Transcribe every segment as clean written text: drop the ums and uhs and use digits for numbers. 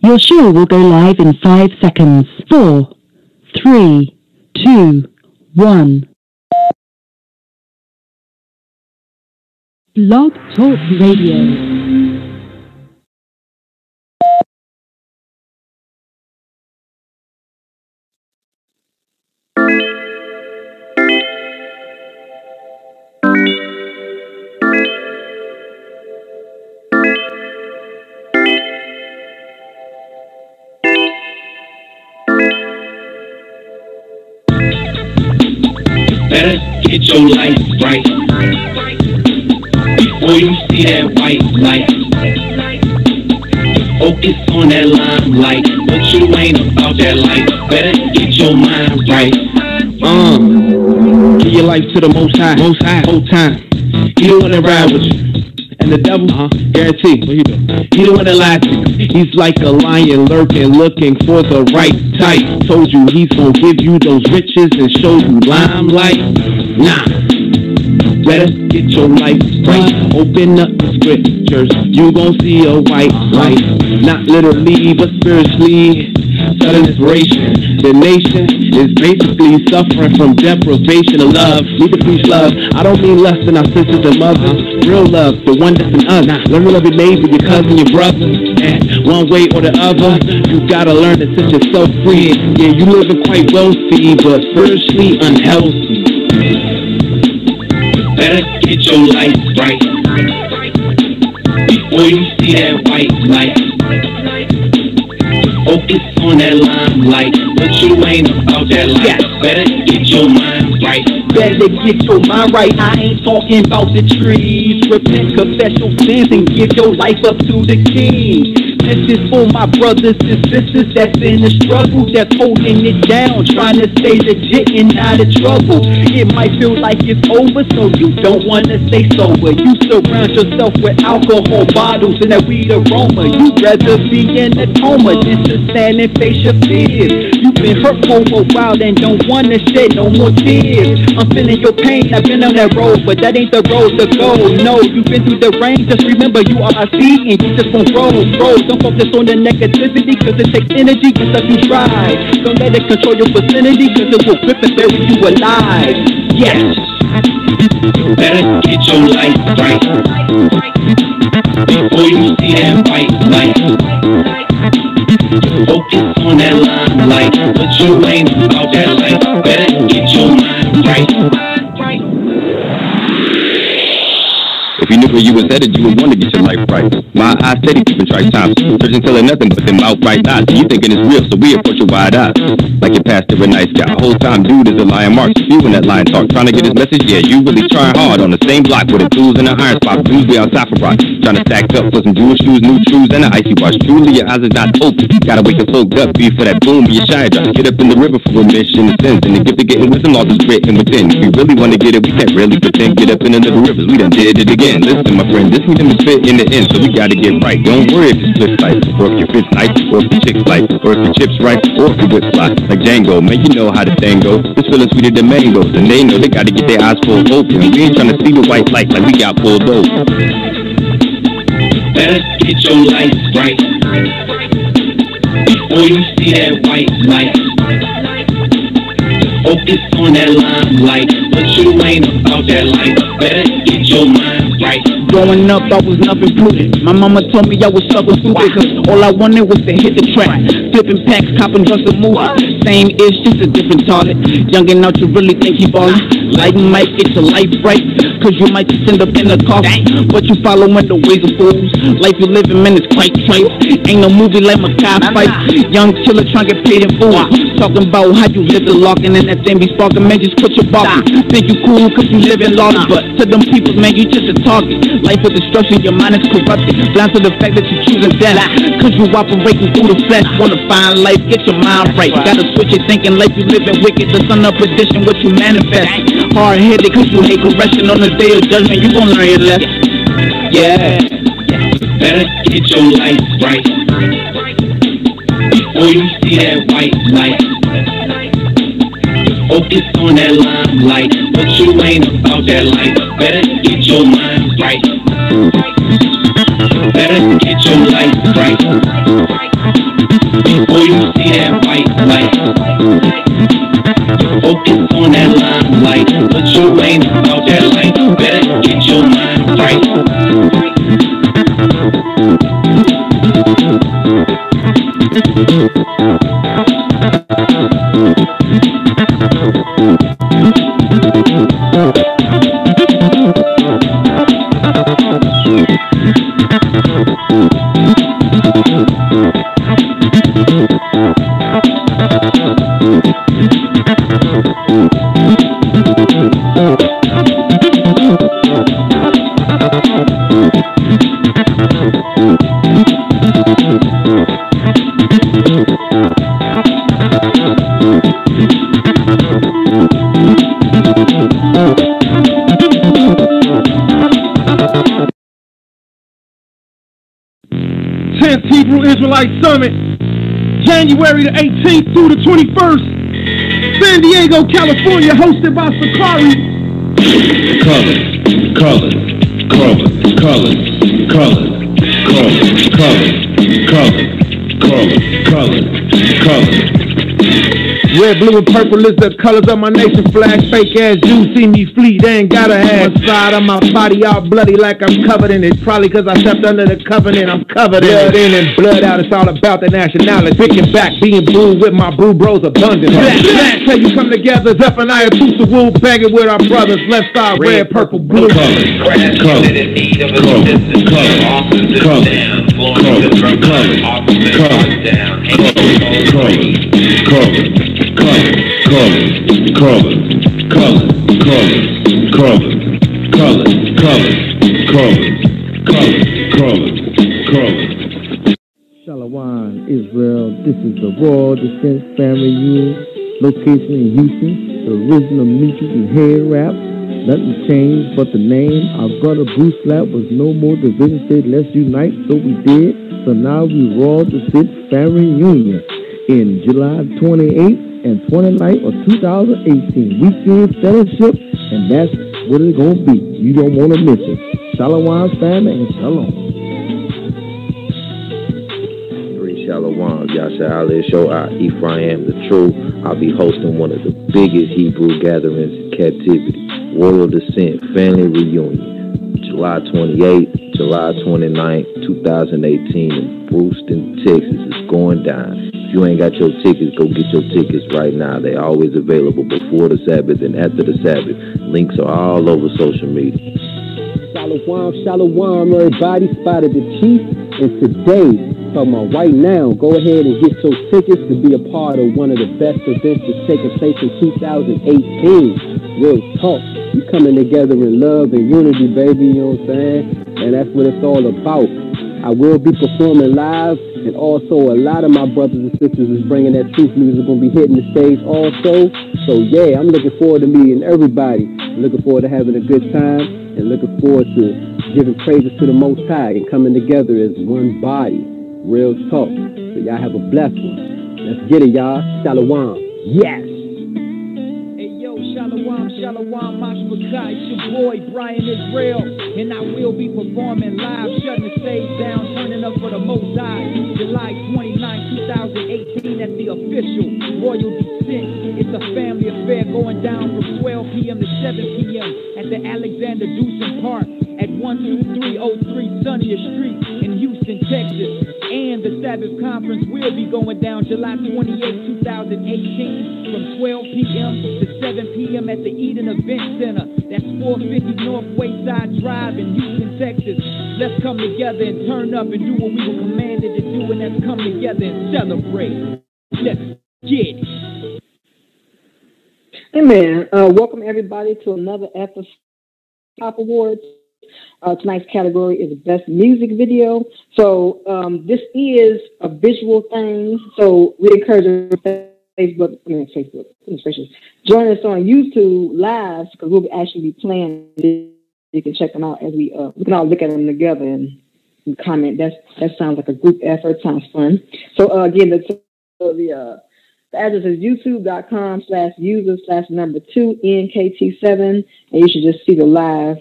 Your show will go live in 5 seconds. 4, 3, 2, 1. Blog Talk Radio. Better get your life right before you see that white light. Focus on that limelight, but you ain't about that life. Better get your mind right. Give your life to the Most High, whole time. He the one that ride with you. And the devil, guarantee, what you do? He the one that lied to you. He's like a lion lurking, looking for the right type. Told you he's gonna give you those riches and show you limelight. Nah, better get your life right. Open up the scriptures, you gon' see a white light. Not literally, but spiritually. Sudden inspiration. The nation is basically suffering from deprivation of love. Need to preach love. I don't mean lust in our sisters and mothers. Real love, the one that's in us. Learn to love your neighbor, your cousin, your brother. And one way or the other, you gotta learn to set yourself free. Yeah, you living quite wealthy, but spiritually unhealthy. Better get your life right before you see that white light. Focus on that limelight, but you ain't about that life. Better get your mind right. Better get your mind right. I ain't talking about the trees. Repent, confess your sins, and give your life up to the King. This is for my brothers and sisters that's in the struggle, that's holding it down, trying to stay legit and out of trouble. It might feel like it's over, so you don't want to stay sober. You surround yourself with alcohol bottles and that weed aroma. You'd rather be in a coma than to stand and face your fears. You've been hurt for a while and don't want to shed no more tears. I'm feeling your pain, I've been on that road, but that ain't the road to go. No, you've been through the rain, just remember you are a seed and you just gon' grow. Don't focus on the negativity, cause it takes energy to set you try. Don't let it control your vicinity, cause it will grip and bury you alive. Yes. Better get your life right before you see that white light. Focus on that limelight, but you ain't about that life. Better get your mind right. If you knew where you was headed, you would want to get your life right. My eyes steady keeping track times, searching telling nothing but them outright lies. So you thinking it's real, so we approach your wide eyes. Like your pastor a nice guy. Whole time dude is a lion mark. You and that lion talk, trying to get his message. Yeah, you really trying hard on the same block with the tools and the iron spot. Blues be outside for rock. Trying to stack up for some jewel shoes, new shoes, and an icy wash. Truly, your eyes are not open. Gotta wake up soaked up, be for that boom, be your shine drop. Get up in the river for remission of sins. And the gift of getting wisdom, all is written within. If we really want to get it, we can't really pretend. Get up in the little rivers, we done did it again. Listen, my friend, this needn't fit in the end, so we gotta get right. Don't worry if your split light, or if your fit's nice, or if your chick's light, or if your chip's right, or if your whip's fly. Like Django, man, you know how the thing goes. This feeling sweeter than mangoes, and they know they gotta get their eyes pulled open. We ain't trying to see the white light like we got pulled over. Better get your life right before you see that white light. Focus on that limelight, but you ain't about that life. Better get your mind right. Growing up, I was nothing prudent. My mama told me I was struggle stupid, cause all I wanted was to hit the track. Flipping packs, copping drugs and moving. Same ish, just a different target. Young and out, you really think he ballin'? Light might get your life right, cause you might just end up in a coffin. But you following the ways of fools. Life you living, man, is quite trite. Ain't no movie like Makai fight. Young killer trying to get paid in full. Talking about how you live the lockin' and that thing be sparking, man, just quit your barking. Think you cool cause you live in lawless, but to them people, man, you just a target. Life with destruction, your mind is corrupted. Blind to the fact that you're choosing death, cause you operating through the flesh. Wanna find life, get your mind right. Gotta switch it, thinking life you living wicked. The son of perdition, what you manifest. Hard-headed cause you hate correction. On the day of judgment, you gon' learn your lesson. Yeah. Better get your life right before you see that white light. Focus on that limelight, but you ain't about that life. Better get your mind right. Better get your life right. before you see that white light. Focus on that limelight, but you ain't about that light. Better get your mind right. Hebrew Israelite Summit, January the 18th through the 21st, San Diego, California, hosted by Sakari. Red, blue, and purple is the colors of my nation flag. Fake ass Jews see me flee, they ain't gotta have one side of my body all bloody like I'm covered in it. Probably cause I stepped under the covenant, I'm covered in blood in and blood out. It's all about the nationality. Picking back, being blue with my brew bros abundant. Black, till you come together, Zephaniah, Tusa, Woo, banging with our brothers. Left side, red, purple, blue. Shalom, Israel. This is the Royal Descent Family Union, location in Houston. The original Meeky and Head Rap. Nothing changed but the name. Our brother Bruce Lap was no more division. Said let's unite, so we did. So now we Royal Descent Family Union in July 28th and 29th of 2018. Weekend fellowship, and that's what it's going to be. You don't want to miss it. Shalom, family, and shalom. Shalom, Yasha Ali Show, Ephraim the True. I'll be hosting one of the biggest Hebrew gatherings in captivity, Royal Descent Family Reunion, July 28th, July 29th, 2018 in Brewston, Texas. It's going down. If you ain't got your tickets, go get your tickets right now. They're always available before the Sabbath and after the Sabbath. Links are all over social media. Shalom, shalom, everybody. Spotted the Chief, and today, talking about right now, go ahead and get your tickets to be a part of one of the best events that's taking place in 2018. Real talk. We coming together in love and unity, baby, you know what I'm saying? And that's what it's all about. I will be performing live, and also a lot of my brothers and sisters is bringing that truth music, going to be hitting the stage also. So yeah, I'm looking forward to meeting everybody. I'm looking forward to having a good time, and looking forward to giving praises to the Most High and coming together as one body. Real talk. So y'all have a blessed one. Let's get it, y'all. Shalom. Yes. Hey, yo, shalom, shalom, Mashmakai. It's your boy, Brian Israel. And I will be performing live, shutting the stage down, turning up for the Most High. July 29, 2018 at the official Royal Descent. It's a family affair going down from 12 p.m. to 7 p.m. at the Alexander Dewson Park at 12303 Sunnier Street in Houston, Texas. And the Sabbath Conference will be going down July 28, 2018 from 12 p.m. to 7 p.m. at the Eden Event Center. That's 450 North Wayside Drive in Houston, Texas. Let's come together and turn up and do what we were commanded to do, and that's come together and celebrate. Let's get it. Amen. Welcome everybody to another episode of Pop Awards. Tonight's category is Best Music Video. So this is a visual thing. So we encourage Facebook. Join us on YouTube Live because we'll actually be playing. You can check them out as we can all look at them together and comment. That sounds like a group effort. Sounds fun. So again, the address is youtube.com/user/2NKT7, and you should just see the live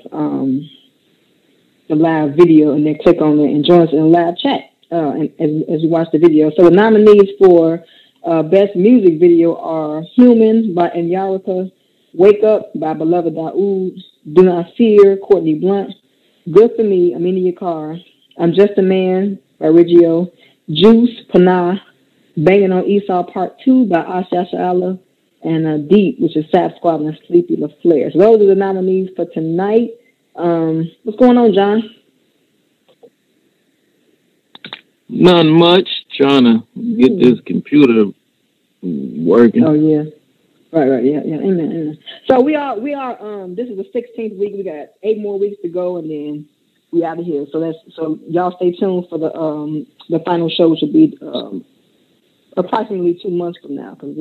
video, and then click on it and join us in the live chat. as you watch the video. So the nominees for Best Music Video are Human by Enyarika, Wake Up by Beloved Daoud, Do Not Fear, Courtney Blunt, Good For Me, Amina Yakar, I'm Just a Man by Riggio, Juice, Panah, Banging on Esau Part 2 by Asha Allah, and Deep, which is Sap Squad and Sleepy LaFleur. So those are the nominees for tonight. What's going on, John? Not much. Trying to get this computer working. Oh yeah. Right. Yeah. Amen. So we are. This is the 16th week. We got 8 more weeks to go, and then we out of here. So y'all stay tuned for the final show, which will be approximately 2 months from now, because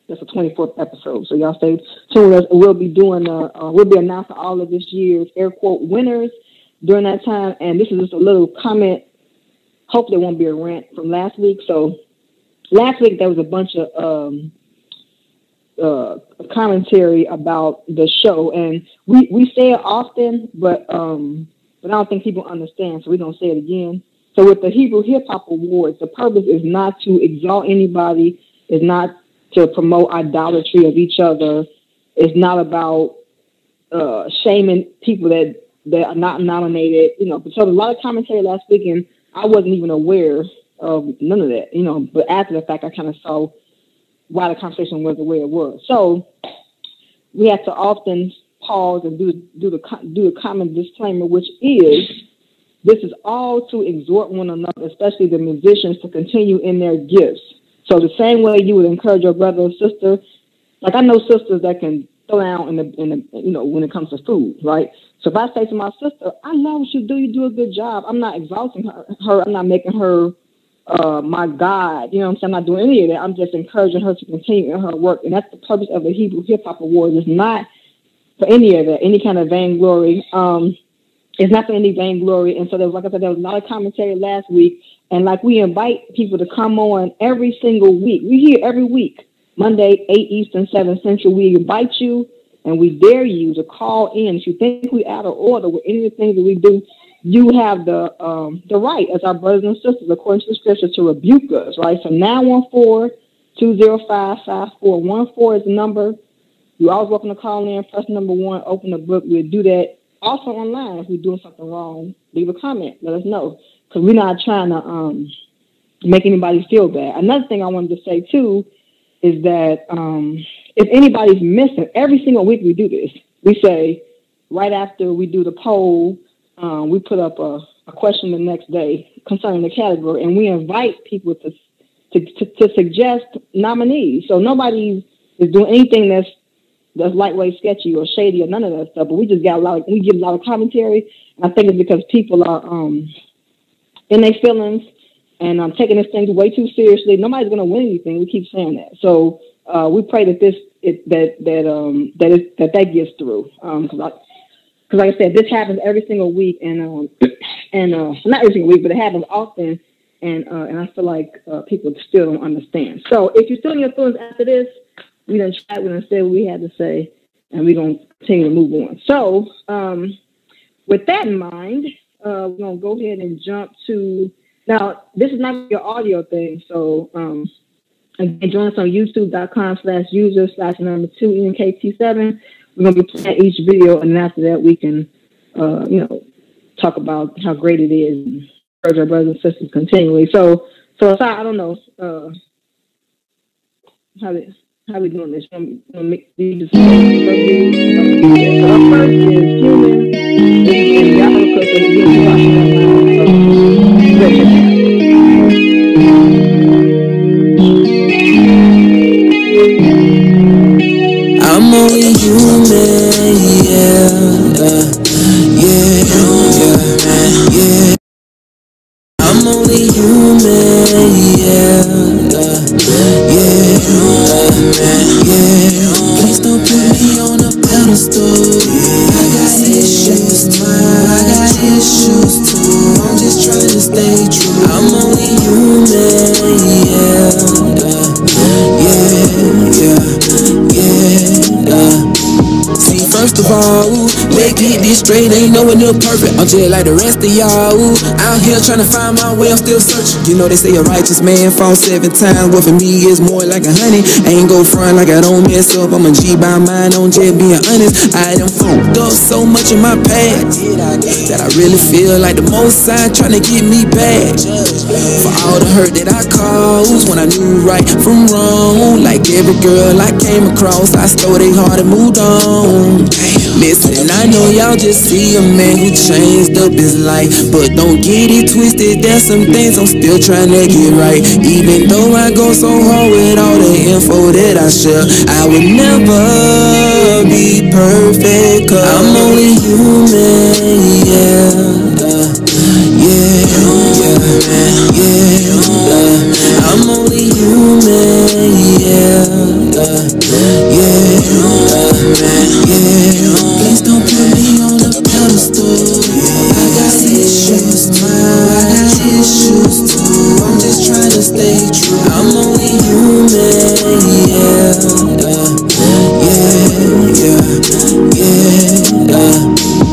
that's the 24th episode. So y'all stay tuned with us. We'll be doing we'll be announcing all of this year's air quote winners during that time. And this is just a little comment. Hopefully it won't be a rant from last week. So last week there was a bunch of commentary about the show, and we say it often, but I don't think people understand, so we're gonna say it again. So with the Hebrew Hip Hop Awards, the purpose is not to exalt anybody, is not to promote idolatry of each other. It's not about shaming people that are not nominated. So there's a lot of commentary last week, and I wasn't even aware of none of that. But after the fact, I kind of saw why the conversation was the way it was. So we have to often pause and do a common disclaimer, which is this is all to exhort one another, especially the musicians, to continue in their gifts. So the same way you would encourage your brother or sister, like I know sisters that can throw down in the when it comes to food, right? So if I say to my sister, I love what you do a good job. I'm not exalting her. I'm not making her my God. You know what I'm saying? I'm not doing any of that. I'm just encouraging her to continue in her work. And that's the purpose of the Hebrew Hip Hop Awards. It's not for any of that, any kind of vainglory. It's not for any vainglory. And so there was a lot of commentary last week. And like we invite people to come on every single week. We're here every week, Monday, 8 Eastern, 7 Central. We invite you and we dare you to call in. If you think we're out of order with any of the things that we do, you have the right, as our brothers and sisters, according to the scripture, to rebuke us, right? So 914-205-5414 is the number. You're always welcome to call in, press number 1, open the book. We'll do that. Also online, if we're doing something wrong, leave a comment. Let us know, because we're not trying to make anybody feel bad. Another thing I wanted to say, too, is that if anybody's missing, every single week we do this. We say, right after we do the poll, we put up a question the next day concerning the category, and we invite people to suggest nominees. So nobody is doing anything that's lightweight, sketchy, or shady, or none of that stuff. But we just give a lot of commentary, and I think it's because people are in their feelings and taking this thing way too seriously. Nobody's going to win anything. We keep saying that. So we pray that that gets through. Because like I said, this happens every single week, and not every single week, but it happens often, and I feel like people still don't understand. So if you're still in your feelings after this, we done chat, we done said what we had to say, and we're going to continue to move on. So with that in mind, we're going to go ahead and jump to, now this is not your audio thing, so again, join us on youtube.com/user/2ENKT7. We're going to be playing each video, and after that, we can, talk about how great it is and encourage our brothers and sisters continually. So I don't know how we doing this. Up first is Human. I'm only human, yeah. I'm only human, yeah. Please don't put me on a pedestal. I got issues too. I'm just trying to stay true. I'm only human, yeah. See, first of all, Yeah, get this straight, ain't no one near perfect. I'm just like the rest of y'all. Ooh, out here trying to find my way, I'm still searching. You know they say a righteous man falls 7 times. Well, for me, it's more like 100. Ain't go front like I don't mess up. I'm a G by mine, on just being honest. I done fucked up so much in my past that I really feel like the most side trying to get me back. For all the hurt that I caused when I knew right from wrong. Like every girl I came across, I stole their heart and moved on. Listen, I know y'all just see a man who changed up his life, but don't get it twisted, there's some things I'm still trying to get right. Even though I go so hard with all the info that I share, I would never be perfect, cause I'm only human, I'm only human, please don't put me on a pedestal. I got issues too, I'm just trying to stay true. I'm only human,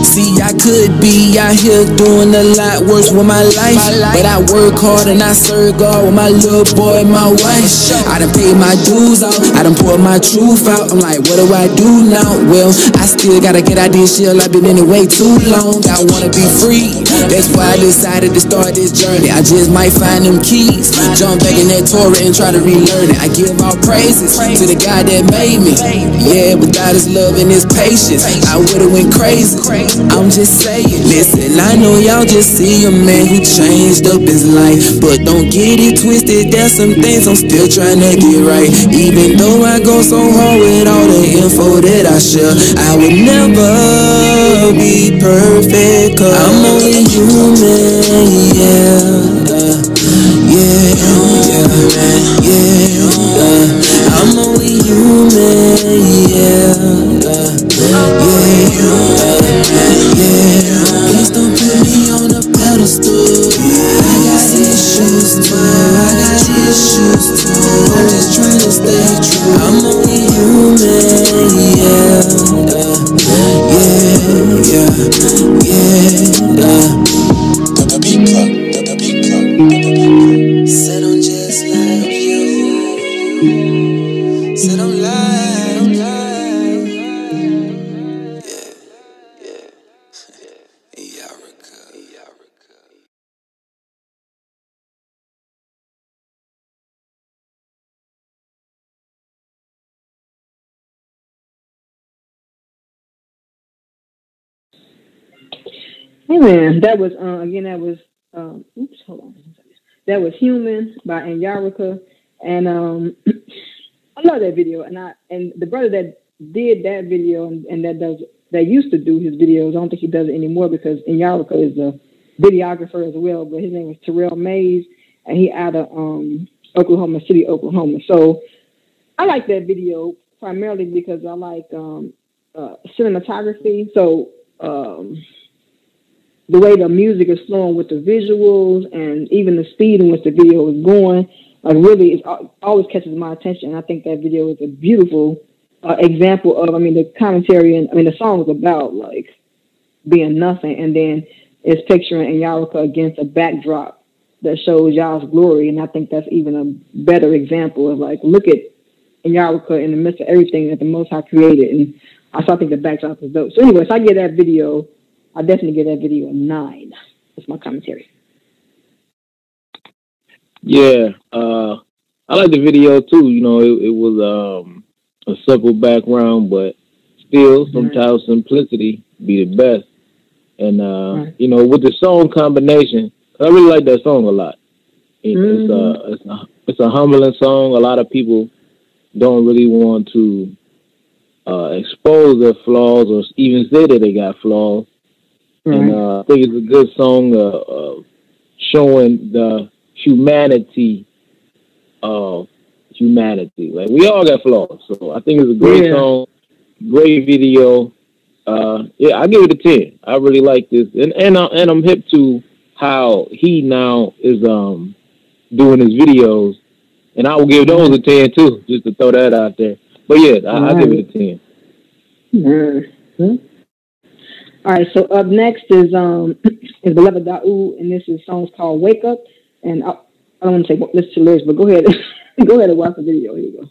See, I could be out here doing a lot worse with my life, but I work hard and I serve God with my little boy and my wife. I done paid my dues out, I done poured my truth out. I'm like, what do I do now? Well, I still gotta get out this shell, I've been in it way too long. I wanna be free, that's why I decided to start this journey. I just might find them keys, jump back in that Torah and try to relearn it. I give all praises to the God that made me. Yeah, without his love and his patience, I would've went crazy. I'm just saying, listen, I know y'all just see a man who changed up his life, but don't get it twisted, there's some things I'm still trying to get right. Even though I go so hard with all the info that I share, I would never be perfect, cause I'm only human, I'm only human, please don't put me on a pedestal. I got issues too, I'm just trying to stay true. I'm only human, Said I'm just like you. Said I'm lying. Hey man, that was again. That was hold on. That was "Human" by Anyarika, and I love that video. And the brother that did that video and that used to do his videos. I don't think he does it anymore because Anyarika is a videographer as well. But his name is Terrell Mays, and he out of Oklahoma City, Oklahoma. So I like that video primarily because I like cinematography. So the way the music is flowing with the visuals and even the speed in which the video is going, like really, it always catches my attention. I think that video is a beautiful example of, the commentary and the song is about like being nothing, and then it's picturing Anyarika against a backdrop that shows Yah's glory, and I think that's even a better example of like, look at Anyarika in the midst of everything that the Most High created, and I think the backdrop is dope. So anyway, so I get that video. I definitely give that video a 9. That's my commentary. Yeah, I like the video too. It was a simple background, but still sometimes simplicity be the best. And with the song combination, I really like that song a lot. It's a humbling song. A lot of people don't really want to expose their flaws or even say that they got flaws. And I think it's a good song showing the humanity of humanity. Like, we all got flaws. So I think it's a great song, great video. I give it a 10. I really like this. And I'm hip to how he now is doing his videos. And I will give those a 10 too, just to throw that out there. But yeah, I give it a 10. All right, so up next is is Beloved Daoud, and this is song's called "Wake Up." And I don't want to say listen to lyrics, but go ahead, go ahead and watch the video. Here you go.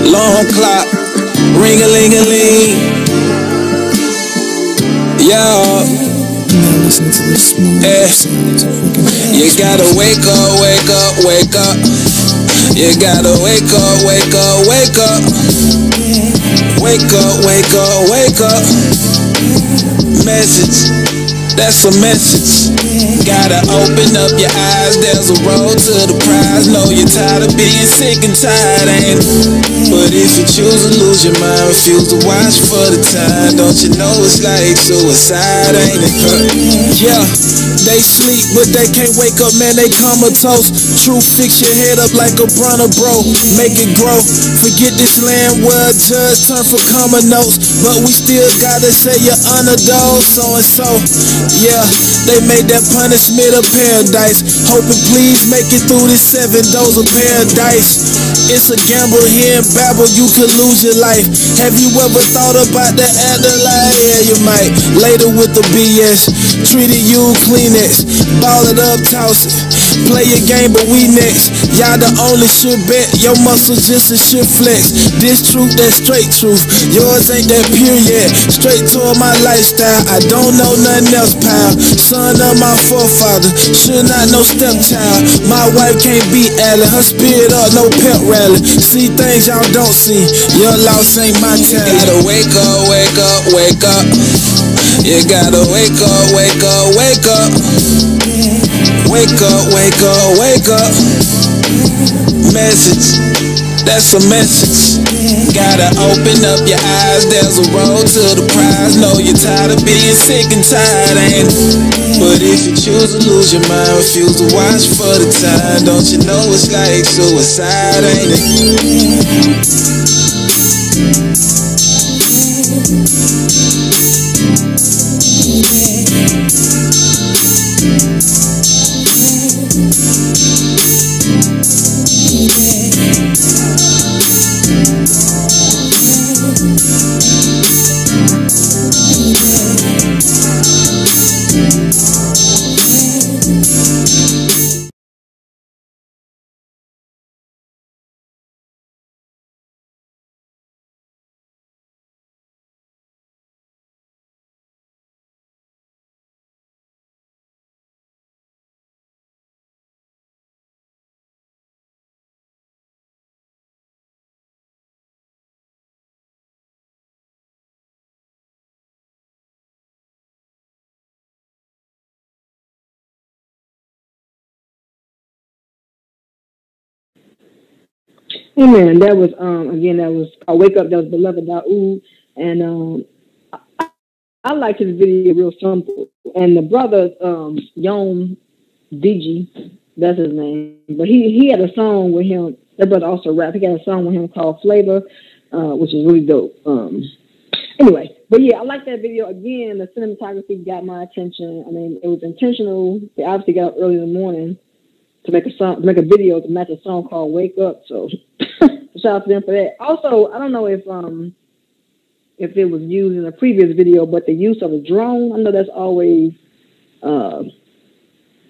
Long clock, ring-a-ling-a-ling. Yo, you gotta wake up, wake up, wake up. You gotta wake up, wake up, wake up. Wake up, wake up, wake up. Message, that's a message. Gotta open up your eyes, there's a road to the prize. Know you're tired of being sick and tired, ain't it? But if you choose to lose your mind, refuse to watch for the time, don't you know it's like suicide, ain't it? Yeah, they sleep, but they can't wake up, man, they comatose. Truth, fix your head up like a Brunner, bro, make it grow. Forget this land where a judge turn for common notes, but we still gotta say you're underdog, so and so. Yeah, they made that punishment a paradise. Hoping please make it through this 7 days of paradise. It's a gamble here in Babel, you could lose your life. Have you ever thought about the afterlife? Yeah, you might. Later with the BS, treated you Kleenex. Ball it up, toss it. Play your game, but we next. Y'all the only sure bet. Your muscles just a shit flex. This truth, that straight truth. Yours ain't that pure yet. Straight toward my lifestyle. I don't know nothing else, pal. Son of my forefather, should not no stepchild. My wife can't beat Allie. Her spirit up, no pep rally. See things y'all don't see. Your loss ain't my talent. You gotta wake up, wake up, wake up. You gotta wake up, wake up, wake up. Wake up, wake up, wake up. Message, that's a message. Gotta open up your eyes, there's a road to the prize. Know you're tired of being sick and tired, ain't it? But if you choose to lose your mind, refuse to watch for the time, don't you know it's like suicide, ain't it? Amen. That was again. That was called "Wake Up." That was Beloved Daoud, and I liked his video real simple. And the brother Yon DG, that's his name. But he had a song with him. That brother also rap. He got a song with him called Flavor, which is really dope. Anyway, but yeah, I like that video. Again, the cinematography got my attention. I mean, it was intentional. They obviously got up early in the morning to make a song, to make a video to match a song called "Wake Up." So shout out to them for that. Also, I don't know if it was used in a previous video, but the use of a drone, I know that's always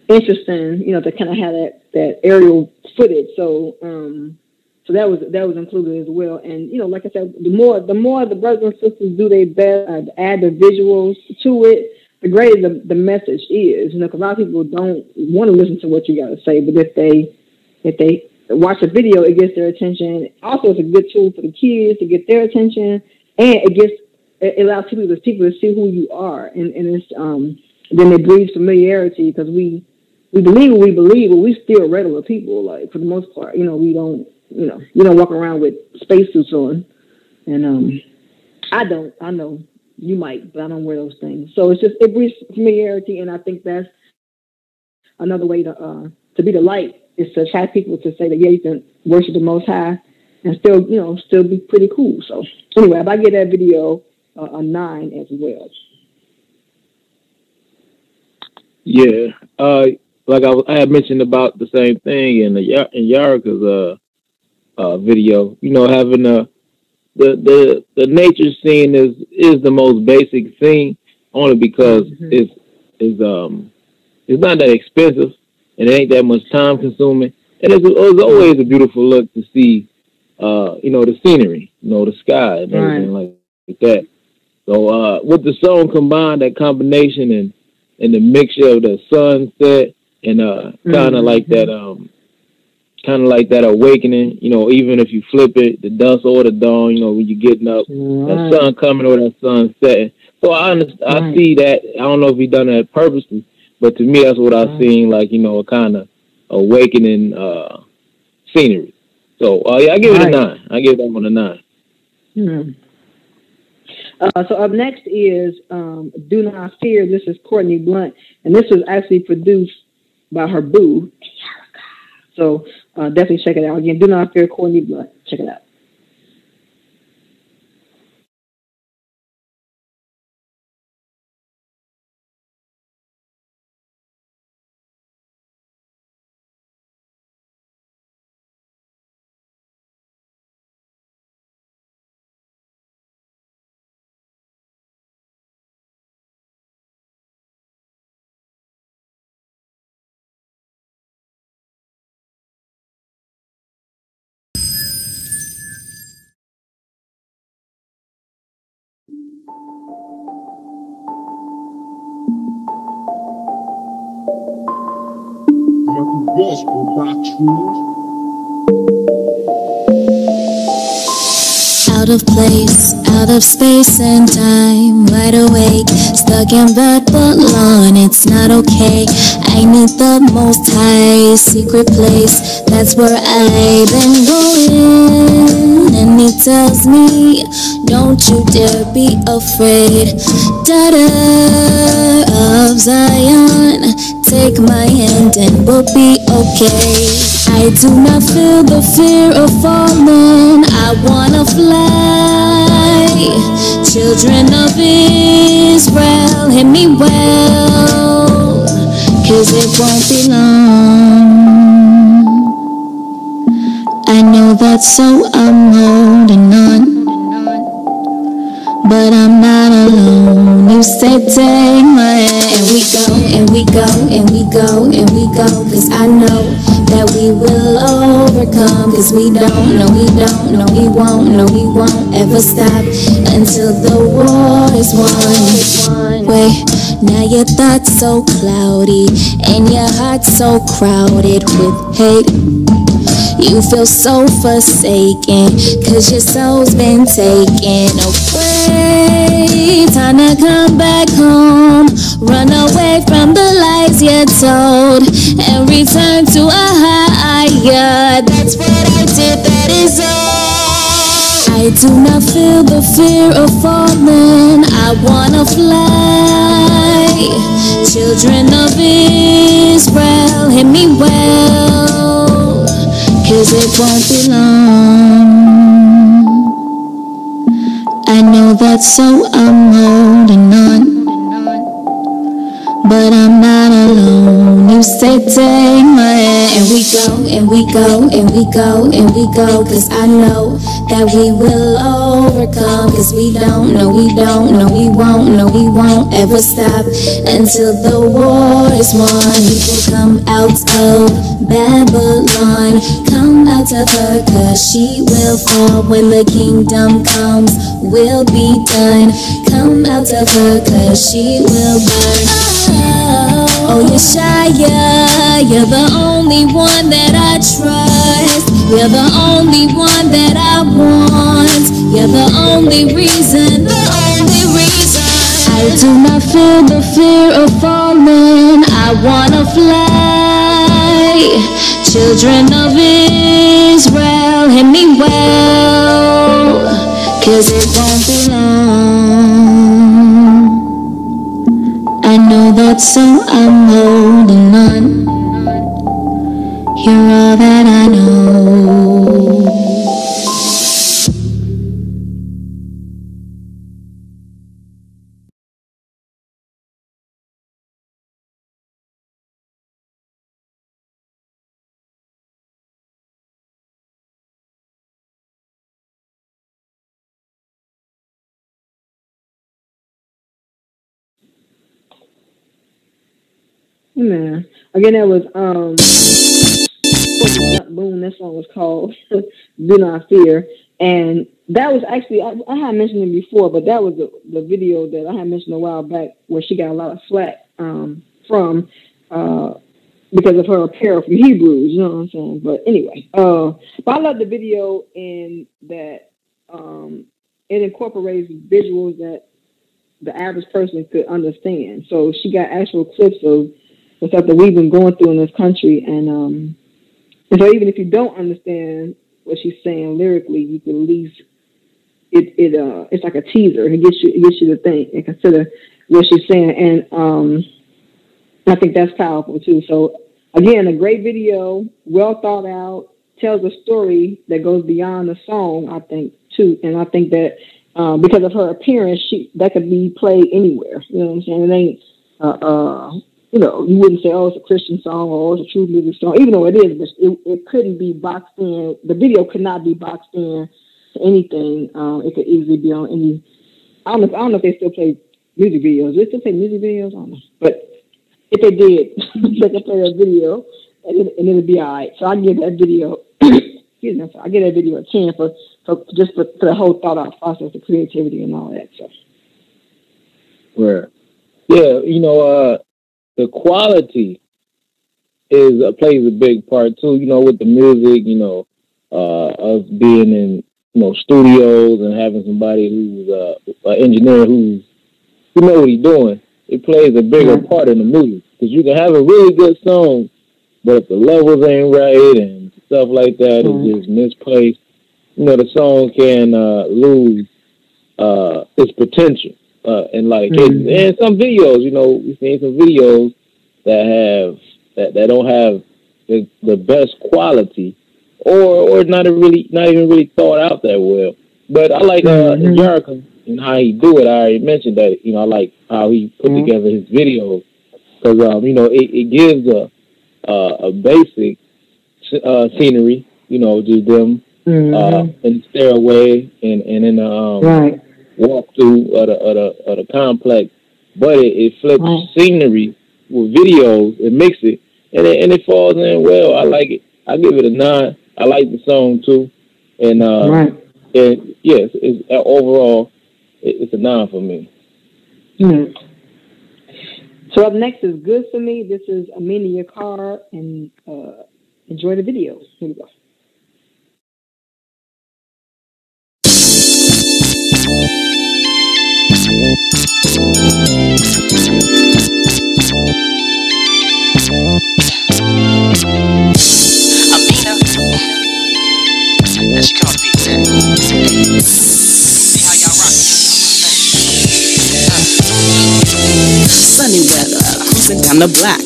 interesting, you know, to kind of have that aerial footage. So so that was included as well. And you know, like I said, the more the brothers and sisters do their best to add the visuals to it, the greater the message is. You know, because a lot of people don't want to listen to what you got to say, but if they watch a video, it gets their attention. Also, it's a good tool for the kids to get their attention, and it allows people to see who you are, and it's then it breeds familiarity because we believe what we believe, but we still regular people. Like for the most part, you know, we don't. You know, you don't walk around with spacesuits on, and I don't. I know you might, but I don't wear those things. So it breeds familiarity, and I think that's another way to be the light is to attract people to say that yeah, you can worship the Most High and still be pretty cool. So anyway, if I get that video a 9 as well. Yeah, like I had mentioned about the same thing in Yarika's video, you know, having the nature scene is the most basic thing, only because it's not that expensive and it ain't that much time consuming, and it's always a beautiful look to see, you know, the scenery, you know, the sky and everything like that. So with the song combined, that combination and the mixture of the sunset and kind of like that awakening, you know, even if you flip it, the dusk or the dawn, you know, when you're getting up, that sun coming or that sun setting. So I see that. I don't know if he done that purposely, but to me, that's what I've seen, like, you know, a kind of awakening scenery. So, yeah, I give it a 9. I give that one a 9. So up next is Do Not Fear. This is Courtney Blunt, and this was actually produced by her boo. So definitely check it out. Again, Do Not Fear, Courtney Blunt. Check it out. Out of place, out of space and time, wide awake, stuck in Babylon, it's not okay. I need the Most High, secret place, that's where I've been going. And he tells me, don't you dare be afraid. Daughter of Zion, take my hand and we'll be okay. I do not feel the fear of falling, I wanna fly. Children of Israel, hear me well, 'cause it won't be long. I know that, so I'm holding on, but I'm not alone. You say take my hand, and we go, and we go, and we go, and we go, 'cause I know that we will overcome, 'cause we don't, no we don't, no we won't, no we won't ever stop until the war is won. Wait, now your thoughts so cloudy and your heart so crowded with hate. You feel so forsaken, 'cause your soul's been taken away. Time to come back home, run away from the lies you're told, and return to a higher. That's what I did, that is all. I do not feel the fear of falling, I wanna fly. Children of Israel, hear me well, 'cause it won't be long. I know that, so I'm holding on, but I'm not alone. you say take my hand. And we go, and we go, and we go, and we go. Cause I know that we will overcome. Cause we don't, no we don't, no we won't, no we won't ever stop until the war is won. We will come out of Babylon, come out of her, cause she will fall. When the kingdom comes, we'll be done. Come out of her, cause she will burn. Oh, Yeshaya, you're the only one that I trust. You're the only one that I want. You're the only reason, the only reason. I do not feel the fear of falling. I wanna fly. Children of Israel, hear me well, cause it won't be long. I know that, so I'm holding on. You're all that I know. Man, again, that was Boom. That song was called "Do Not Fear," and that was actually I had mentioned it before, but that was the video that I had mentioned a while back where she got a lot of flack from because of her apparel from Hebrews. You know what I'm saying? But anyway, but I love the video in that it incorporates visuals that the average person could understand. So she got actual clips of the stuff that we've been going through in this country, and so even if you don't understand what she's saying lyrically, you can at least it's like a teaser. It gets you to think and consider what she's saying, and I think that's powerful too. So again, a great video, well thought out, tells a story that goes beyond the song, I think too, and I think that because of her appearance, that could be played anywhere. You know what I'm saying? It ain't you know, you wouldn't say, oh, it's a Christian song or it's a true music song, even though it is, but it couldn't be boxed in. The video could not be boxed in to anything. It could easily be on any, I don't know if they still play music videos. Do they still play music videos? I don't know. But if they did, they could play a video and it'd be all right. So I give that video, excuse me, I give that video a 10 for the whole thought out process, the creativity and all that. So. Right. Yeah, you know, the quality plays a big part too. You know, with the music, you know, us being in studios and having somebody who's an engineer who know what he's doing. It plays a bigger part in the movie because you can have a really good song, but if the levels ain't right and stuff like that is just misplaced, you know, the song can lose its potential. And and some videos, you know, we've seen some videos that don't have the best quality, or not even really thought out that well. But I like Jericho and how he do it. I already mentioned that. You know, I like how he put together his videos because you know it gives a basic scenery. You know, just them in the stairway and in the walk through of the complex, but it flips scenery with videos and mix it, and it falls in well. I like it. I give it a 9. I like the song too, and and yes, overall it's a 9 for me. So up next is Good For Me. This is Amina Yakar, and enjoy the video. Here we go. Amina, that's your call to be exact. See how y'all rock. Sunny weather, cruising down the block.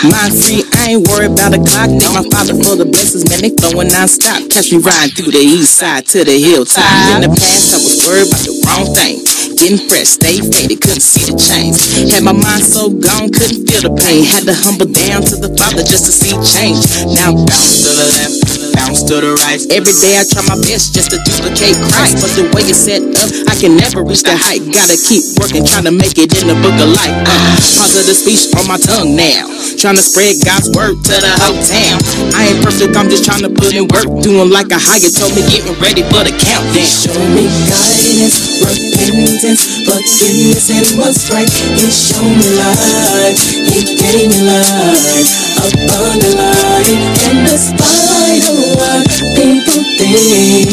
Mind free, I I ain't worried about the clock. Thank my father for the blessings, man, they flowing non-stop. Catch me riding through the east side to the hilltop. In the past, I was worried about the wrong thing. Getting fresh, stay faded, couldn't see the change. Had my mind so gone, couldn't feel the pain. Had to humble down to the Father just to see change. Now bounce to the left, bounce to the right. Every day I try my best just to duplicate Christ, but the way it's set up, I can never reach the height. Gotta keep working, trying to make it in the book of life. Positive speech on my tongue now, trying to spread God's word to the whole town. I ain't perfect, I'm just trying to put in work. Doing like a higher told me, getting ready for the countdown. Show me guidance, repentance, forgiveness, and what's right. He showed me life, He gave me life, abundant life. And despite of what people think,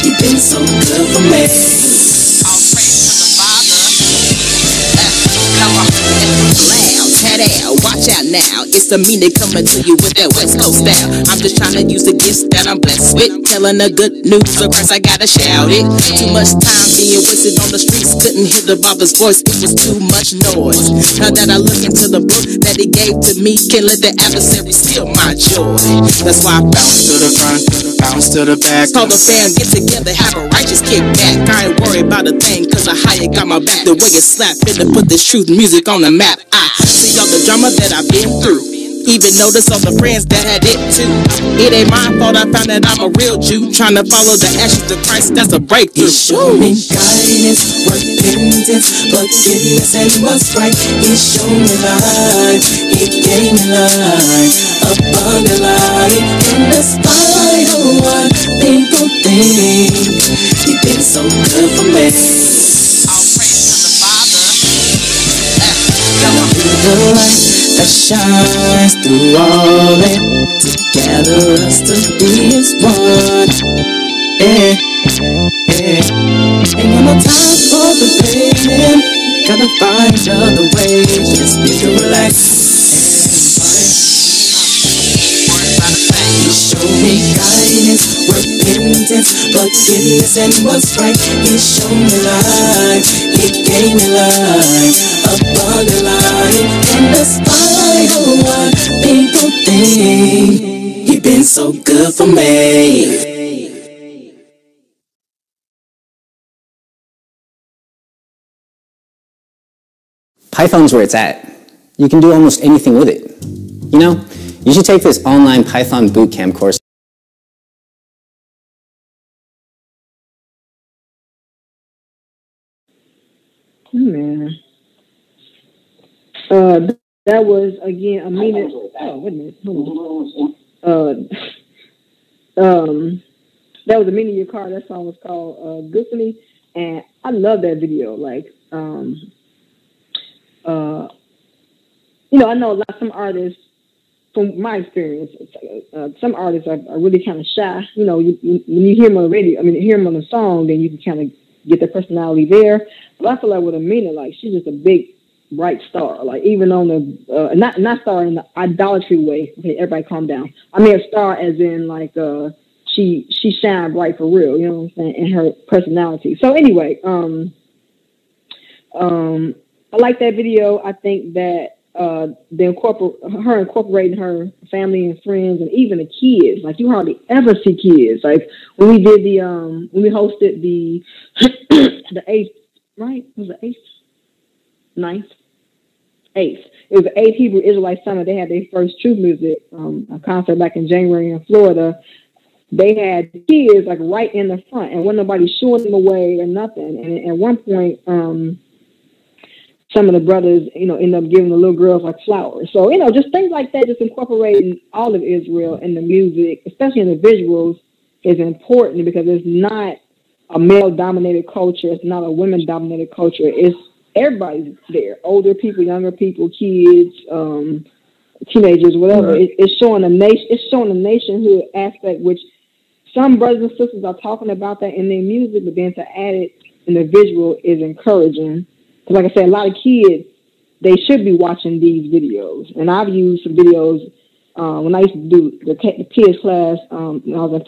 You've been so good for me. All praise to the Father. Come on, loud, head out, watch out now. It's the meaning coming to you with that West Coast style. I'm just trying to use the gifts that I'm blessed with, telling the good news of Christ, I gotta shout it. Too much time being wasted on the streets, couldn't hear the Father's voice, it was too much noise. Now that I look into the book that He gave to me, can't let the adversary steal my joy. That's why I bounce to the front, bounce to the back. Call the fam, get together, have a righteous kickback. I ain't worried about a thing, cause I higher got my back. The way it slap, finna put this truth music on the map. I see all the drama that I've been through, even notice all the friends that had it too. It ain't my fault I found that I'm a real Jew, trying to follow the actions of Christ, that's a breakthrough. He showed me guidance, repentance, forgiveness, and what's right. He showed me life, He gave me life, abundant life. In the spite of what people think, You've been so good for me. All praise to the Father. Come on, the light that shines through all it, to gather us to be as one. Ain't got no time for the pain, gotta find other ways, just need to relax. He showed me guidance, repentance, forgiveness, and what's right. He showed me life, He gave me life, abundant life. And despite of what people think, You've been so good for me. Python's where it's at. You can do almost anything with it. You know, you should take this online Python bootcamp course. Man. That was again a minute. Oh, wait a minute. Hold on. That was a minute in your car. That song was called "Good for Me," and I love that video. Like, you know, I know some artists. From my experience, some artists are really kind of shy. You know, when you hear them on the radio, hear them on the song, then you can kind of get their personality there. But I feel like with Amina, like she's just a big, bright star. Like even on the not star in the idolatry way. Okay, everybody calm down. I mean a star as in like she shine bright for real. You know what I'm saying? In her personality. So anyway, I like that video. I think that incorporating her family and friends and even the kids. Like you hardly ever see kids. Like when we did when we hosted the the 8th, right? Was it 8th? 9th? 8th. It was the 8th Hebrew Israelite Summit. They had their first Truth Music a concert back in January in Florida. They had the kids like right in the front, and wasn't nobody shooing them away or nothing. And at one point, some of the brothers, you know, end up giving the little girls like flowers. So, you know, just things like that, just incorporating all of Israel in the music, especially in the visuals, is important because it's not a male-dominated culture. It's not a women-dominated culture. It's everybody's there. Older people, younger people, kids, teenagers, whatever. Right. It's showing a nation. It's showing a nationhood aspect, which some brothers and sisters are talking about that in their music, but then to add it in the visual is encouraging. Like I said, a lot of kids, they should be watching these videos. And I've used some videos when I used to do the kids class when I was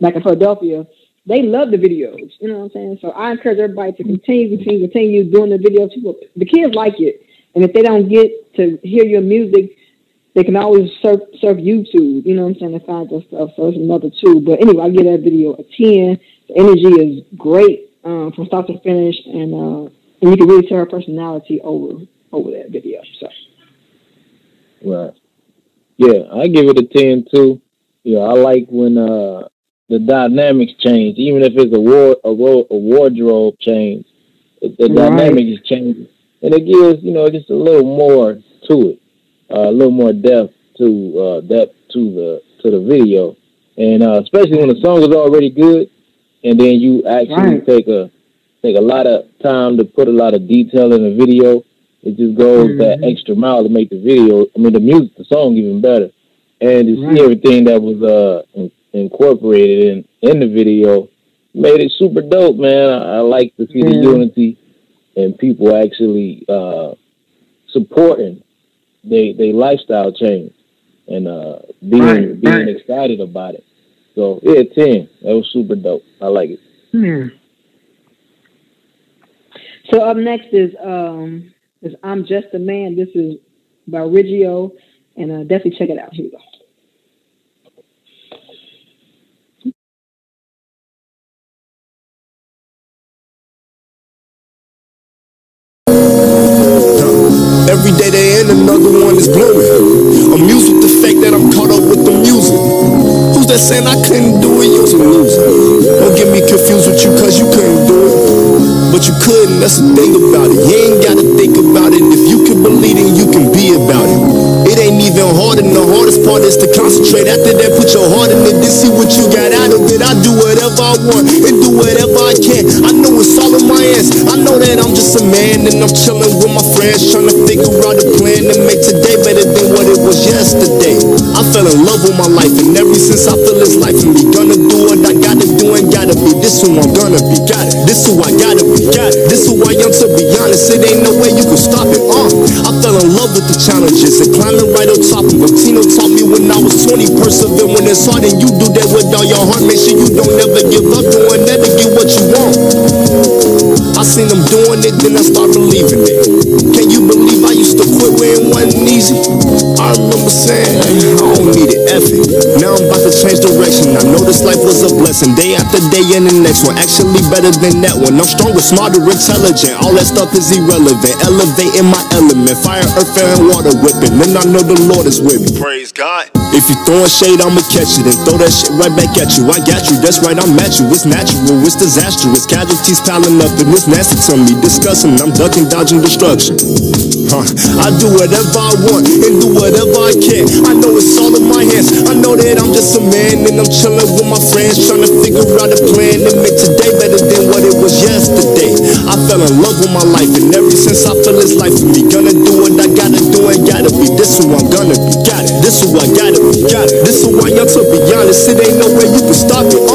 back in Philadelphia. They love the videos, you know what I'm saying? So I encourage everybody to continue doing the videos. The kids like it. And if they don't get to hear your music they can always surf YouTube, you know what I'm saying, to find that stuff. So it's another 2. But anyway, I give that video a 10. The energy is great from start to finish, and you can really tell her personality over that video. So. Right. Yeah, I give it a 10 too. Yeah, I like when the dynamics change, even if it's a wardrobe change. The dynamic is changing, and it gives just a little more to it, a little more depth to the video, and especially when the song is already good, and then you actually take a lot of time to put a lot of detail in the video. It just goes that extra mile to make the video, the song even better. And to see everything that was incorporated in the video made it super dope, man. I like to see the unity and people actually supporting their lifestyle change and being excited about it. So, yeah, 10. That was super dope. I like it. So up next is I'm Just a Man. This is by Riggio, and definitely check it out. Here we go. Every day they end, another one is blooming. Amused with the fact that I'm caught up with the music. Who's that saying I couldn't do it? You's a loser. Don't get me confused with you, cause you couldn't do it. But you couldn't, that's the thing about it. You ain't gotta think about it. If you can believe it, you can be about it. It ain't even hard, and the hardest part is to concentrate. After that, put your heart in it, then see what you got out of it. I do whatever I want, and do whatever I can. I know it's all in my hands. I know that I'm just a man, and I'm chilling with my friends, trying to figure out a plan to make today better than what it was yesterday. I fell in love with my life, and ever since I feel it's life in me. Gonna do what I gotta do and gotta be. This who I'm gonna be, got it. This who I gotta be, got it. This who I am, to be honest. It ain't no way you can stop it, I fell in love with the challenges and climbing right on top of them. Tino taught me when I was 20, persevere when it's hard, and you do that with all your heart. Make sure you don't ever give up doing that to get what you want. I seen them doing it, then I start believing it. Can you believe I used to quit when it wasn't easy? I remember saying, I don't need it, F it. Now I'm about to change direction. I know this life was a blessing. Day after day and the next one, actually better than that one. I'm stronger, smarter, intelligent. All that stuff is irrelevant. Elevating my element. Fire, earth, air, and water whipping. Then I know the Lord is with me. Praise God. If you throwing shade, I'ma catch it and throw that shit right back at you. I got you, that's right, I'm at you. It's natural, it's disastrous. Casualties piling up and it's nasty to me. Discussing, I'm ducking, dodging destruction. I do whatever I want and do whatever I can. I know it's all in my hands. I know that I'm just a man and I'm chilling with my friends, trying to figure out a plan to make today better than what it was yesterday. I fell in love with my life, and ever since I feel it's life for me. Gonna do what I gotta do and gotta be. This who I'm gonna be, got it. This who I gotta be, got it. This who I am, to be honest. It ain't no way you can stop it,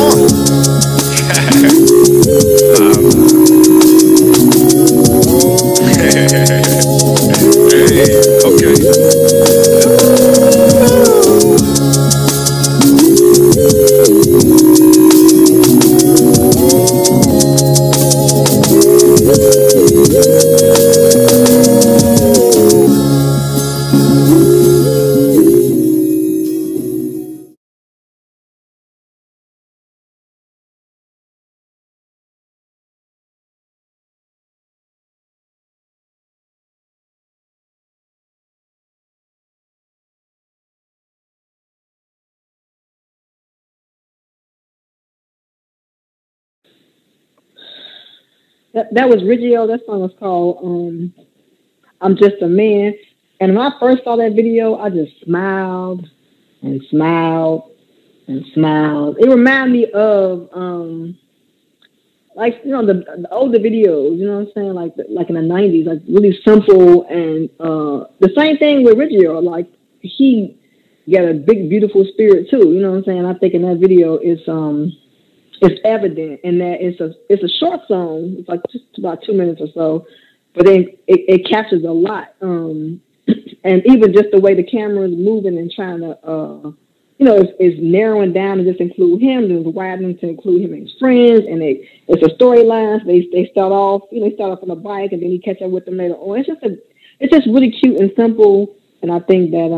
That was Riggio. That song was called I'm Just a Man. And when I first saw that video, I just smiled and smiled and smiled. It reminded me of like, the older videos, you know what I'm saying? Like in the 90s, like really simple. And the same thing with Riggio. Like, he got a big, beautiful spirit too, you know what I'm saying? I think in that video it's evident in that it's a short song. It's like just about 2 minutes or so, but then it captures a lot. And even just the way the camera is moving and trying to, is narrowing down and just include him, and widening to include him and his friends. And it's a storyline. So they start off, on the bike, and then he catch up with them later on. It's just really cute and simple. And I think that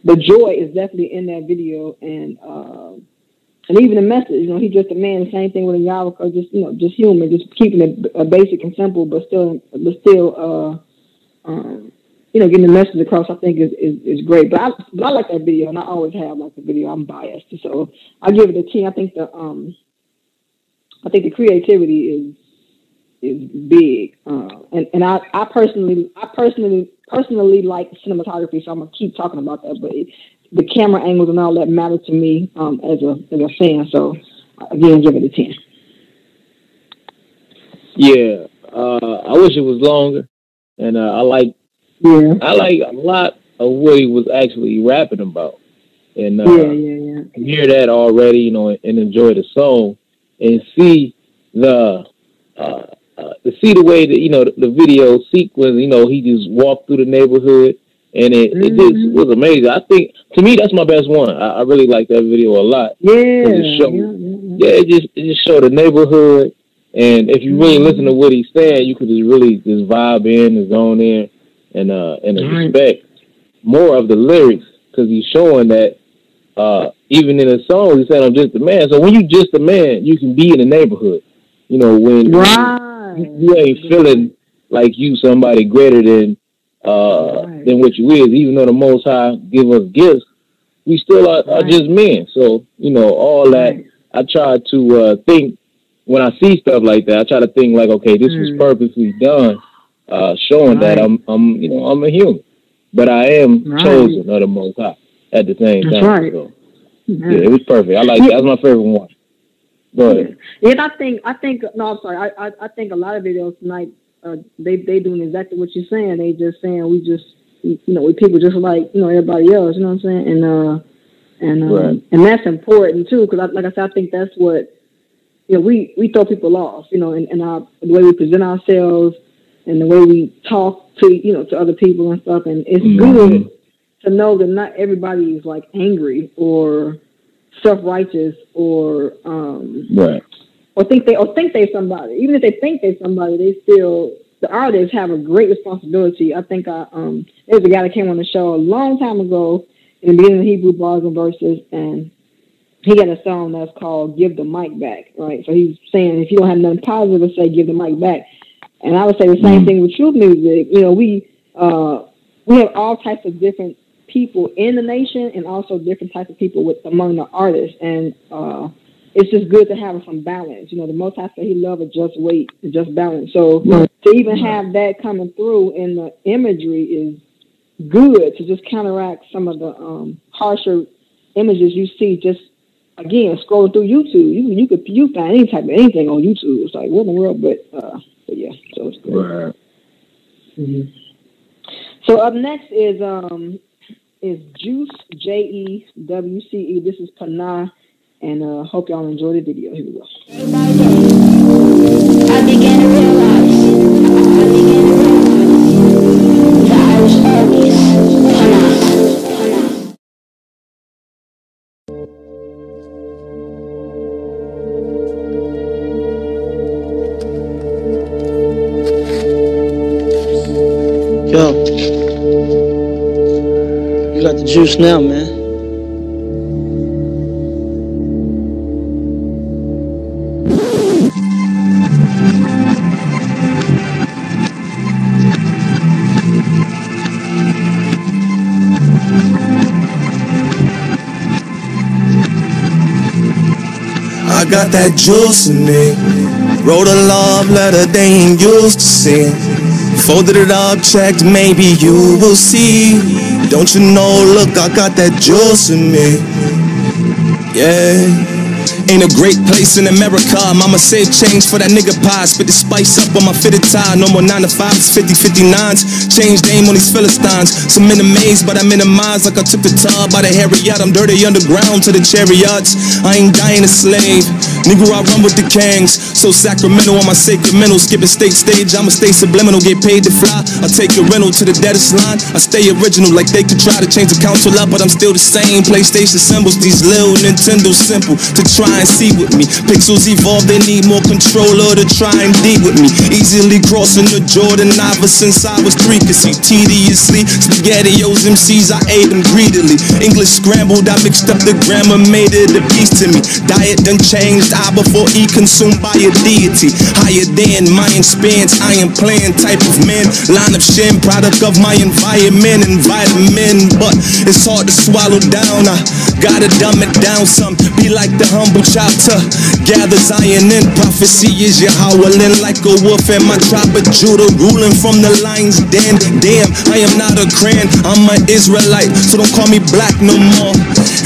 the joy is definitely in that video, and even the message. You know, he just a man. The same thing with Yawaka, just just human, just keeping it basic and simple, but still getting the message across. I think is great. But I like that video, and I always have liked the video. I'm biased, so I give it a 10. I think the creativity is big, and I personally like cinematography, so I'm gonna keep talking about that. But the camera angles and all that matter to me as a fan. So again, give it a 10. Yeah, I wish it was longer, and I like a lot of what he was actually rapping about, and hear that already, and enjoy the song, and see the way that the video sequence. He just walked through the neighborhood, and it just was amazing. I think to me that's my best one. I really like that video a lot. It just showed the neighborhood, and if you really listen to what he's saying, you could just really just vibe in and zone in, and respect more of the lyrics, because he's showing that even in the song he's saying I'm just a man. So when you just a man, you can be in the neighborhood. When you ain't feeling like you somebody greater than what you is, even though the Most High give us gifts, we still are just men. So all that I try to think when I see stuff like that. I try to think like, okay, this was purposely done, showing that I'm a human, but I am chosen of the Most High at the same time. So it was perfect. I like that. That's my favorite one. Go ahead. Yeah, I think no, I'm sorry. I think a lot of videos tonight, they doing exactly what you're saying. They just saying we just we people just like everybody else. You know what I'm saying? And that's important too, because like I said, I think that's what we throw people off. And the way we present ourselves and the way we talk to to other people and stuff. And it's good to know that not everybody is like angry or self-righteous or think they somebody. Even if they think they're somebody, the artists have a great responsibility. I think there's a guy that came on the show a long time ago in the beginning of Hebrew Bars and Verses, and he got a song that's called "Give the Mic Back." Right, so he's saying if you don't have nothing positive to say, give the mic back. And I would say the same thing with truth music. We have all types of different people in the nation, and also different types of people among the artists, and it's just good to have some balance. The Most High said He loves a just weight, a just balance. So to even have that coming through in the imagery is good to just counteract some of the harsher images you see. Just again, scrolling through YouTube, you find any type of anything on YouTube. It's like, what in the world? But yeah, so it's good. Right. Mm-hmm. So up next is Juice, Jewce. This is Panah, and hope y'all enjoy the video. Here we go. I began to realize that I was always Panah. Yo, you got the juice now, man. I got that juice in me. Wrote a love letter they ain't used to see. Folded it up, checked, maybe you will see. Don't you know, look, I got that juice in me. Yeah. Ain't a great place in America. Mama save change for that nigga pie. Spit the spice up on my fitted tie. No more 9 to 5s, 50, 59s. Change name on these Philistines. Some in a maze, but I minimize like I took the tub by the Harriet. I'm dirty underground to the chariots. I ain't dying a slave. Negro, I run with the gangs. So Sacramento on my sacred mental. Skipping state stage, I'ma stay subliminal. Get paid to fly, I take a rental to the deadest line. I stay original, like they could try to change the council up, but I'm still the same. PlayStation symbols, these little Nintendo simple to try and see with me. Pixels evolve, they need more controller to try and deal with me. Easily crossing the Jordan ever since I was 3. Could see tediously SpaghettiOs, MCs, I ate them greedily. English scrambled, I mixed up the grammar, made it a piece to me. Diet done changed, I before E consumed by a deity. Higher than Mayan spans, I am playing type of man. Line of shin, product of my environment and vitamin. But it's hard to swallow down, I gotta dumb it down some. Be like the humble child to gather Zion in. Prophecy is your howling like a wolf and my tribe of Judah ruling from the lion's den. Damn, I am not a cran, I'm an Israelite, so don't call me black no more.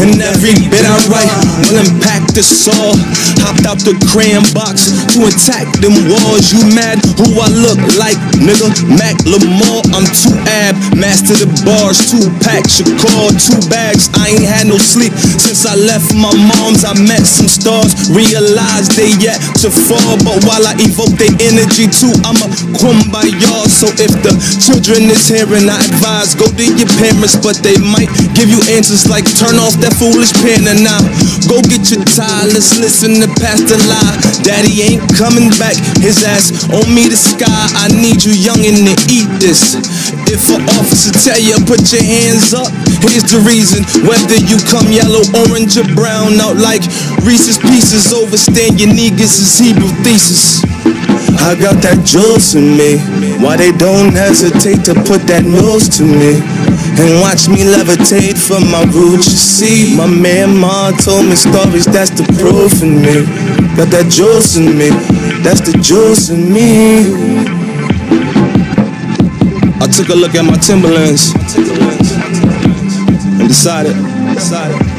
And every bit I write will impact the soul. Hopped out the crayon box to attack them walls. You mad who I look like, nigga? Mac Lamar, I'm too ab, master the bars, 2-pack Shakur, 2 bags. I ain't had no sleep since I left my mom's. I met some stars, realized they yet to fall, but while I evoke their energy too, I'm a kumbaya. So if the children is hearing, I advise go to your parents, but they might give you answers like turn off that foolish pen and now go get your tie. Let's listen to Pastor Lie. Daddy ain't coming back, his ass on me the sky. I need you youngin' to eat this. If an officer tell you put your hands up, here's the reason. Whether you come yellow, orange, or brown, out like Reese's Pieces, overstand your niggas is Hebrew thesis. I got that juice in me. Why they don't hesitate to put that nose to me and watch me levitate from my roots. You see, my man Ma told me stories, that's the proof in me. Got that juice in me, that's the juice in me. I took a look at my Timberlands and decided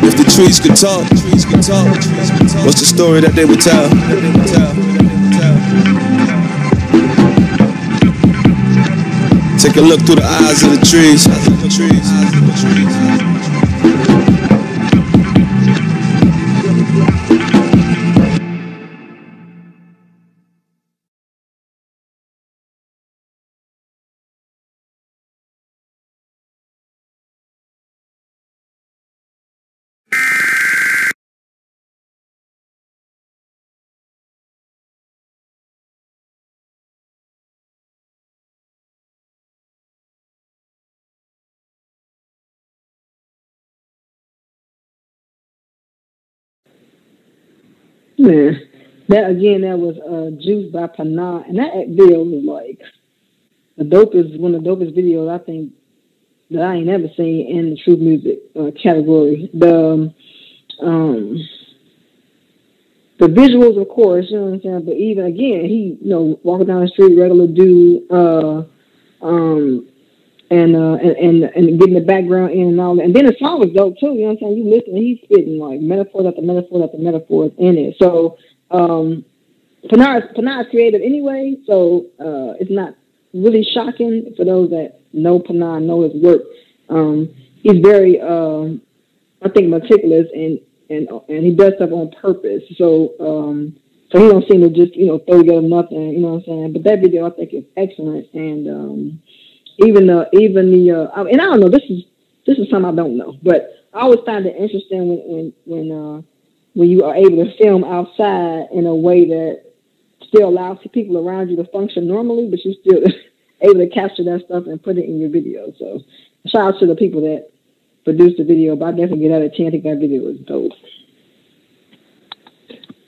if the trees could talk, what's the story that they would tell? Take a look through the eyes of the trees. Man, that was Juice by Panah, and that video was like one of the dopest videos I think that I ain't ever seen in the true music category. The visuals, of course, you know what I'm saying, but even again, he walking down the street, regular dude, and getting the background in and all that. And then the song was dope too, you know what I'm saying? You listen, he's spitting like metaphors after metaphors after metaphors in it. So Panah is creative anyway, so it's not really shocking for those that know Panah, know his work. He's very I think meticulous and he does stuff on purpose. So he don't seem to just, throw together nothing, you know what I'm saying? But that video I think is excellent, and even the and I don't know, this is something I don't know, but I always find it interesting when you are able to film outside in a way that still allows people around you to function normally, but you're still able to capture that stuff and put it in your video. So shout out to the people that produced the video, but I definitely get out of 10. I think that video was dope.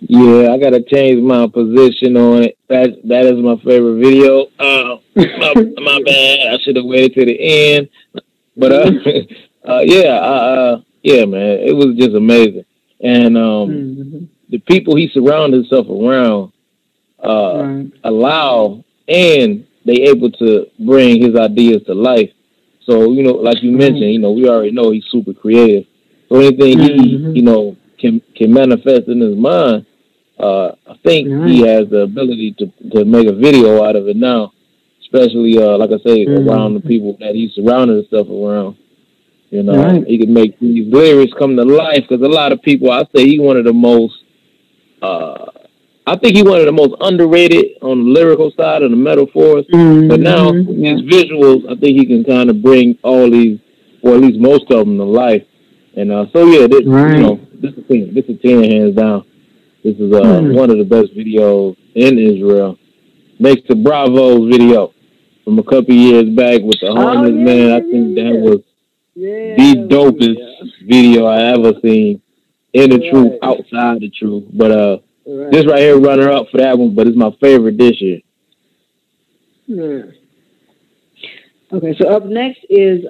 Yeah, I gotta change my position on it. That is my favorite video. My bad. I should have waited to the end. But yeah, man, it was just amazing. And the people he surrounded himself around allow, and they able to bring his ideas to life. So, like you mentioned, we already know he's super creative. So anything he can manifest in his mind, I think he has the ability to make a video out of it now, especially, like I say, around the people that he surrounded himself around. He can make these lyrics come to life, because a lot of people, I say he's one of the most I think he's one of the most underrated on the lyrical side of the metaphors. But now his visuals, I think he can kind of bring all these, or at least most of them, to life. And so yeah, this, this is 10. This is 10 hands down. This is one of the best videos in Israel. Next to Bravo's video from a couple years back with the homeless man. I think that was the dopest video I ever seen in the truth, outside the truth. But this right here, runner up for that one, but it's my favorite this year. Okay, so up next is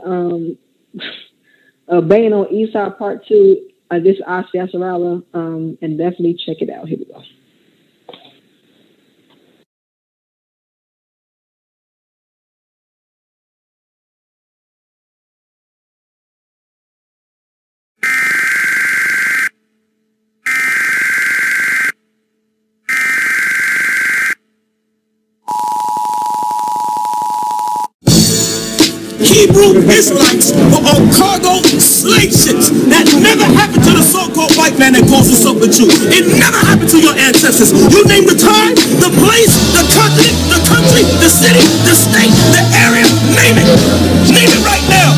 Banging on Esau Part 2. This is Asi Asarala, and definitely check it out. Here we go. Hebrew Israelites were on cargo slave ships. That never happened to the so-called white man that calls himself a Jew. It never happened to your ancestors. You name the time, the place, the continent, the country, the city, the state, the area, name it. Name it right now.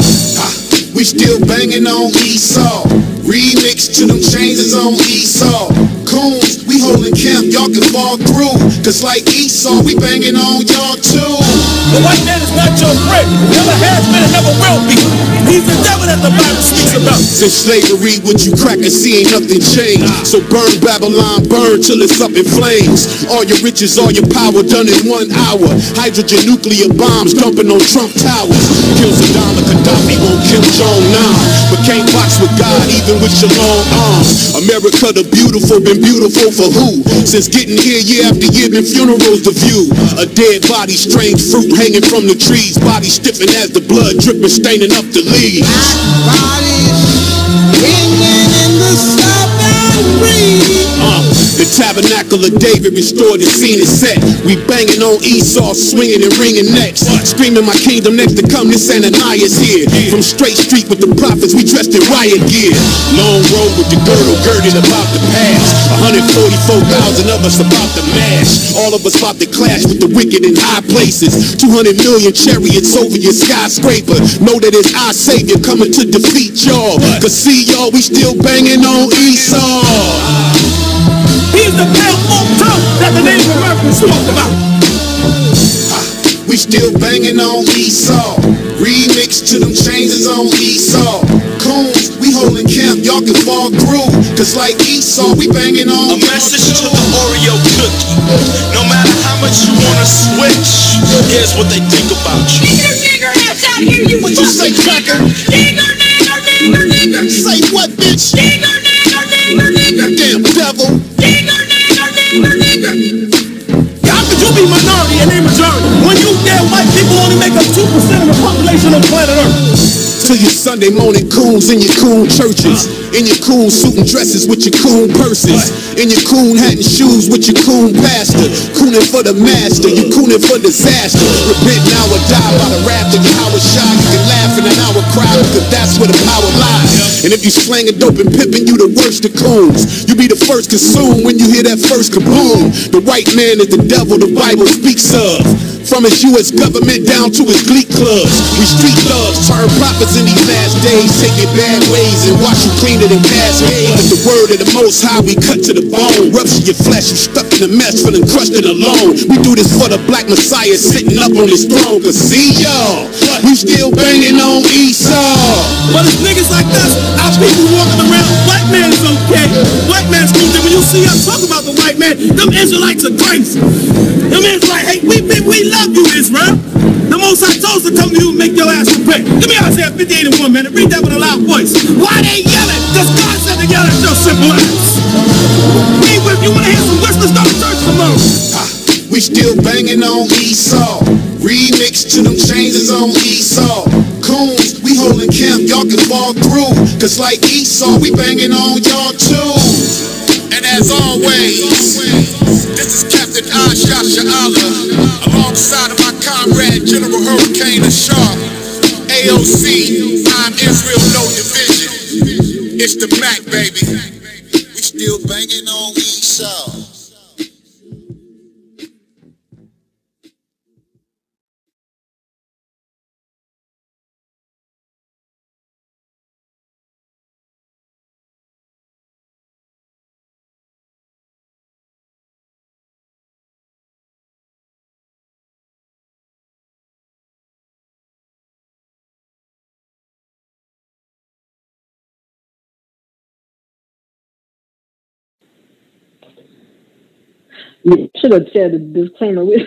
We still banging on Esau. Remix to them changes on Esau. Coons, we holding camp, y'all can fall through. Cause like Esau, we banging on y'all too. The white man is not your friend. Never has been and never will be. He's the devil that the Bible speaks about. Since slavery, what you crackers see ain't nothing changed. So burn Babylon, burn till it's up in flames. All your riches, all your power done in 1 hour. Hydrogen nuclear bombs dumping on Trump towers. Kill Saddam and Gaddafi, won't kill Jong-nam. But can't box with God, even with your long arms. America the beautiful, been beautiful for who? Since getting here year after year, been funerals to view. A dead body, strange fruit hanging from the trees. Body stiffing as the blood dripping, staining up the leaves. The tabernacle of David restored, the scene is set. We banging on Esau, swinging and ringing necks. Screaming my kingdom next to come, this Ananias here. From Straight Street with the prophets, we dressed in riot gear. Long road with the girdle girded about to pass. 144,000 of us about to mash. All of us about to clash with the wicked in high places. 200 million chariots over your skyscraper. Know that it's our savior coming to defeat y'all. Cause see y'all, we still banging on Esau. He's the pale tongue that the Native Americans spoke about. We still banging on Esau. Remix to them changes on Esau. Coons, we holding camp, y'all can fall through. Cause like Esau, we banging on. A message to the Oreo cookie. No matter how much you wanna switch, here's what they think about you. Nigger, ass out here, you what you say, cracker? Nigger. Say what, bitch? Nigger. Damn devil. How could you be minority and they majority when you damn white people only make up 2% of the population of planet Earth? To your Sunday morning coons in your coon churches, in your coon suit and dresses with your coon purses, in your coon hat and shoes with your coon pastor, cooning for the master, you cooning for disaster. Repent now or die by the wrath of Yahweh Shai. You can laugh in an hour cry because that's where the power lies. And if you slanging dope and pimping, you the worst of coons. You be the first consumed when you hear that first kaboom. The white man is the devil the Bible speaks of. From his U.S. government down to his glee clubs. We street thugs, turn prophets in these last days. Take your bad ways and wash you cleaner than Cascade. With the word of the Most High, we cut to the bone. Rupture your flesh, you stuck in the mess, feeling crushed and alone. We do this for the black Messiah sitting up on his throne. Cause see y'all, we still banging on Esau. But it's niggas like us, our people walking around, white man is okay. White man's cool. Then when you see us talk about the white man, them Israelites are crazy. Them Israelites, hey, we love you, Israel. The Most High told us to come to you and make your ass repent. Give me Isaiah 58 and 1 minute. Read that with a loud voice. Why they yelling? Because God said to yell at your simple ass. If you want to hear some whispers, go to church tomorrow. We still banging on Esau. Remix to them changes on Esau. Coons, we holding camp, y'all can fall through. Cause like Esau, we banging on y'all too. And as always, this is Captain Yasha Allah, alongside of my comrade General Hurricane Sharp. AOC, I'm Israel, no division. It's the Mac, baby. We still banging on East South. You should have said a disclaimer. We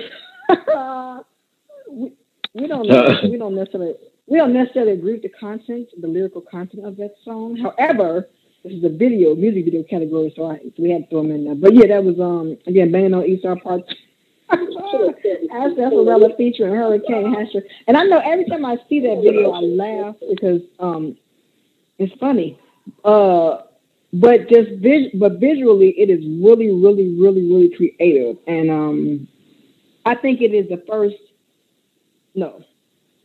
don't necessarily agree with the content, the lyrical content of that song. However, this is a music video category, so we had to throw them in there. But yeah, that was again Banging on East Side Part 2. Esmeralda featuring Hurricane Hasher. And I know every time I see that video, I laugh because it's funny. But visually, it is really, really, really, really creative. And I think it is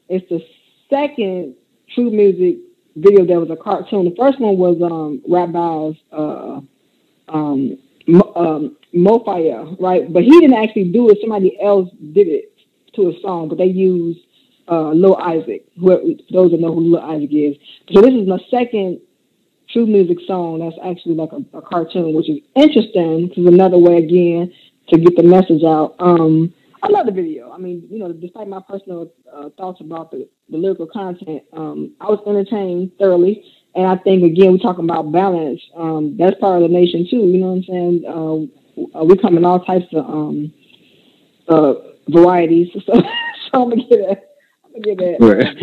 it's the second true music video that was a cartoon. The first one was Rabbi's Mofaya, right? But he didn't actually do it. Somebody else did it to a song, but they used Lil Isaac, for those that know who Lil Isaac is. So this is my second true music song that's actually like a cartoon, which is interesting because another way again to get the message out. I love the video. I mean, despite my personal thoughts about the lyrical content, I was entertained thoroughly. And I think again we're talking about balance. That's part of the nation too. You know what I'm saying? We come in all types of varieties. So I'm gonna give that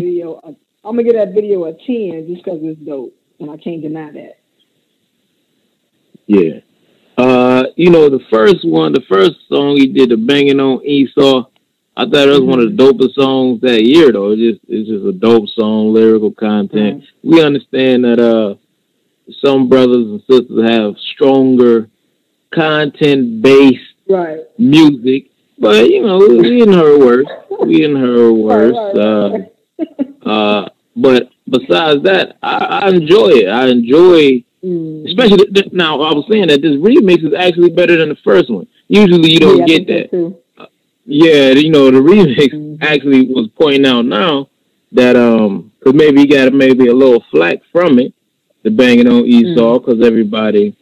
video. I'm gonna give that video a 10 just because it's dope. And I can't deny that. Yeah. The first song he did, the Banging on Esau, I thought it was one of the dopest songs that year, though. It's just a dope song, lyrical content. We understand that some brothers and sisters have stronger content-based music, but, we in her worst. But besides that, I enjoy it. I enjoy, especially now. I was saying that this remix is actually better than the first one. Usually, you don't get that. The remix actually was pointing out now that because maybe he got a little flack from it, the Banging on Esau, because everybody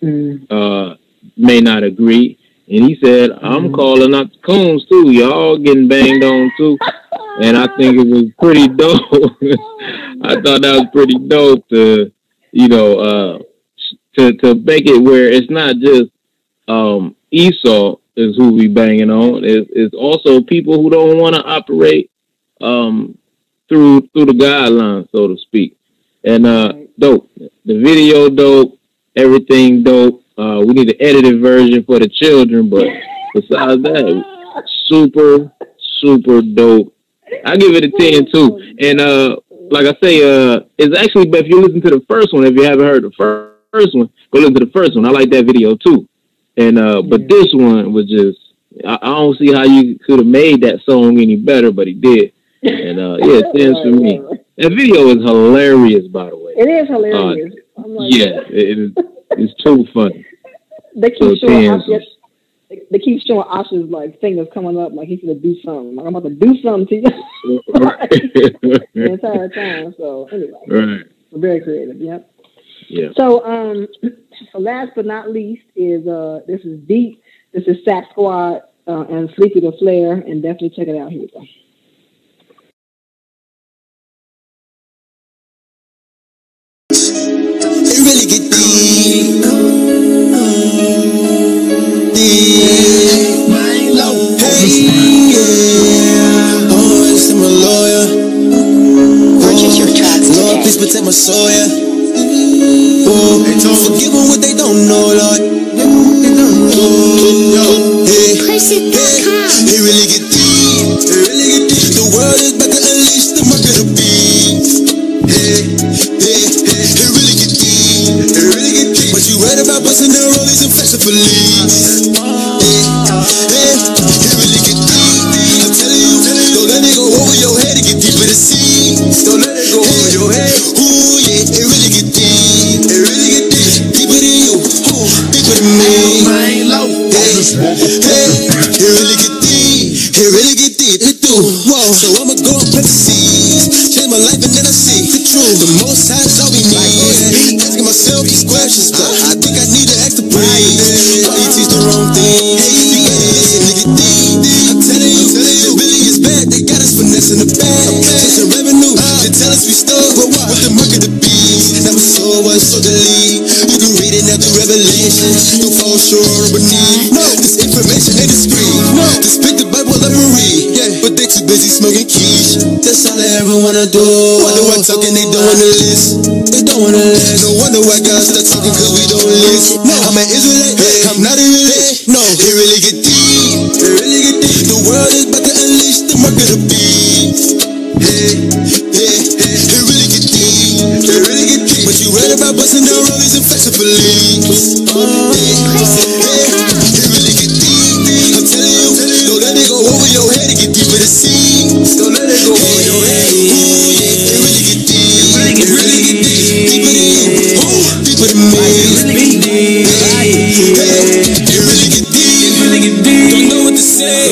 may not agree. And he said, "I'm calling out the coons too. Y'all getting banged on too." And I think it was pretty dope. I thought that was pretty dope to make it where it's not just Esau is who we banging on. It's also people who don't want to operate through the guidelines, so to speak. And dope. The video dope. Everything dope. We need an edited version for the children, but besides that, super, super dope. I give it a 10 too. And like I say, it's actually, but if you listen to the first one, if you haven't heard the first one, go listen to the first one. I like that video too. And but this one was just, I don't see how you could have made that song any better, but he did. And yeah, it stands for me. That video is hilarious, by the way. It is hilarious. It's too funny. They keep showing Asha's like fingers coming up, like he's gonna do something. Like I'm about to do something to you the entire time. So anyway, very creative. Yep. Yeah. So last but not least is this is Deep. This is Sack Squad and Sleepy the Flare, and definitely check it out. Here we go. It really get deep. I'm a lawyer. Purchase your tracks today. Lord, please protect my soul, yeah. Forgive them what they don't know, Lord. It really get deep. The world is about to unleash the mark of the beast. It really get deep. But you read about busting their rollies and fetch the police. It really get deep. I'm telling you, don't let it go over your head. It get deeper to see. Don't let it go over your head. Ooh, yeah, it really get deep. Deeper than you. Deeper Hey, it really get deep. It really get deep. It do. Whoa. So I'ma go and plant the seeds. Change my life and then I see the truth. The most high is all we need. Asking myself these questions, but I think I need to ask the praise. Why you teach the wrong thing? You gotta listen to get deep. I'm telling you, it really is bad. They got us finessing the bag. Chasing revenue. They tell us we stole, but what? With the mark of the beast. Never saw us, so delete. You can read it now through Revelation. Don't fall short or beneath. No, this information ain't discreet. No, to speak the Bible, let me read. Yeah, but they too busy smoking quiche. That's all I ever wanna do. Wonder why talking, they don't wanna listen. They don't wanna listen. No wonder why God start talking, cause we don't listen. No, I'm an Israelite. I'm not a relate. No, it really get deep. It really get deep. The world is about to unleash the mark of the beast. It really get deep. It really get deep. But you read about busting down rollies and flexing for leaves. It really get deep. I'm telling you, don't let it go over your head. It get deeper to see. Don't let it go over your head. Ooh, yeah, it really get deep. It really get deep. Deeper than you. Deeper than me. It really get deep. It really get deep. It really get deep. Don't know what to say.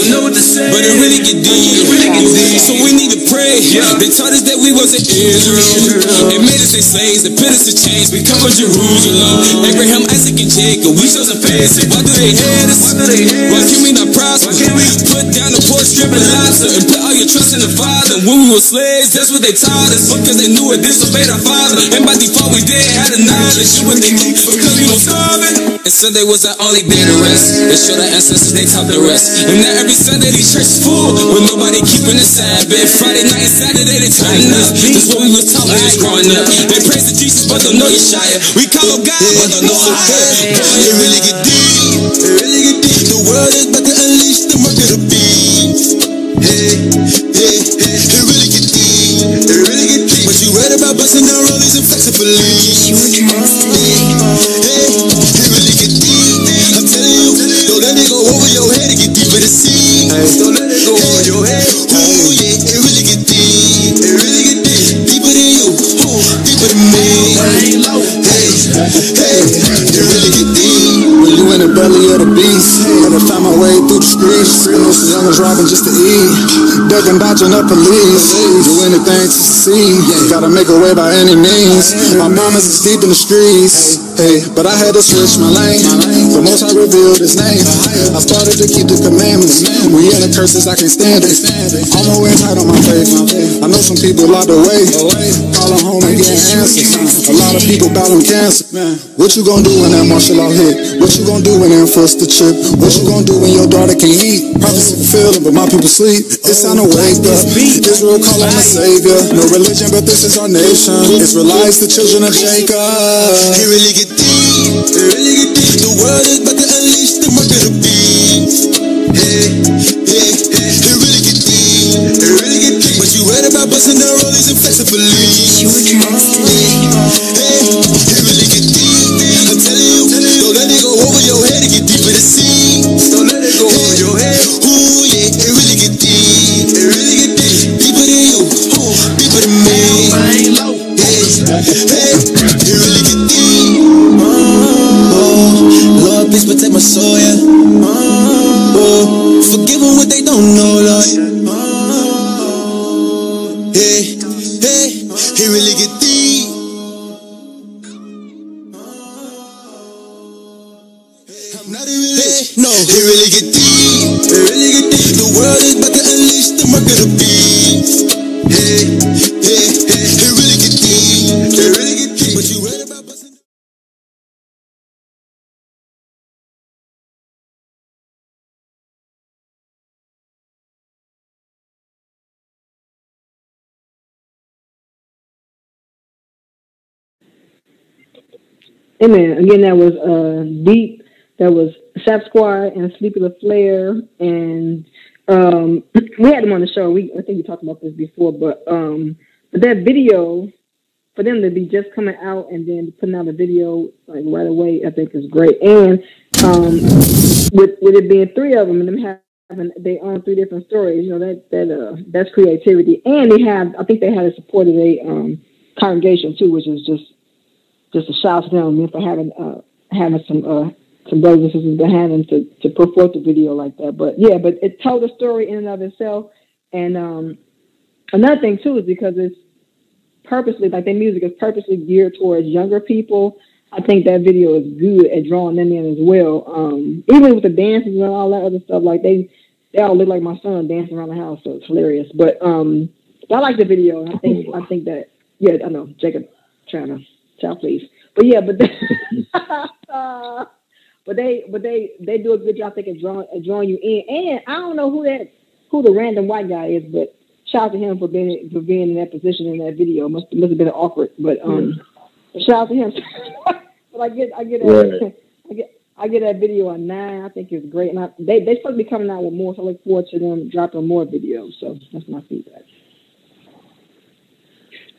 But it really get deep. It really get deep. So we need to pray. They taught us that we wasn't Israel. It made us their slaves. They put us to chains. We covered Jerusalem. Abraham, Isaac, and Jacob. We chose a face. Why do they hate us? Why can we not prosper? Put down the pork, strip and lobster, and put all your trust in the Father. When we were slaves, that's what they taught us. Because they knew it disobeyed our Father. And by default, we did have the knowledge. What they knew because we were starving. And Sunday was our only day to rest. They showed our ancestors, they taught the rest. And now every Sunday, these churches full with nobody keeping the Sabbath. Friday night and Saturday, they tighten up. That's what we was taught when we was growing up. They praise the Jesus, but don't know Yeshaya. We call him God, but don't know higher. It really get deep. It really get deep. The world is about to unleash the mark of the beast. It really get deep. It really get deep. But you read about busting down rollies and flexing for leaves. It really get deep. I'm telling you, don't let it go over your head. It get deeper to see. Don't let it go over your head. Ooh, yeah, it really get deep. It really get deep. Deeper than you. Deeper than me. It really get deep. When you in the belly of the beast, had to find my way through the streets. I know some young was robbing just to eat, ducking, dodging up police. Do anything to succeed, gotta make a way by any means. My mama's is deep in the streets, hey, but I had to switch my lane. The most I revealed his name. I started to keep the commandments. We in the curses, I can't stand it. I'm always tight on my faith. I know some people locked away, calling home and getting answers. A lot of people battling cancer. What you gonna do when that martial law hit? What you gonna do when they enforce the chip? What you gonna do when your daughter can't eat? Prophecy fulfilling, but my people sleep. It's time to wake up. Israel call on the Savior. No religion, but this is our nation. Israelites, the children of Jacob. It really get deep. It really get deep. The world is about to unleash the mark of the beast. It really get deep. It really get deep. But you read about busting down rollies and flexing for leaves. It really get deep. I'm telling you, don't let it go over your head. It get deeper to see. Don't let it go over your head. Ooh, yeah, it really get deep. It really get deep. Deeper than you. Deeper than me. It really get deep. Lord, please protect my soul, yeah. Forgive them what they don't know, Lord. It really get deep. I'm not a relate. No, it really get deep. It really get deep. The world is about to unleash the mark of the beast. It really get deep. It really get deep. But you read about busting. Amen. Again, that was Deep. That was Sap Squad and Sleepy LaFleur. And we had them on the show. I think we talked about this before. But that video, for them to be just coming out and then putting out a video like right away, I think is great. And with it being three of them and them having they own three different stories, you know, that's creativity. And I think they had a support of a congregation too, which is just a shout to them for having some some brothers and sisters behind him to put forth the video like that. But yeah, but it told a story in and of itself. And another thing too is because it's purposely, like their music is purposely geared towards younger people. I think that video is good at drawing them in as well. Even with the dances and all that other stuff, like they all look like my son dancing around the house, so it's hilarious. But I like the video, and I think that I know Jacob trying to child please, but yeah, but they do a good job, I think, at drawing you in. And I don't know who the random white guy is, but shout out to him for being in that position in that video. Must have been awkward, but shout out to him. But I get that video on 9. I think it's great, and they supposed to be coming out with more. So I look forward to them dropping more videos. So that's my feedback.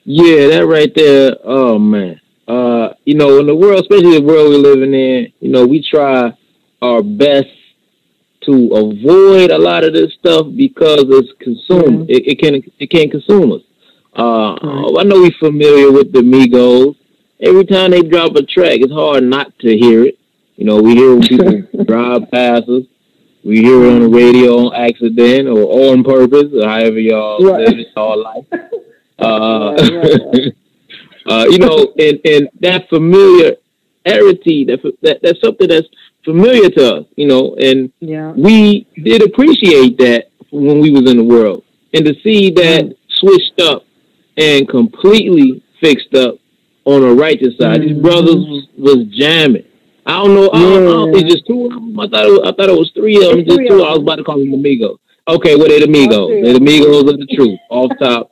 Yeah, that right there. Oh man, in the world, especially the world we're living in, we try our best to avoid a lot of this stuff because it's consumed. It can consume us. I know we're familiar with the Migos. Every time they drop a track, it's hard not to hear it. We hear when people drive past us. We hear it on the radio on accident or on purpose, or however y'all live it all life. And that familiarity, that's something that's familiar to us, and we did appreciate that when we was in the world. And to see that switched up and completely fixed up on the righteous side, these brothers was jamming. I don't know. I don't think just 2 of them. I thought it was 3 of them. Just 2. I was about to call them Amigos. Okay, well, they're the Migos. They're the Migos of the truth. Off top.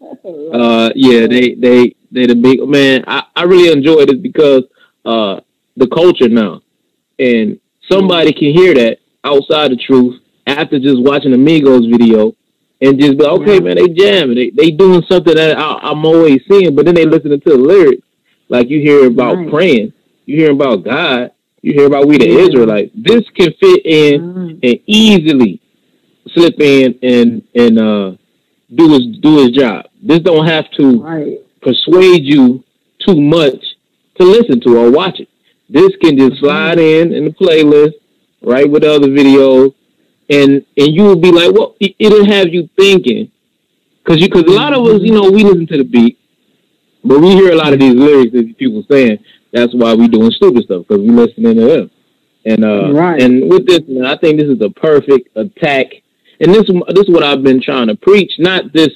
They the big man. I really enjoyed it because the culture now, and somebody can hear that outside the truth after just watching the Migos video, and just be okay, man. They jamming. They doing something that I'm always seeing, but then they listening to the lyrics. Like you hear about praying, you hear about God, you hear about we the Israelites. This can fit in and easily slip in and do his job. This don't have to persuade you too much to listen to or watch it. This can just slide in the playlist, right, with other videos, and you will be like, well, it'll have you thinking, because a lot of us, we listen to the beat, but we hear a lot of these lyrics that people saying. That's why we doing stupid stuff, because we listening to them. And and with this, man, I think this is the perfect attack. And this is what I've been trying to preach, not this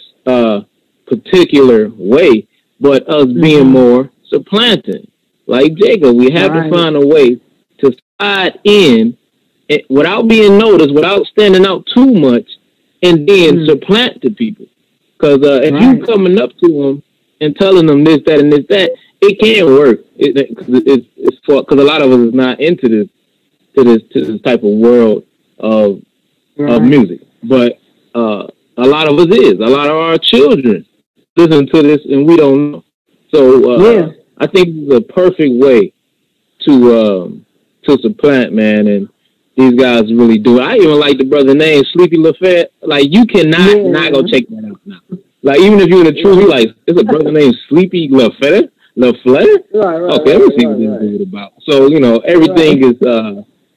particular way, but us being more supplanting. Like Jacob, we have to find a way to slide in without being noticed, without standing out too much, and then supplant the people. Because if you coming up to them and telling them this, that, and this, that, it can't work. Because a lot of us is not into this type of world of music. But a lot of us is. A lot of our children listen to this, and we don't know. So I think it's a perfect way to supplant, man. And these guys really do it. I even like the brother name Sleepy LaFette. Like you cannot not go check that out now. Like even if you're in the truth, you like it's a brother named Sleepy LaFette. LaFleur? Okay, let me see what this is about. So everything is.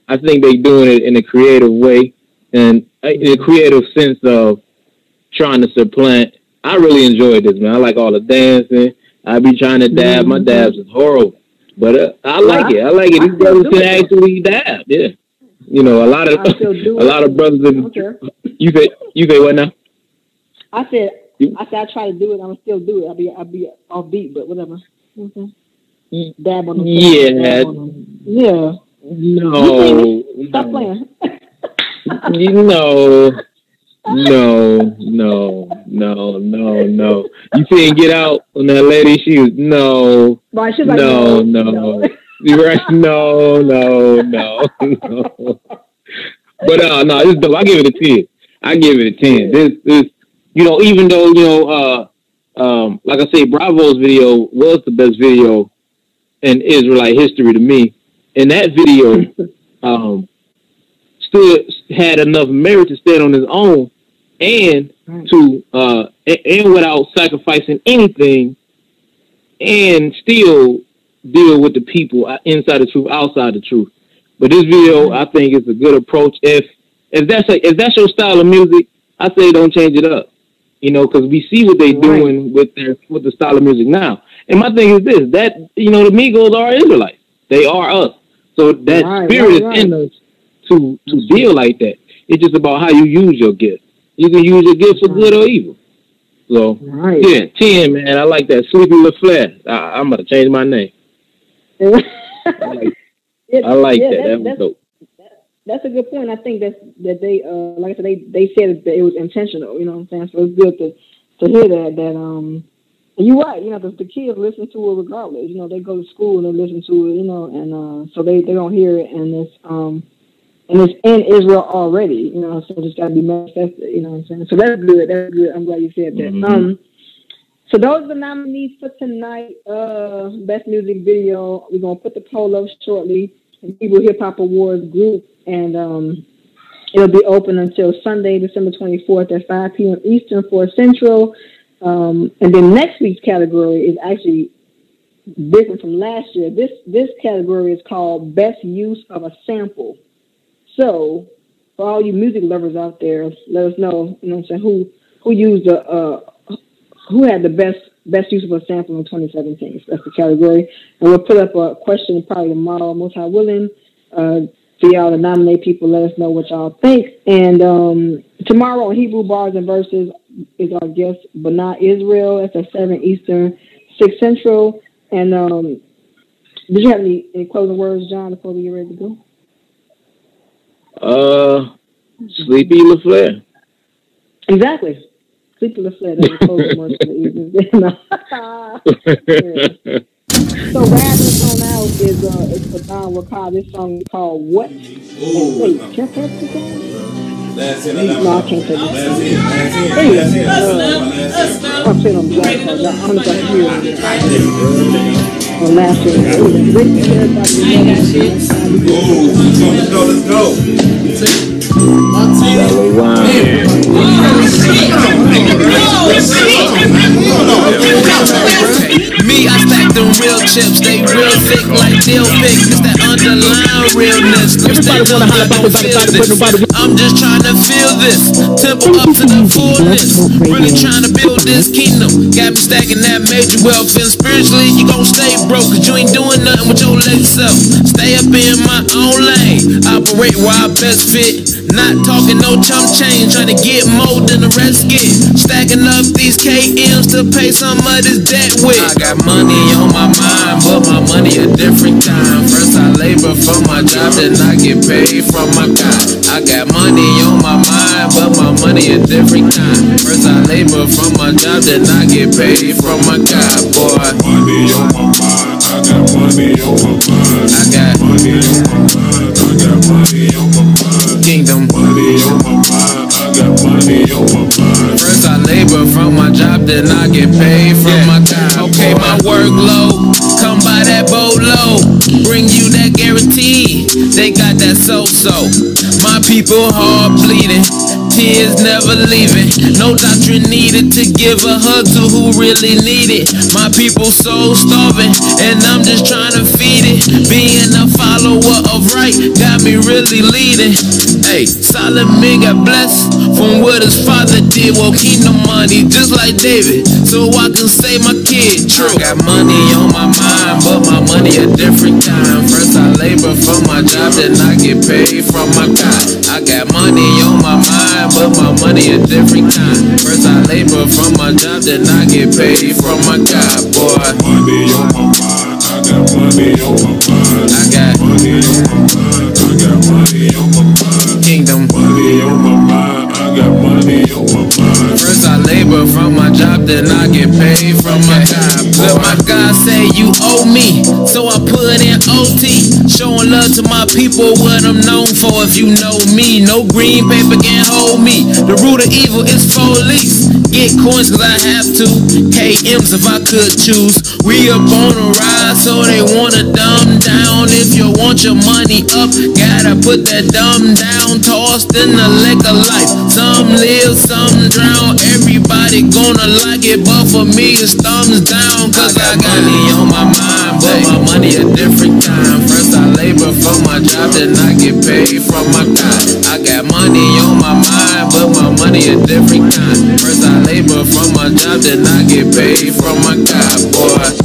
I think they doing it in a creative way and in a creative sense of trying to supplant. I really enjoyed this, man. I like all the dancing. I be trying to dab. My dabs is horrible, but I like it. I like it. These brothers can actually dab. Yeah, a lot of brothers. You say what now? I said I try to do it. I'm still do it. I'll be off beat, but whatever. Dab on them. Yeah. No. Stop playing. No. You saying get out on that lady? She was no. Right, she's like, no. You're right. No. But no, this is dope. I give it a 10. This even though like I say, Bravo's video was the best video in Israelite history to me, and that video had enough merit to stand on his own and to and without sacrificing anything, and still deal with the people inside the truth, outside the truth. But this video, I think, is a good approach. If that's your style of music, I say don't change it up. You know, because we see what they're doing with the style of music now. And my thing is this: that the Migos are Israelites. They are us. So that spirit is in us to deal like that. It's just about how you use your gift. You can use your gift for good or evil. So, 10, man. I like that. Sleepy LaFleur. I'm going to change my name. I like that. That was dope. That's a good point. I think that they, like I said, they said that it was intentional. You know what I'm saying? So it's good to hear that. And you're right. You know, the kids listen to it regardless. You know, they go to school and they listen to it. You know, and so they don't hear it, and it's in Israel already. You know, so it's got to be manifested. You know what I'm saying? So that's good. That's good. I'm glad you said that. Mm-hmm. So those are the nominees for tonight. Best music video. We're gonna put the poll up shortly. Hebrew Hip Hop Awards group, and it'll be open until Sunday, December 24th at 5 p.m. Eastern, 4 Central. And then next week's category is actually different from last year. This category is called Best Use of a Sample. So for all you music lovers out there, let us know, you know what I'm saying, who used who had the best use of a sample in 2017. So that's the category. And we'll put up a question probably tomorrow, most high willing, for y'all to nominate people. Let us know what y'all think. And tomorrow on Hebrew Bars and Verses is our guest, Bana Israel. That's at 7 Eastern, 6 Central. And did you have any closing words, John, before we get ready to go? Sleepy LaFleur. Exactly. Sleepy LaFleur. That's the closing words for the evening. So rapping on out is for Don Wakar. This song is called What? Wait, check out the song? No, I can't take it. I'm saying I'm black, so I'm going to hear it. On last year. Me, I stack them real chips, they real thick like dill pick. It's that underlying realness. I'm just trying to feel this, temple up to the fullness. Really trying to build this kingdom. Got me stacking that major wealth, and spiritually you gon' stay broke, cause you ain't doing nothing with your leg self. Stay up in my own lane, operate where I best fit. Not talking no chump change, trying to get more than the rest get. Stacking up these KMs to pay some of this debt with. I got money on my mind, but my money a different kind. First I labor for my job, then I get paid from my God. I got money on my mind, but my money a different kind. First I labor for my job, then I get paid from my God, boy. Money on my mind, I got money on my mind. I got money on my mind, I got money on my mind. Kingdom. Money on my mind, I got money on my mind. First I labor from my job, then I get paid from my God. Okay, my workload, come by that boatload, bring you that guarantee. They got that so-so. My people hard bleeding, tears never leaving. No doctrine needed to give a hug to who really need it. My people so starving, and I'm just trying to feed it. Being a follower of right got me really leading. Hey, Solomon got blessed from what his father did. Well, kingdom money, just like David, so I can say my kid true. I got money on my mind, but my money a different kind. First I labor for my job, then I get paid from my God. I got money on my mind, but my money a different kind. First I labor for my job, then I get paid from my God, boy. Money on my mind, I got money on my mind. I got money on my mind, I got money on my mind. Kingdom. Money on my mind, I got money on my mind. First I labor from my job, then I get paid from my God. But my God say you owe me, so I put in OT. Showing love to my people, what I'm known for. If you know me, no green paper can hold me. The root of evil is police. Get coins cause I have to, KMs if I could choose. We up on a rise, so they wanna dumb down. If you want your money up, gotta put that dumb down. Tossed in the lake of life, some live, some drown. Everybody gonna like it, but for me it's thumbs down. Cause I got money on my mind, but my money a different kind. First I labor for my job, then I get paid from my God. I got money on my mind, but my money a different kind. First I labor from my job, then I get paid from my God, boy.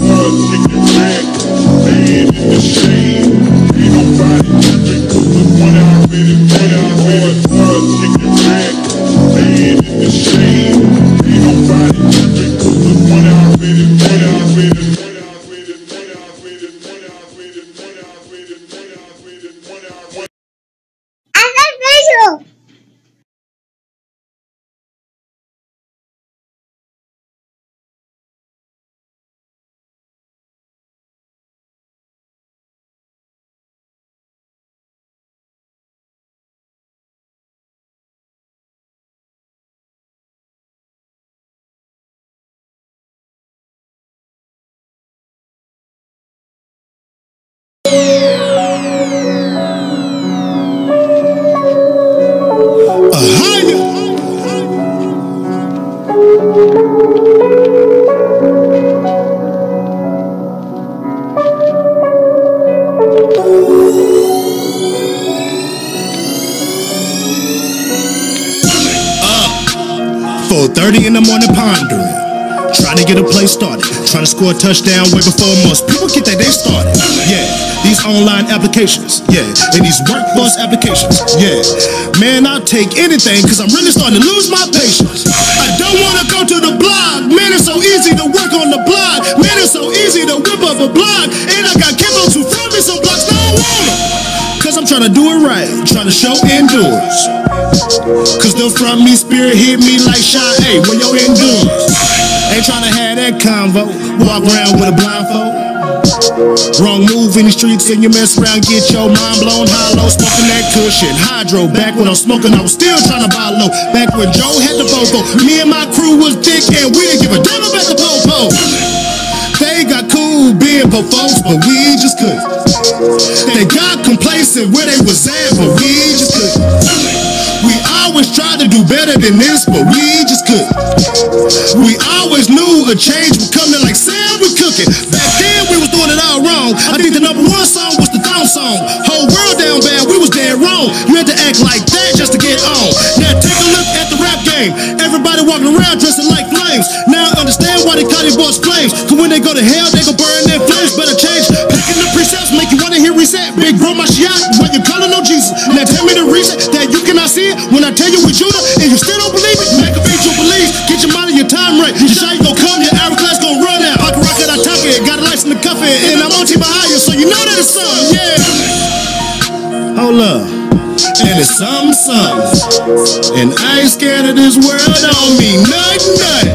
In the morning pondering, trying to get a play started, trying to score a touchdown way before most people get their day started. Yeah, these online applications, yeah, and these workforce applications, yeah. Man, I'll take anything because I'm really starting to lose my patience. I don't want to go to the blog, man, it's so easy to work on the blog. Man, it's so easy to whip up a blog, and I got Kimbos who throw me some blocks, no, I don't want them. Cause I'm trying to do it right, trying to show endurance. Cause the front me spirit hit me like shot A when your endurance. Ain't trying to have that convo, walk around with a blindfold. Wrong move in the streets and you mess around, get your mind blown hollow. Smoking that cushion, hydro. Back when I'm smoking, I was still trying to buy low. Back when Joe had the Bobo, me and my crew was thick and we didn't give a damn about the Popo. They got cool being po-folks, but we just couldn't. They got complacent where they was at, but we just couldn't. We always tried to do better than this, but we just couldn't. We always knew a change would come in like Sam was cooking. Back then we was doing it all wrong. I think the #1 song was the thong song. Whole world down bad, we was dead wrong. You had to act like that just to get on. Now take a look at the rap game. Everybody walking around dressing like flames. Now I understand why they call these boys flames. Cause when they go to hell, they gon' burn their flames. Better change. Picking the precepts make you wanna hear reset. Big bro, my shot, what you calling on Jesus? Now tell me the reason that you cannot see it when I tell you with Judah and you still don't believe it. Make a beat you believe. Get your mind and your time right. Your shot gon' come, your hourglass gon' run out. I can rock it, I tuck it. Got a license to cuff it, and I'm on team behind you, so you know that it's something, yeah. Hold up. And it's something. And I ain't scared of this world, don't mean nothing.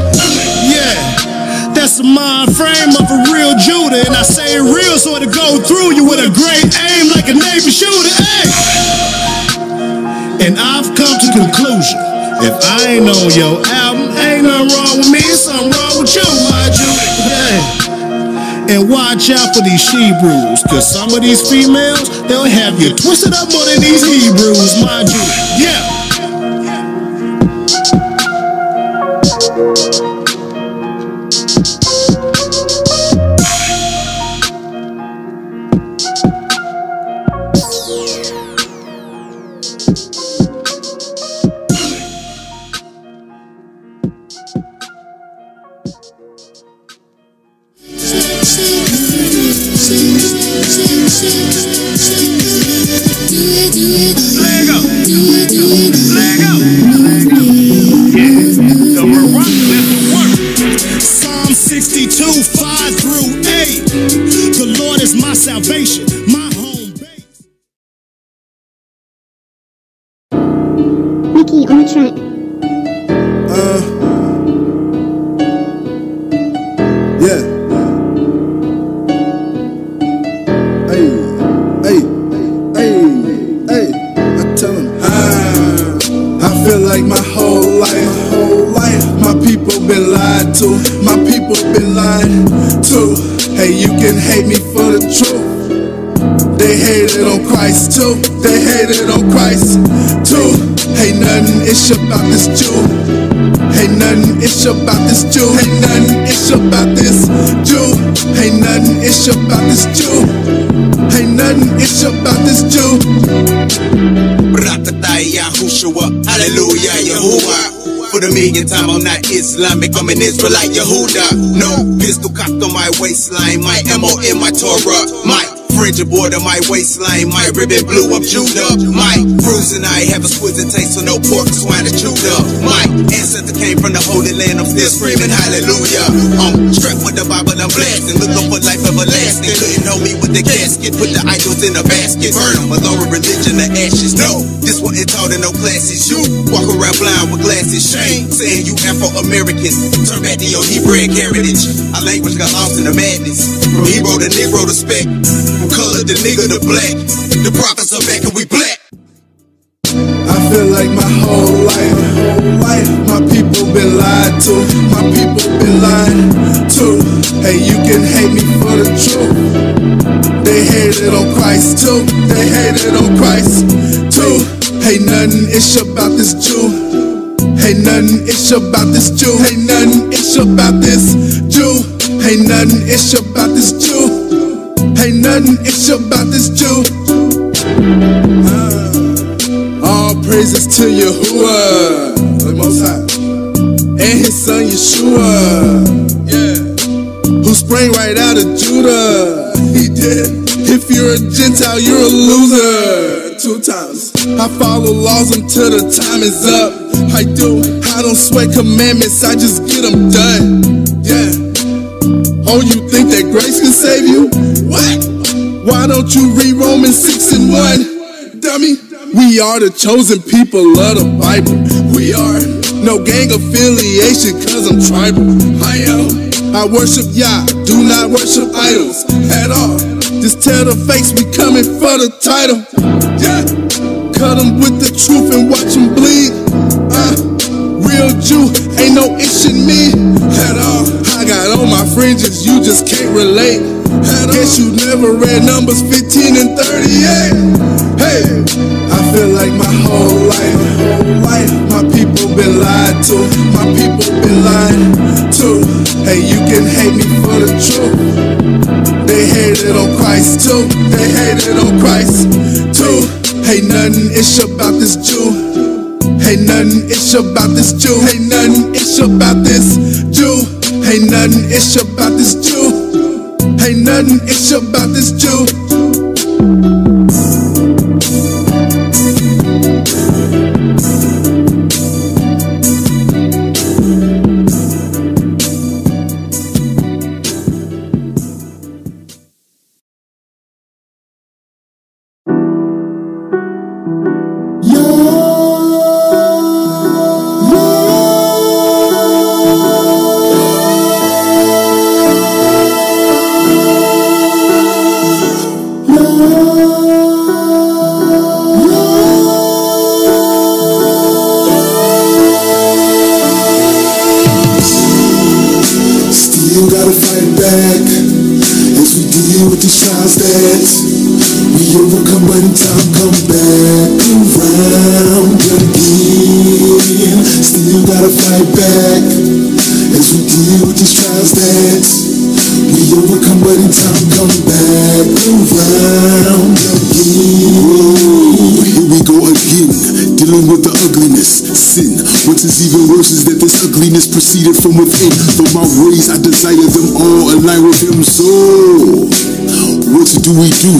Yeah. That's the mind frame of a real Judah, and I say it real so it'll go through you with a great aim like a Navy shooter. Hey. And I've come to conclusion, if I ain't on your album, ain't nothing wrong with me, something wrong with you, my Judah. Yeah. And watch out for these Hebrews, cause some of these females, they'll have you twisted up more than these Hebrews, my Judah. Yeah. Psalm 62, 5 through 8. The Lord is my salvation, my home base. Mickey on the track. Yeah. Hey. I tell him, I feel like my whole life, my people been lied to, my people been lied to. Hey, you can hate me for the truth. They hated on Christ too. They hated on Christ too. Hey, nothing it's about this Jew. Hey, nothing it's about this Jew. Hey, nothing it's about this Jew. Hey, nothing it's about this Jew. Hey, nothing it's about this Jew. Yahushua, hallelujah, Yahuwah. For the millionth time, I'm not Islamic, I'm an Israelite, Yehuda. No pistol cocked on my waistline, my MO in my Torah, my fringe aboard of my waistline, my ribbon blue, I'm chewed up. My bruise and I have exquisite taste, so no pork, swine is chewed up. My ancestor came from the Holy Land, I'm still screaming hallelujah. I'm strapped with the Bible, I'm blasting, looking for life everlasting. Couldn't know me with the casket, put the idols in a basket, burn them, with all religion, the ashes. No, this wasn't taught in no classes. You walk around blind with glasses, shame, saying you Afro-American. Turn back to your Hebraic heritage. Our language got lost in the madness. From Hebrew to Negro to spec. Color the nigga to black. The prophets are back and we black. I feel like my whole life, my people been lied to. My people been lied to. Hey, you can hate me for the truth. They hated on Christ too. They hated on Christ too. Hey, nothing ish about this Jew. Hey, nothing ish about this Jew. Hey, nothing ish about this Jew. Hey, nothing ish about this Jew. Ain't nothing ish about this Jew. All praises to Yahuwah, the Most High, and His Son Yeshua, who sprang right out of Judah. He did. If you're a Gentile, you're a loser. 2 times. I follow laws until the time is up. I do. I don't sweat commandments. I just get them done. Yeah. Oh, you think that grace can save you? What? Why don't you read Romans 6:1? Dummy. We are the chosen people of the Bible. We are. No gang affiliation cause I'm tribal. I worship Yah, do not worship idols at all. Just tell the fakes we coming for the title. Yeah. Cut them with the truth and watch them bleed. Real Jew, ain't no itch in me at all. I got all my fringes, you just can't relate at all. Guess you never read Numbers 15 and 38. Hey, I feel like my whole life, my people been lied to. My people been lied to. Hey, you can hate me for the truth. They hated on Christ too. They hated on Christ too. Hey, nothing ish about this Jew. Ain't nothing ish about this Jew. Ain't nothing ish about this Jew. Ain't nothing ish about this Jew. Ain't nothing ish about this Jew. Proceeded from within, though my ways I desire them all align with Him. So what do we do?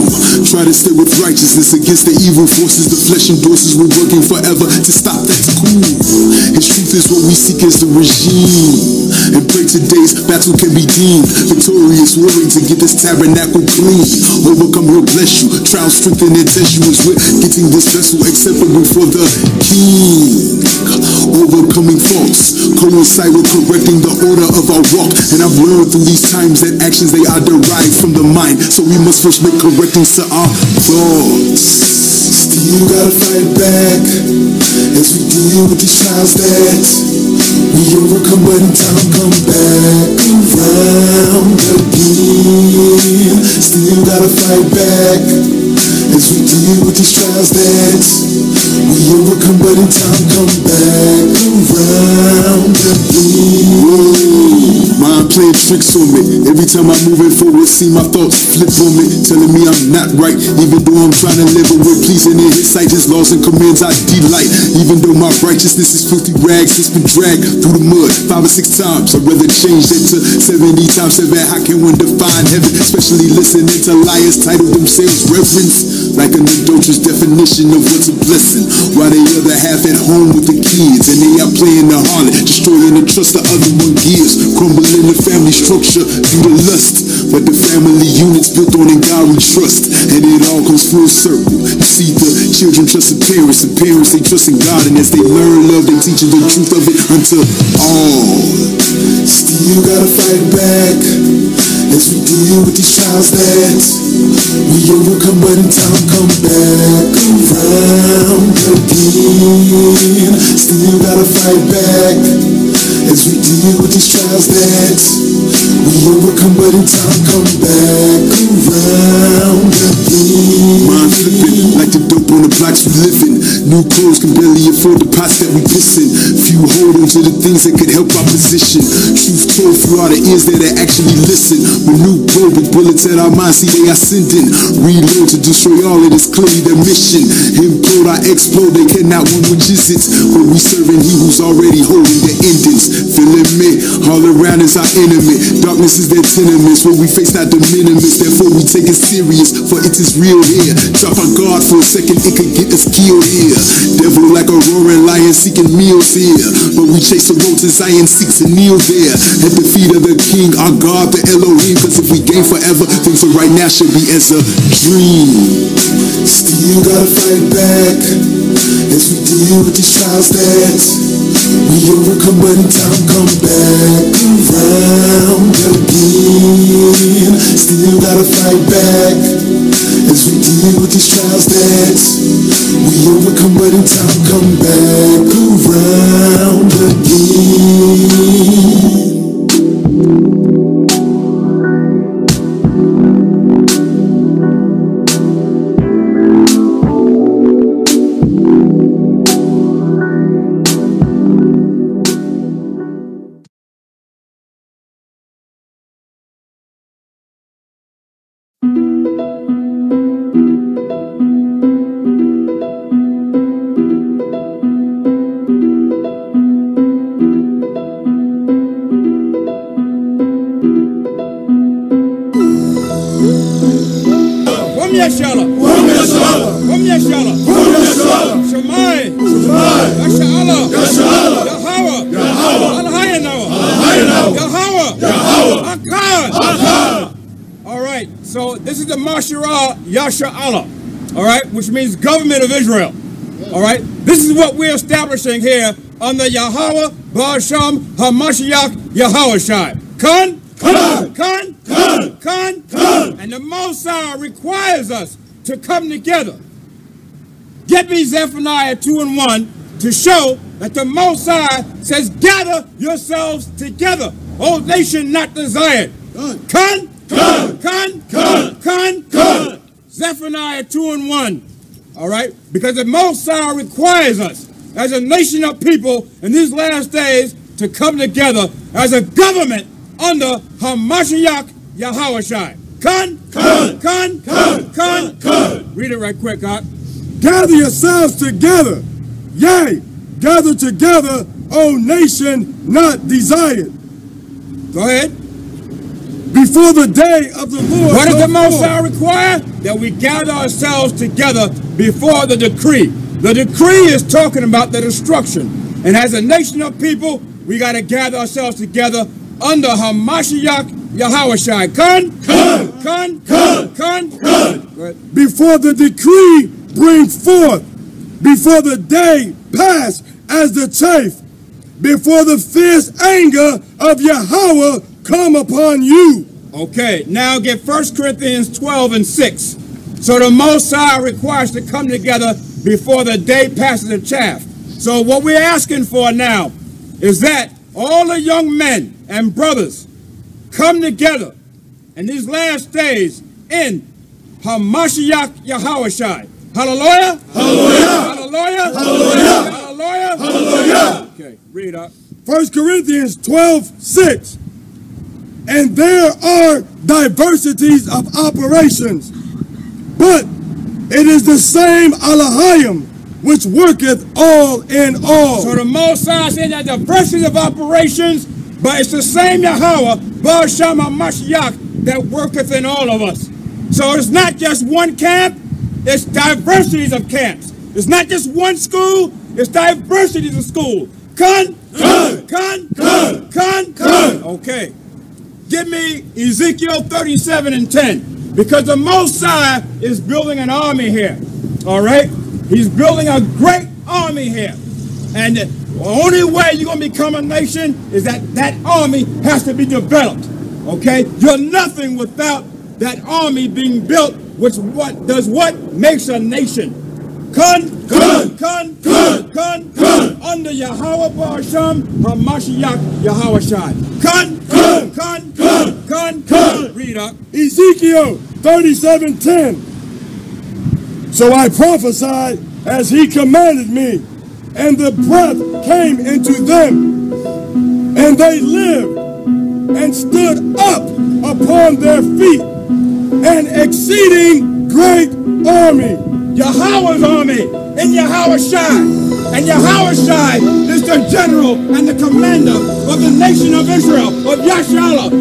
Try to stay with righteousness against the evil forces. The flesh endorses we're working forever to stop. That's cool. His truth is what we seek as the regime, and pray today's battle can be deemed victorious. Willing to get this tabernacle clean. Overcome will bless you. Trial strengthen and test you as we're getting this vessel acceptable for the King. Overcoming faults coincide with correcting the order of our walk. And I've learned through these times that actions, they are derived from the mind. So we must first make correctings to our thoughts. Still gotta fight back as we deal with these trials that we overcome, but in time come back around again. Still gotta fight back as we deal with these trials that we overcome, but in time come back around again. My playing tricks on me. Every time I'm moving forward, see my thoughts flip on me, telling me I'm not right. Even though I'm trying to live a way pleasing in his sight, his laws and commands I delight. Even though my righteousness is filthy rags, it's been dragged through the mud 5 or 6 times. I'd rather change that to 70 times 7. How can one define heaven? Especially listening to liars title themselves reverence, like an adulterous definition of what's a blessing. While the other half at home with the kids, and they out playing the harlot, destroying the trust the other one gives, crumbling the family structure due to lust. But the family unit's built on in God we trust, and it all comes full circle. You see, the children trust the parents, and parents they trust in God, and as they learn love, they teaching the truth of it unto all. Still gotta fight back as we deal with these trials that we overcome, but in time come back around again. Still gotta fight back as we deal with these trials that we overcome, but in time come back around again. Mind flipping like the dope on the blocks we live in. New clothes can barely afford the pots that we piss in. Few hold on to the things that could help our position. Truth told through all the ears that actually listen. With new probe with bullets at our minds, see they are sending. Reload to destroy all, it is clearly their mission. Implode, I explode, they cannot win with Jesus. But we serving he who's already holding the endings. Feeling me, all around is our enemy. Darkness is their tenements, where we face not the minimus. Therefore we take it serious, for it is real here. Drop our guard for a second, it could get us killed here. Devil like a roaring lion seeking meals here, but we chase the road to Zion, seeks to kneel there at the feet of the King, our God, the Elohim. Cause if we gain forever, things of right now should be as a dream. Still gotta fight back as we deal with these trials that we overcome, but in time come back around again. Still gotta fight back as we deal with these trials that we overcome, but in time come back around again. Yasha'Allah, all right, which means government of Israel, all right. This is what we're establishing here under Yahweh, Ba'asham, Hamashiach, Yahawashi. Khan, and the Mosai requires us to come together. Get me Zephaniah 2:1 to show that the Mosai says, gather yourselves together, O nation not desired. Khan. Zephaniah 2:1, all right? Because the Mosai requires us as a nation of people in these last days to come together as a government under Hamashiach Yahawashi. Read it right quick, God. Gather yourselves together, yea, gather together, O nation not desired. Go ahead. Before the day of the Lord. What does the Mosai require? That we gather ourselves together before the decree. The decree is talking about the destruction. And as a nation of people, we got to gather ourselves together under Hamashiach Yahawashi. Before the decree bring forth, before the day pass as the chaff, before the fierce anger of Yahweh come upon you. Okay, now get 1 Corinthians 12:6. So the Mosai requires to come together before the day passes the chaff. So what we're asking for now is that all the young men and brothers come together in these last days in Hamashiach Yahawashi. Hallelujah! Hallelujah! Hallelujah! Hallelujah! Hallelujah! Hallelujah! Okay, read up. 1 Corinthians 12:6. and there are diversities of operations, but it is the same Elohim which worketh all in all. So the Most High said that diversity of operations, but it's the same Yahweh, Baal Shama Mashiach, that worketh in all of us. So it's not just one camp, it's diversities of camps. It's not just one school, it's diversities of school. Con. Okay. Give me Ezekiel 37:10, because the Most High is building an army here. All right? He's building a great army here. And the only way you're going to become a nation is that that army has to be developed. Okay? You're nothing without that army being built, which what makes a nation. Under Yahweh Ba'asham HaMashiach Yahweh Shai. Read up. Ezekiel 37:10. So I prophesied as he commanded me, and the breath came into them, and they lived and stood up upon their feet, an exceeding great army. Yahweh's army in Yahweh Shai. And Yahweh Shai is the general and the commander of the nation of Israel, of Yashala.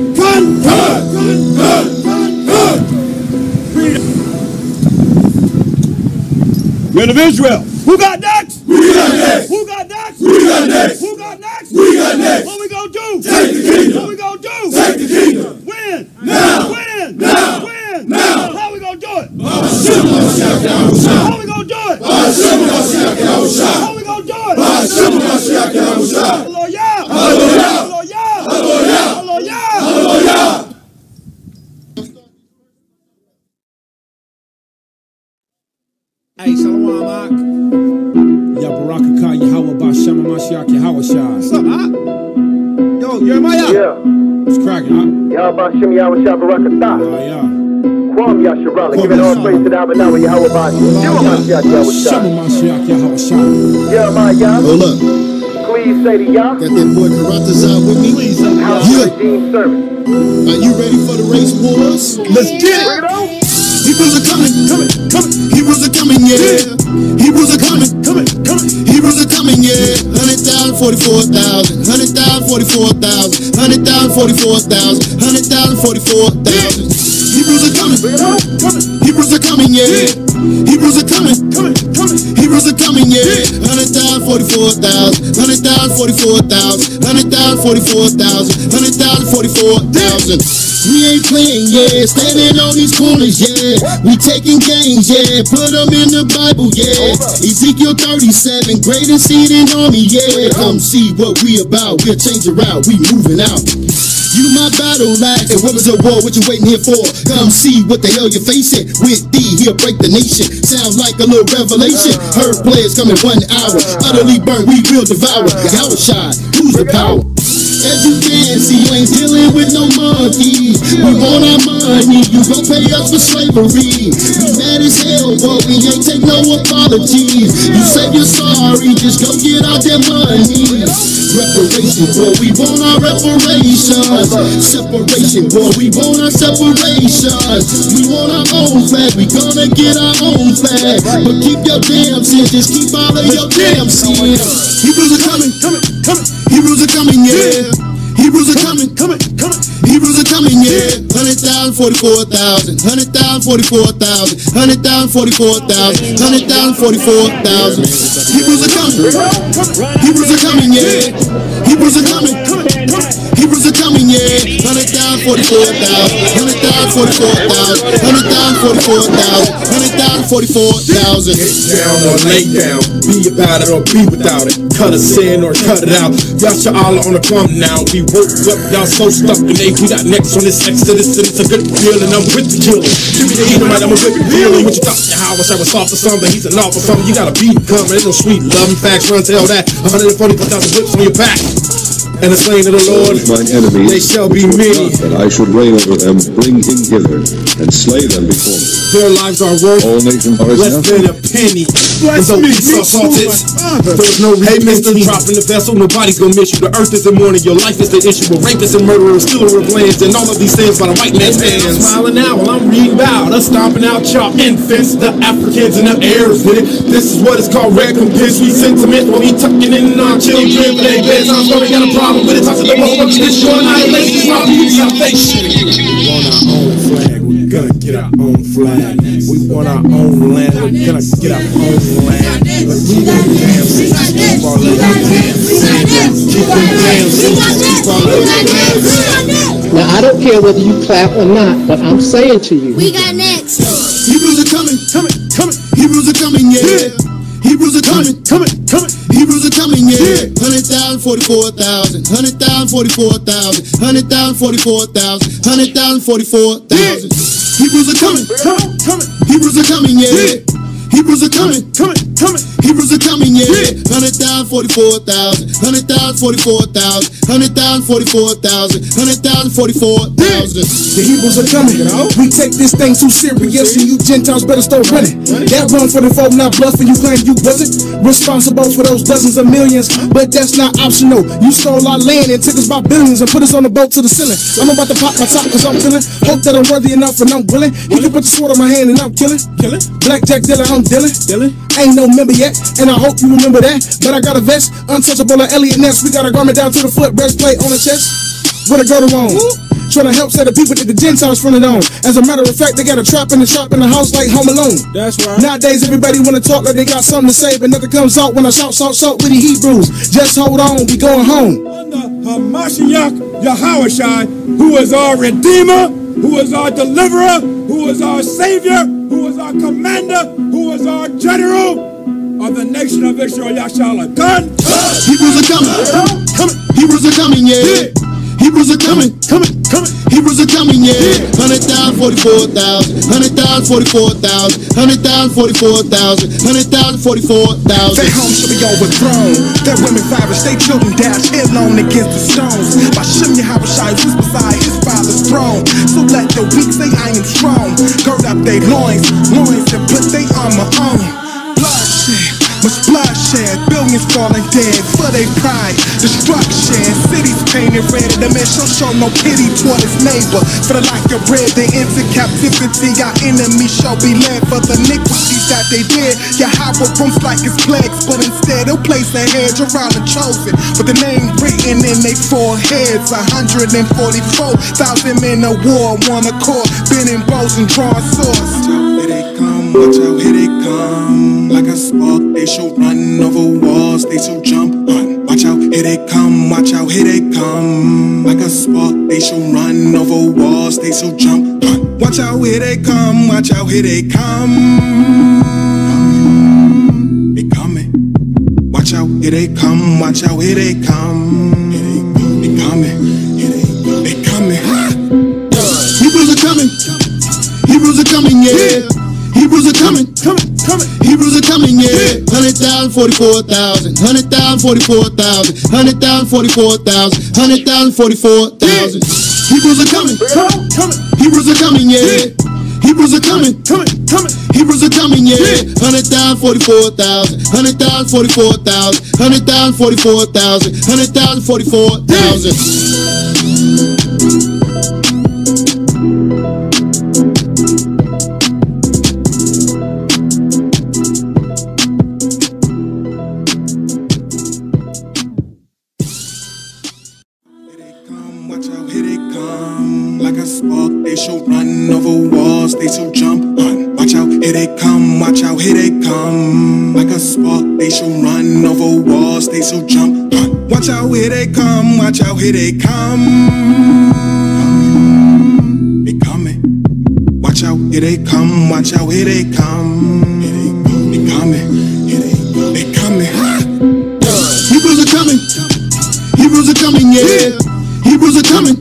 Men of Israel. Who got next? We got next. Who got next? We got next. Who got next? We got next. What we gonna do? Take the kingdom. What we gonna do? Take the kingdom. When? Now. When? Now. When? Now. How we gonna do it? How we gonna do it? How we gonna do it? Hallelujah. Hallelujah. Hallelujah. Hallelujah. Hey, Shalom, Ak. Yabarakaka, Yahweh Ba'asham HaMashiach Yahweh Shai. What's up, Ak? Yo, Jeremiah. Yeah. What's cracking, Ak? Yahweh Ba'asham Yahweh Shai Barakatah. Yeah. Kwam Yasharala. Giving all praise to the Abba Yahweh Yahweh Ba'asham Mashiach Yahweh Shai. Mashiach Yahweh Shai. Jeremiah. Hold up. Please say to Yah. Got that boy Karatazar with me? House Yeah. redeemed servant. Are you ready for the race wars? Let's get it. Hebrews are coming. Hebrews are coming, yeah. Hebrews are coming. Hebrews are coming, yeah. 100,000, 44,000. 100,000, 44,000. 100,000, 44,000. 100,000, 44,000. Hebrews are coming. Hebrews are coming, yeah. Hebrews are coming. Hebrews are coming, yeah. 100,000, 44,000. 100,000, 44,000. 100,000, 44,000. 100,000, 44,000. We ain't playing, yeah. Standing on these corners, yeah. We taking games, yeah. Put them in the Bible, yeah. Ezekiel 37, greatest seated army, yeah. Come see what we about. We'll change around. We moving out. You my battle axe, and what was a war? What you waiting here for? Come see what the hell you're facing. With thee, he'll break the nation. Sounds like a little revelation. Heard players come in 1 hour. Utterly burned, we will devour. Yahweh Shai, who's the power? As you can see, you ain't dealing with no monkeys. We want our money, you gon' pay us for slavery. We mad as hell, but we ain't take no apologies. You say you're sorry, just go get out that money. Reparations, boy, we want our reparations. Separation, boy, we want our separations. We want our own flag, we gonna get our own flag. But keep your damn sin, just keep all of your damn sin. Hebrews are coming. Hebrews are coming, yeah. Hebrews are coming. Hebrews are coming, yeah. 100,000, 44,000. 100,000, 44,000. 100,000, 44,000. 100,000, 44,000. Hebrews are coming. Hebrews are coming, yeah. Hebrews are coming. Hebrews are coming, yeah. 100,000, 44,000. 100,000, 44,000. 100,000, 44,000. 100,000, 44,000. Get down or lay down. Be about it or be without it. Cut us in or cut it out. Yashala on the plumb now. We woke up, y'all so stuck in we got next on this exodus, and it's a good feeling. I'm with the killer. Give me the Edomite, I'm a good feeling. What you thought? How I was soft or something? He's an awful something. You got a beat coming. There's no sweet love. Facts run tell that. 144,000 whips on your back. And the slain of the Lord, mine enemies, they shall be many. That I should reign over them, bring him hither, and slay them before me. Their lives are worth All nations are less than a penny. Bless and though me, peace are salted, there's no hey, Mr. Dropping the vessel, nobody's gonna miss you. The earth is in mourning, your life is the issue. A rapist and murderer, stealer of lands, and all of these sins by the white man's hands. I'm smiling out while I'm reading about us stomping out y'all infants, the Africans and the heirs with it. This is what is called recompense. We sentiment while we tucking in our children for their beds. I'm sorry, got a problem with it. Talk to the most of this show annihilation. It's not beauty salvation. We want our own flag. We're gonna get our own flag. We want our own land. We're gonna get our own land. But we got damn keep our little damn keep our little damn. Now I don't care whether you clap or not, but I'm saying to you. We got next. Hebrews are coming. Hebrews are coming, yeah. Hebrews are coming. Hebrews are coming, yeah. 100,000, 44,000. 100,000, 44,000. 100,000, 44,000. 100,000, 44,000. Hebrews are coming. Hebrews are coming, yeah. Hebrews are coming. Hebrews are coming, yeah. 100,000, 44,000. 100,000, 44,000. 100,000, 44,000. 100,000, 44,000. The Hebrews are coming. We take this thing too serious, and you Gentiles better start running. That 144 not bluffing. You claim you wasn't responsible for those dozens of millions, but that's not optional. You stole our land and took us by billions and put us on the boat to the ceiling. I'm about to pop my top cause I'm feeling. Hope that I'm worthy enough and I'm willing. You can put the sword in my hand and I'm killing. Blackjack dealer, I'm dealing. Ain't no member yet, and I hope you remember that. But I got a vest, untouchable like Elliot Ness. We got a garment down to the foot, breastplate on the chest. What a go to wrong. Trying to help set the people that the Gentiles fronted on. As a matter of fact, they got a trap in the house like Home Alone. That's right. Nowadays, everybody want to talk like they got something to say, but nothing comes out when I shout with the Hebrews. Just hold on, we going home. Under Hamashiach Yahushai, who is our Redeemer, who is our Deliverer, who is our Savior, who is our Commander, who is our General of the nation of Israel, Yashala. God, Hebrews are coming. Hebrews are coming, yeah. Hebrews are coming. Hebrews are coming, yeah. 100,000, 44,000. 100,000, 44,000. 100,000, 44,000. 100,000, 44,000. Their home shall be overthrown. Their women fabrish, they children dash headlong against the stones. By Shem Yahushai, who's beside his father's throne. So let the weak say I am strong. Gird up their loins, and put their armor on. Bloodshed, much bloodshed, billions falling dead for their pride. Destruction, cities painted red, and the man shall show no pity toward his neighbor. For the lack of bread, they enter captivity. Our enemies shall be led for the iniquities that they did. Yahweh rooms like his plagues, but instead he'll place a hedge around the chosen, with the name written in their foreheads. 144,000 men of war, one accord, bending bows and drawing swords. Here they come, watch out, here they come. Like a spark, they shall run over walls, they shall jump on. Watch out, here they come, watch out, here they come. Like a spark, they shall run over walls, they shall jump on. Watch out, here they come, watch out, here they come. They coming. Watch out, here they come, watch out, here they come. They coming, they coming. Hebrews are coming. Hebrews are coming, yeah. Hebrews are coming. Hebrews are coming, yeah. 100,000, 44,000. 100,000, 44,000. 100,000, 44,000. 100,000, 44,000. Hebrews are coming. Hebrews are coming, yeah. Hebrews are coming. Hebrews are coming, yeah. 100,000, 44,000. 100,000, 44,000. 100,000, 44,000. 100,000, 44,000. Like a spark, they shall run over walls, they shall jump on. Watch out, here they come, watch out, here they come. Like a spark, they shall run over walls, they shall jump on. Watch out, here they come, watch out, here they come. They coming. Watch out, here they come, watch out, here they come. They coming, they coming. Hebrews are coming. Hebrews are coming, yeah. Hebrews are coming.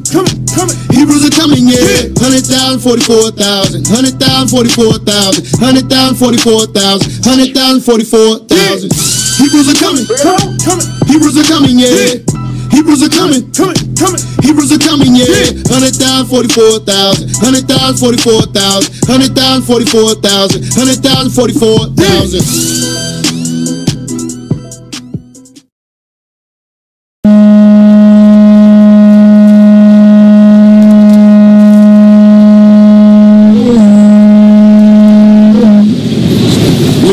Hebrews are coming, yeah. 100,000, 44,000. 100,000, 44,000. 100,000, 44,000. 100,000, 44,000. Hebrews are coming. Hebrews are coming, yeah. Hebrews are coming. Hebrews are coming, yeah. 100,000, 44,000, 100,000, 44,000, 100,000, 44,000, 100,000, 44,000.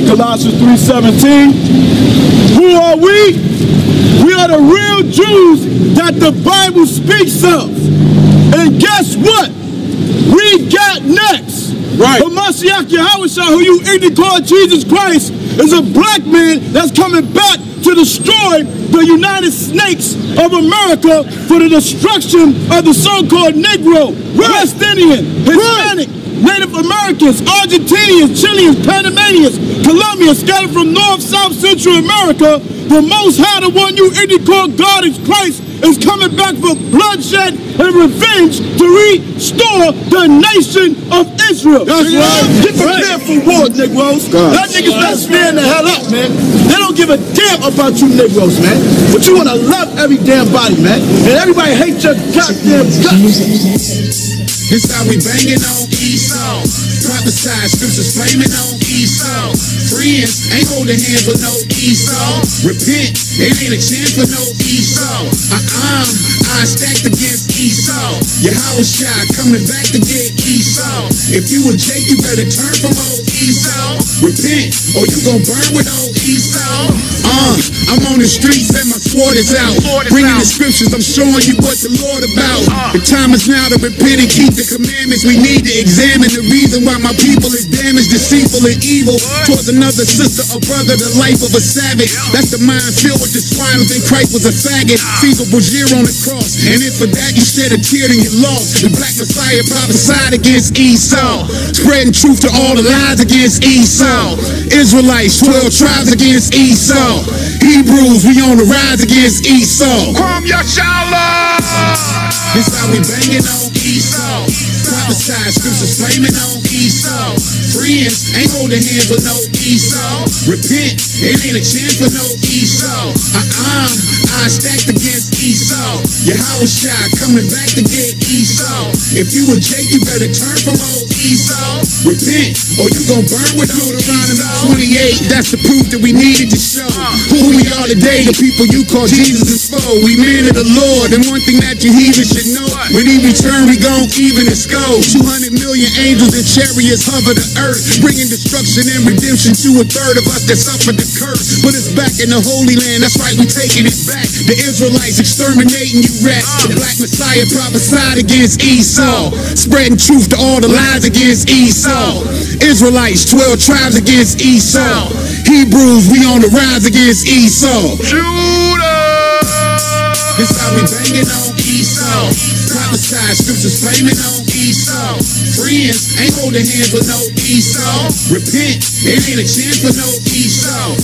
Colossians 3:17. Who are we? We are the real Jews that the Bible speaks of. And guess what? We got next. Right. The Mashiach Yahushua, who you ignorantly call Jesus Christ, is a black man that's coming back to destroy the United Snakes of America for the destruction of the so-called Negro, West Indian, Hispanic, Native Americans, Argentinians, Chileans, Panamanians, Colombians, scattered from North, South, Central America. The Most High, the one you ignorantly call God is Christ, is coming back for bloodshed and revenge to restore the nation of Israel. That's right. Get prepared for war, Negroes. That niggas not stand the hell up, man. They don't give a damn about you Negroes, man. But you want to love every damn body, man. And everybody hates your goddamn guts. This how we banging on Esau. Prophesy, scriptures flaming on Esau. Friends ain't holding hands with no Esau. Repent, it ain't a chance for no Esau. I stacked against Esau. Yahushua coming back to get Esau. If you a Jake, you better turn from old Esau. Repent, or you gon' burn with old Esau. I'm on the streets and my sword is out. Bringing the scriptures, I'm showing you what the Lord about. The time is now to repent and keep the commandments. We need to examine the reason why my people is damaged, deceitful, and evil towards another sister or brother, the life of a savage. That's the mind filled with the swine who think Christ was a faggot. Caesar Borgia on the cross, and if for that you shed a tear, then you lost. The black Messiah prophesied against Esau, spreading truth to all the lies against Esau. Israelites, 12 tribes against Esau. Hebrews, we on the rise against Esau. Kwam Yashala. This how we banging on Esau. Prophesy, scriptures flaming on Esau. Friends ain't holding hands with no Esau. Repent, it ain't a chance for no Esau. I stacked against Esau. Yahushua coming back to get Esau. If you a Jake, you better turn from old Esau. Repent, or you gon' burn with Deuteronomy 28. That's the proof that we needed to show who we are today. The people you call Jesus is foe. We men of the Lord, and one thing that you heathens should know: when he return, we gon' even his scope. 200 million angels and chariots hover the earth, bringing destruction and redemption to a third of us that suffered the curse. Put us back in the Holy Land. That's right, we taking it back. The Israelites exterminating you rats. The black Messiah prophesied against Esau, spreading truth to all the lies against Esau. Israelites, 12 tribes against Esau. Hebrews, we on the rise against Esau. Judah! This how we banging on Esau. Prophesy, scriptures flaming on Esau. Friends ain't holding hands with no Esau. Repent, it ain't a chance for no Esau.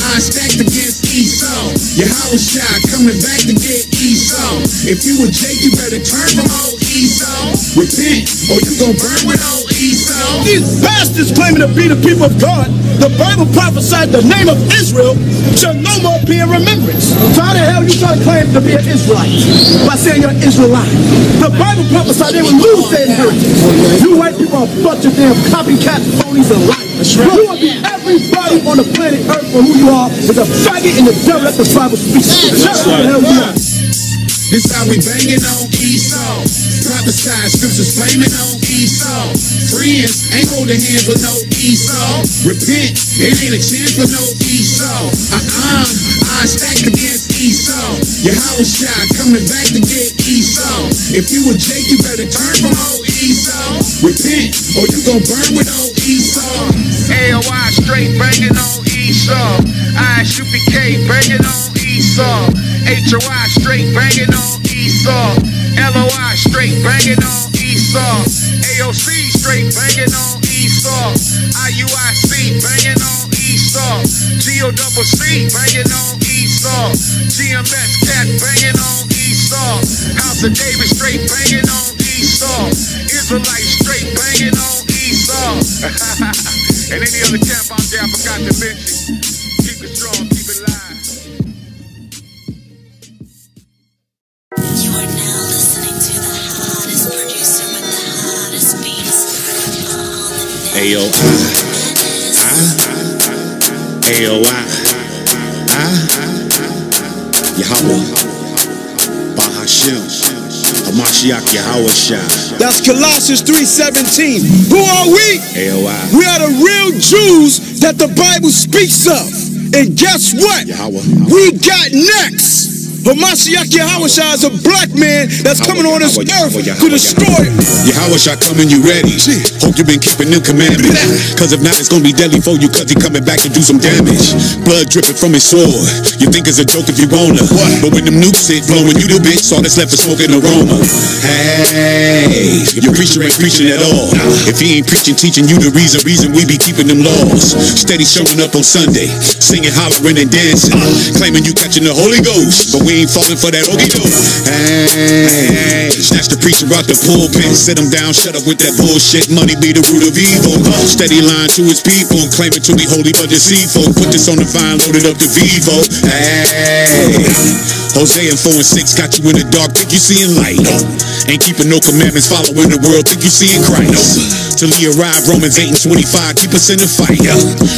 I stacked against Esau. Yahushua coming back to get Esau. If you a Jake, you better turn from old Esau. Repent, or you gon' burn with old Esau. These bastards claiming to be the people of God. The Bible prophesied the name of Israel shall no more be in remembrance. So how the hell you try to claim to be an Israelite by saying you're an Israelite? The Bible prophesied they would lose their inheritance. You white people are a bunch of damn copycat phonies and liars. You want to be everybody on the planet Earth for who you are is a faggot and the devil that the Bible speaks. Shut the hell up. This how we banging on Esau. Prophesy, scriptures flaming on Esau. Friends ain't holding hands with no Esau. Repent, it ain't a chance for no Esau. I stacked against Esau. Yahushua coming back to get Esau. If you a Jake, you better turn from old Esau. Repent, or you gon' burn with old Esau. AOI straight banging on Esau. ISUPK banging on Esau. HOI straight banging on Esau. LOI straight banging on Esau. AOC straight banging on Esau. IUIC banging on Esau. GOCC banging on Esau. GMS Cat banging on Esau. House of David straight banging on Esau. Israelite straight banging on Esau. And any other camp out there I forgot to mention. Keep it strong, keep it live. You are now listening to the Yahweh, Bahashem, Hamashiach Yahweh Shah. That's Colossians 3:17. Who are we? AOI. We are the real Jews that the Bible speaks of. And guess what? Yahweh. We got next. Hamashiach Yahweh Shah is a black man that's coming on this earth to destroy it. Yahweh Shah coming, you ready? Hope you been keeping them commandments. Cause if not, it's gonna be deadly for you, cause he coming back to do some damage. Blood dripping from his sword. You think it's a joke if you wanna. But when them nukes hit, blowing you the bitch, all that's left is smoking aroma. Hey, your preacher ain't preaching at all. If he ain't preaching, teaching you the reason we be keeping them laws. Steady showing up on Sunday, singing, hollering, and dancing. Claiming you catching the Holy Ghost, but we ain't falling for that okie doke. Hey, snatch the preacher out the pulpit, sit him down, shut up with that bullshit. Money be the root of evil. Steady lying to his people, claiming to be holy but deceitful. Put this on the vine, loaded up the Vivo. Hey, Hosea 4:6 got you in the dark, think you seeing light. Ain't keeping no commandments, following the world, think you seeing Christ. Till he arrived, Romans 8:25, keep us in the fight.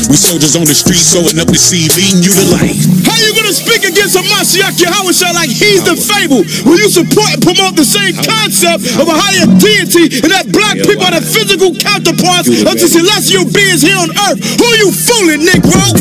We soldiers on the street, sowing up the seed, leading you to life. How you gonna speak against Hamashiach Yahweh Shah like he's the fable when you support and promote the same concept of a higher deity and that black people are the physical counterparts of the celestial beings here on earth? Who you fooling, Negro?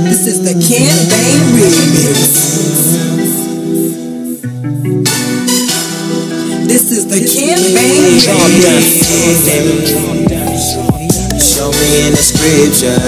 This is the campaign remix. This is the campaign remix. Show me in the scripture.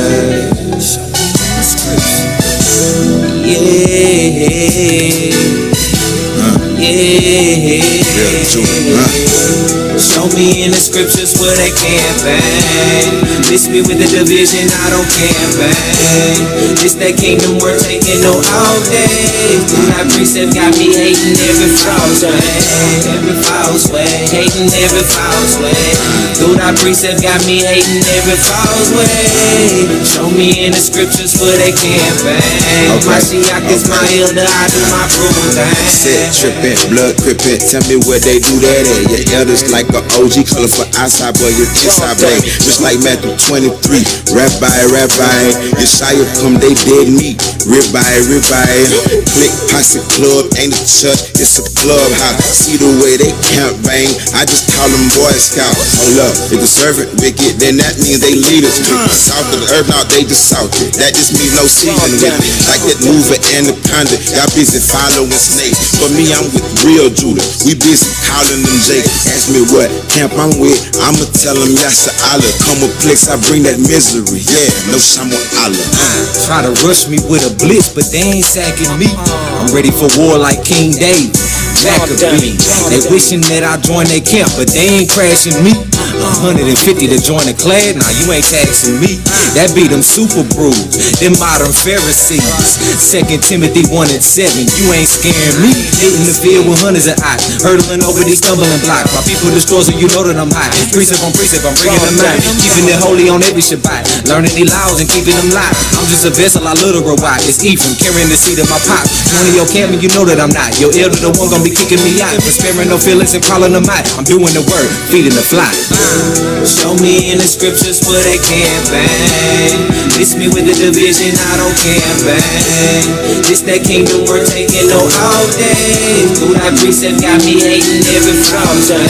Show me in the scriptures where they campaign. Miss me with the division, I don't campaign. This that kingdom worth taking no all day. My precept got me hating every false way. Every false way, hating every false way. Dude, our precept got me hating every false way. Show me in the scriptures where they campaign. My Shiach is my elder, I do my proven thing. Set trippin', blood crippin', tell me where they do that at. Your elders like a OG, colorful outside boy, your inside boy. Just like Matthew 23, rabbi, Yeshaya come, they dead meat. Ribeye, click, posse club, ain't a church, it's a clubhouse. See the way they count bang, I just call them Boy Scouts. Hold up, if the servant wicked, then that means they leaders. South of the earth, now they just salted. That just means no season with it. Like that mover Anaconda, y'all busy following snakes. For me, I'm with real Judah, we busy calling them Jake. Ask me what camp I'm with, I'ma tell them Yasha Allah. Come with Plex, I bring that misery, yeah, no Shamu Allah. Try to rush me with a blitz, but they ain't sacking me. I'm ready for war like King David. Maccabee. They wishing that I join their camp, but they ain't crashing me. 150 to join the class, nah, you ain't taxing me. That be them super brews, them modern Pharisees. 2 Timothy 1:7, you ain't scaring me. Hitting the field with hundreds of eyes, hurdling over these stumbling blocks. My people destroy, so you know that I'm hot. Precept on precept, I'm bringing them out. Keeping it holy on every Shabbat, learning these laws and keeping them live. I'm just a vessel, I literal rock. It's Ephraim, carrying the seed of my pop. One of your camp, and you know that I'm not. Your elder, the one gonna be kicking me out, but sparing no feelings and calling them out. I'm doing the work, feeding the flock. Show me in the scriptures where they campaign. Miss me with the division, I don't campaign. This that kingdom worth taking no all day. Through that precept got me hating every false way.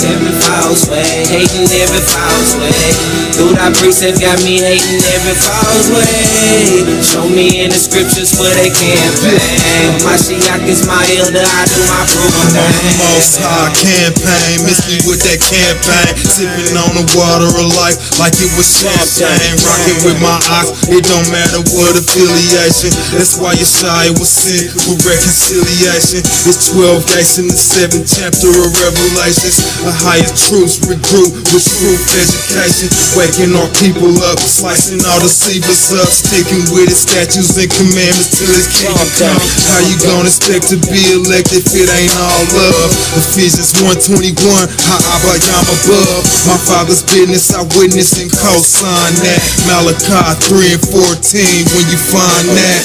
Every false way, hating every false way. Through that precept got me hating every false way. Show me in the scriptures where they campaign. My Shiach is my elder, I do my proven thing. Most high campaign, miss me with that campaign. Sipping on the water of life like it was champagne. Rocking with my ox. It don't matter what affiliation. That's why Yeshua was sent with reconciliation. It's 12 gates in the 7th chapter of Revelations. A higher truth regroup with truth education. Waking our people up, slicing all deceivers up, sticking with his statutes and commandments till his kingdom come. How you gonna expect to be elected if it ain't all love? Ephesians 1:21, Ha'abba Yam above. My father's business I witness and co-sign that. Malachi 3 and 14 when you find that.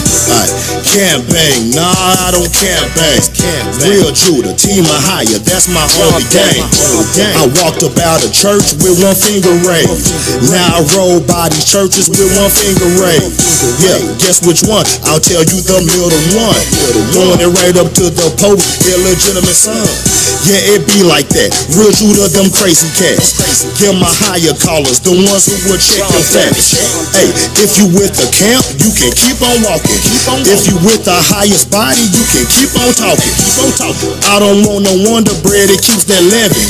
Campaign, nah, I don't campaign. Real Judah, Team Ahia, that's my only game. I walked about a church with one finger raised. Now I roll by these churches with one finger raised. Yeah, guess which one? I'll tell you the middle one. Throwing it right up to the Pope, illegitimate son. Yeah, it be like that. Real Judah, them crazy cats. Give my higher callers, the ones who will check your facts. Hey, if you with the camp, you can keep on walking. If you with the highest body, you can keep on talking. I don't want no wonder bread, it keeps that living.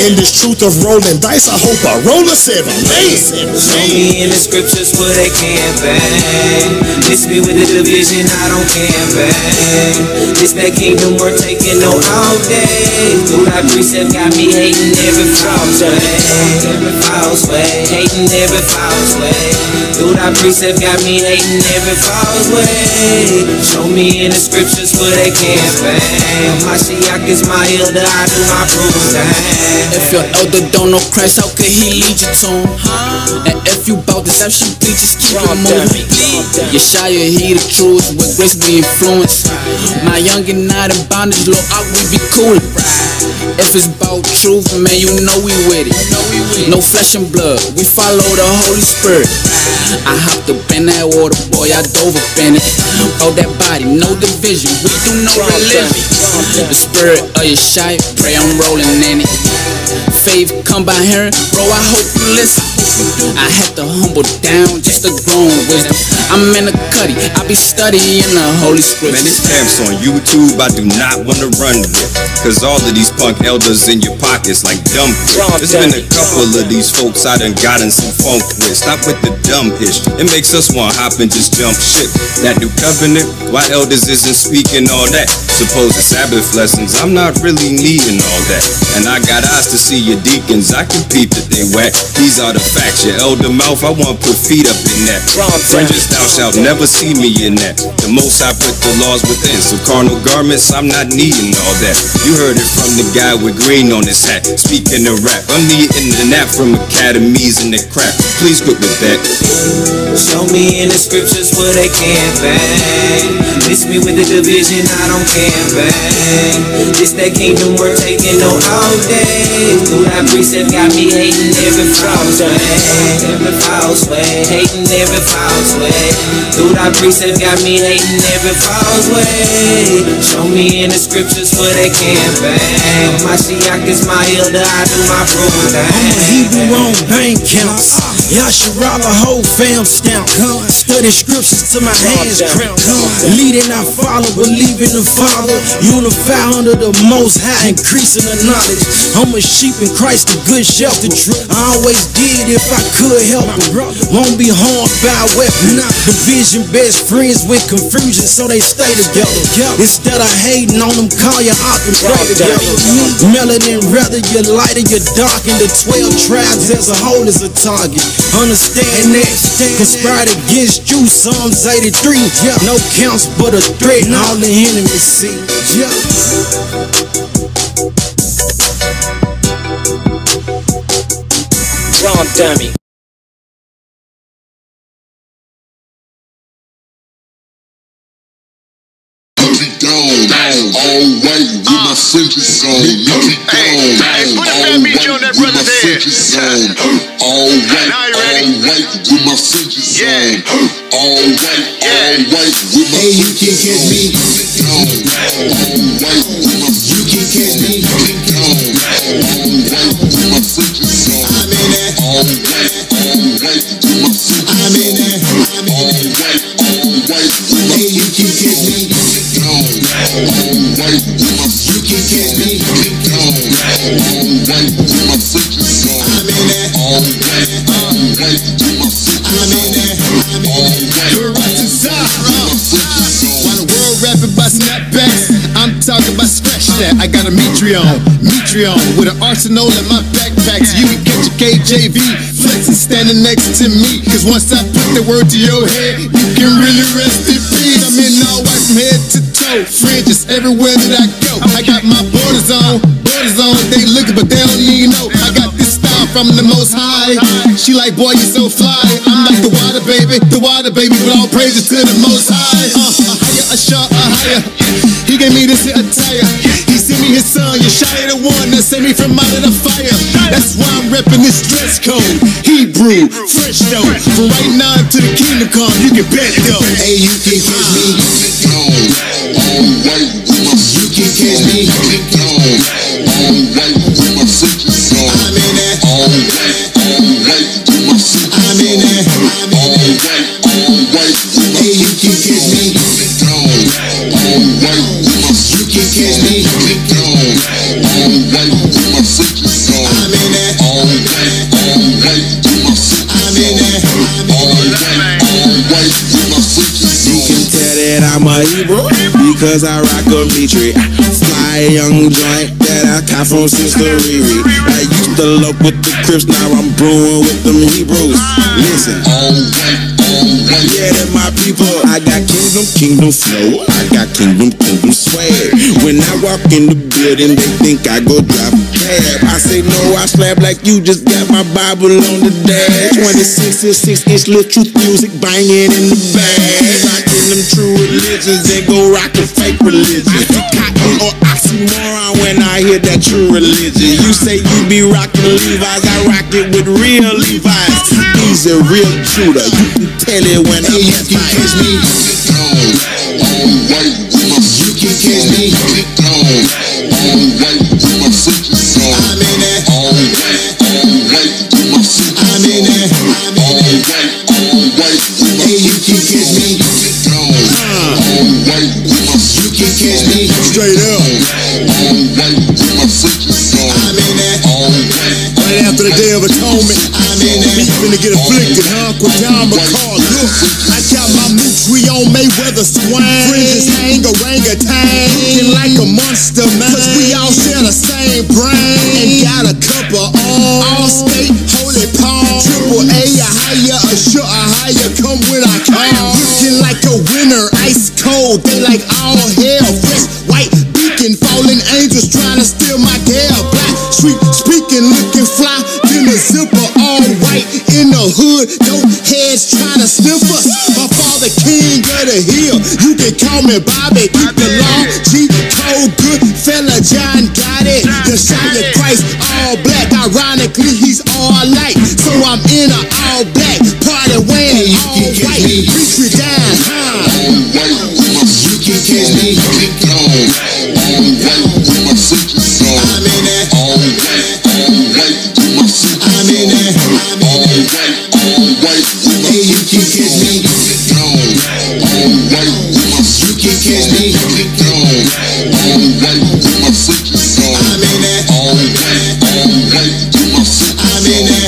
In this truth of rolling dice, I hope I roll a 7. Show me in the scriptures where they can't bang. Miss me with the division, I don't campaign. This that kingdom worth taking no all day. Through that precept got me hating every false way. Every false way, hating every false way. Through that precept got me hating every false way. Show me in the scriptures where they can't bang. My Shiach is my elder, I do my proving. If your elder don't know Christ, how could he lead you to him? And if you bout deception, please just keep it moving. Yeshua, he the truth, with grace we influence. My youngin' not in bondage, Lord, we be coolin'. If it's about truth, man, you know we with it. No flesh and blood, we follow the Holy Spirit. I hopped up in that water, boy, I dove up in it. Oh, that body, no division, we do no religion. The spirit of Yeshua, pray I'm rolling in it. Faith come by hearing, bro, I hope you listen. I had to humble down just to grow in wisdom. I'm in a cutty, I be studying the Holy Scriptures. Man, this camps on YouTube, I do not want to run with. Cause all of these punk elders in your pockets like dumb shit. There's been a couple of these folks I done got in some funk with. Stop with the dumb ish. It makes us want to hop and just jump ship. That new covenant, why elders isn't speaking all that? Supposed Sabbath lessons, I'm not really needing all that. And I got eyes to see your deacons, I can peep that they whack. These are the facts, your elder mouth, I want to put feet up in that. Fringes, thou shalt never see me in that. The most I put the laws within, so carnal garments, I'm not needing all that. You heard it from the guy with green on his hat. Speaking of rap, I'm needing the nap from academies and the crap. Please quit with that. Show me in the scriptures where they can't bang. Miss me with the division, I don't campaign. This that kingdom worth taking no all day. Through that precept got me hating every false way. Every false way, hating every false way. Through that precept got me hating every false way. Show me in the scriptures where they can't bang. My Shiach is my elder, I do my proving. I'm a Hebrew on bank counts. Yasharah, the whole fam stamp. Study scriptures till my hands cramp. Leading I follow, believing the Father. Unify under the Most High, increasing the knowledge. I'm a sheep in Christ, the good shepherd. I always did if I could help it. Won't be harmed by a weapon. Division, best friends with confusion, so they stay together. Instead of hating on them, call you out and pray together. Melanin, rather you're light or you're dark, and the 12 tribes as a whole is a target. Understand that, conspired against you, Psalms 83. No counts but a threat, and all the enemies see. Drum dummy. All white with my fringes on. Hey, put that beat on that brother's head. All white with my fringes on. All white with my Hey, you can catch me. You can catch me. I'm in that. I'm in that. Hey, you can catch me. You can catch me. I'm in that. I'm in that. While the world rapping about snapbacks, I'm talking about scratch that. I got a Metreon with an arsenal in my backpack. So you can catch a KJV flexing standing next to me. Cause once I put the word to your head, you can really rest in peace. I'm in all white from head to toe, fringes everywhere that I go. I got my borders on, they looking but they don't need no. I got this style from the Most High. She like, boy, you so fly. I'm like the water baby, with all praises to the Most High. A sharp, a higher. He gave me this attire. He sent me his son, Yeshaya, the one that saved me from out of the fire. That's why I'm repping this dress code. Hebrew, fresh though. From right now to the kingdom come, you can bet though. Hey, you can catch me. You can catch me. I'm in that. I'm in that. Hey, you can catch me. You can catch me. I'm in that. I'm in that. You can tell that I'm a Hebrew because I rock a Mitri. Fly young joint that I caught from Sister Riri. I used to lope with the Crips, now I'm brewing with them Hebrews. Listen. Yeah, they're my people. I got kingdom flow. I got kingdom swag. When I walk in the building, they think I go drop a cab. I say no, I slap like you just got my Bible on the dash. 26 to 6-inch little truth music banging in the bag. Rocking them true religions and go rockin' fake religion. Cotton or oxymoron when I hear that true religion. You say you be rockin' Levi's, I rock it with real Levi's. He's a real Judah. You can tell it when I catch me. You can catch me. I'm in that. I'm in that. Hey, you can catch me. You can catch me. Straight up. I'm in that. Right after the Day of Atonement, I'm in that. we finna get afflicted, huh? Quadam McCall. Look, I got my Mitri on Mayweather swine. Fringes hang orangutan. Looking like a monster, man. Cause we all share the same brain. And got a couple on. All state, holy palm. Triple A, a higher, a sure, a higher. Come when I come. Looking like a winner, ice cold. They like all hell. Fresh white beacon, falling angels trying to steal my gal. Black street speaking, looking fly. Then the zipper all white in the hood. No heads trying to sniff us. My father, king of the hill. You can call me Bobby. Keep the law, G code, good fella. John got it. Yeshaya Christ, all black. Ironically, he's all light. So I'm in a all black party wearing all white. Reach me down, huh? You can catch me. I'm in that. I'm in that. Hey, you can catch me. You can catch me. I'm in that. I'm in that.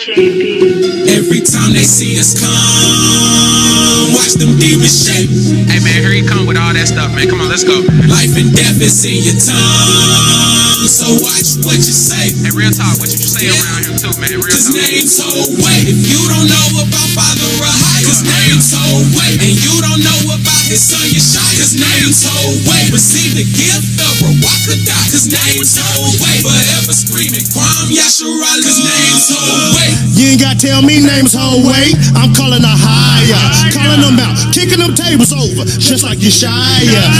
Every time they see us come, watch them demons shake. Hey man, here you come with all that stuff, man. Come on, let's go. Life and death is in your tongue, so watch what you say. Hey, real talk, what you say around here too, man? Real Cause talk. name's Howay. If you don't know about Father Rahai, cause name's Howay. And you don't know about his son Yeshaya, cause name's Howay. Receive the gift of Rawakadah, cause name's Howay. Forever screaming, Kwam Yasharala, cause name's Howay. You ain't gotta tell me name's Howay. I'm calling a higher. Calling them talking about kicking them tables over, just like you shy.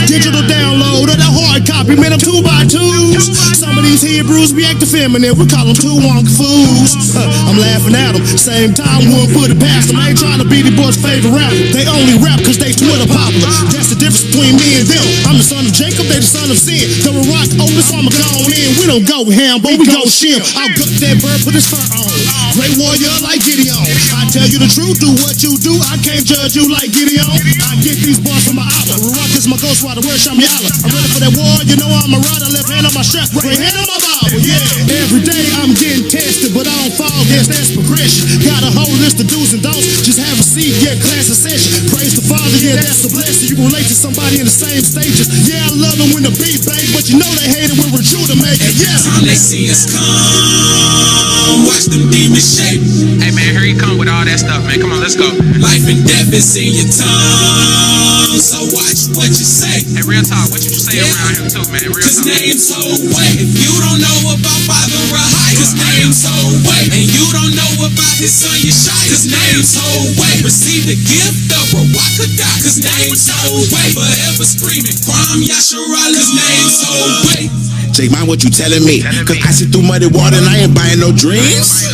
Digital download of the hard copy, man, I'm 2x2s. Some of these Hebrews be acting feminine, we call them 2 wonky fools. I'm laughing at them, same time won't put it past them. I ain't trying to be the boys' favorite rapper. They only rap cause they Twitter popular. That's the difference between me and them. I'm the son of Jacob, they the son of sin. Throw a rock open, so I'ma go on in. We don't go ham, but we go shim. I'll gut that bird, put his fur on. Great warrior like Gideon. I tell you the truth, do what you do. I can't judge you like Gideon. I get these boys from my outlet. Rock is my ghost rider, where's Shamiala? I'm ready for that war, you know I'm a rider. Left hand on my strap, right hand on my Bible, yeah. Every day I'm getting tested, but I don't fall, guess that's progression. Got a whole list of do's and don'ts, just have a seat, yeah, class of session. Praise the Father, yeah, that's a blessing. You relate to somebody in the same stages. Yeah, I love them when the beat bang, but you know they hate it when we're true to make it, yeah. Every time they see us come, watch them demons shake. Hey man, here you come with all that stuff, man. Come on, let's go. Life and death is in your tongue, so watch what you say. Hey, real talk, what you say around here too, man? Real Cause talk. names hold weight. If you don't know about Father Rahai, cause names hold weight. And you don't know about his son Yeshai, cause names hold weight. Receive the gift of Rawakadah, cause names hold weight. Forever screaming, Kwam Yasharah, cause names hold weight. Jay, mind what you telling me? Cause I sit through muddy water and I ain't buying no dreams.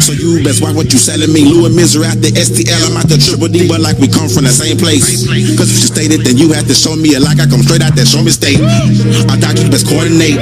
So you best watch what you selling me. Lou and Misery out the STL, I'm out the Triple D, but like we come from the same place. Cause if you stated, then you have to show me it like I come straight out that show me state. Our doctrines best coordinate,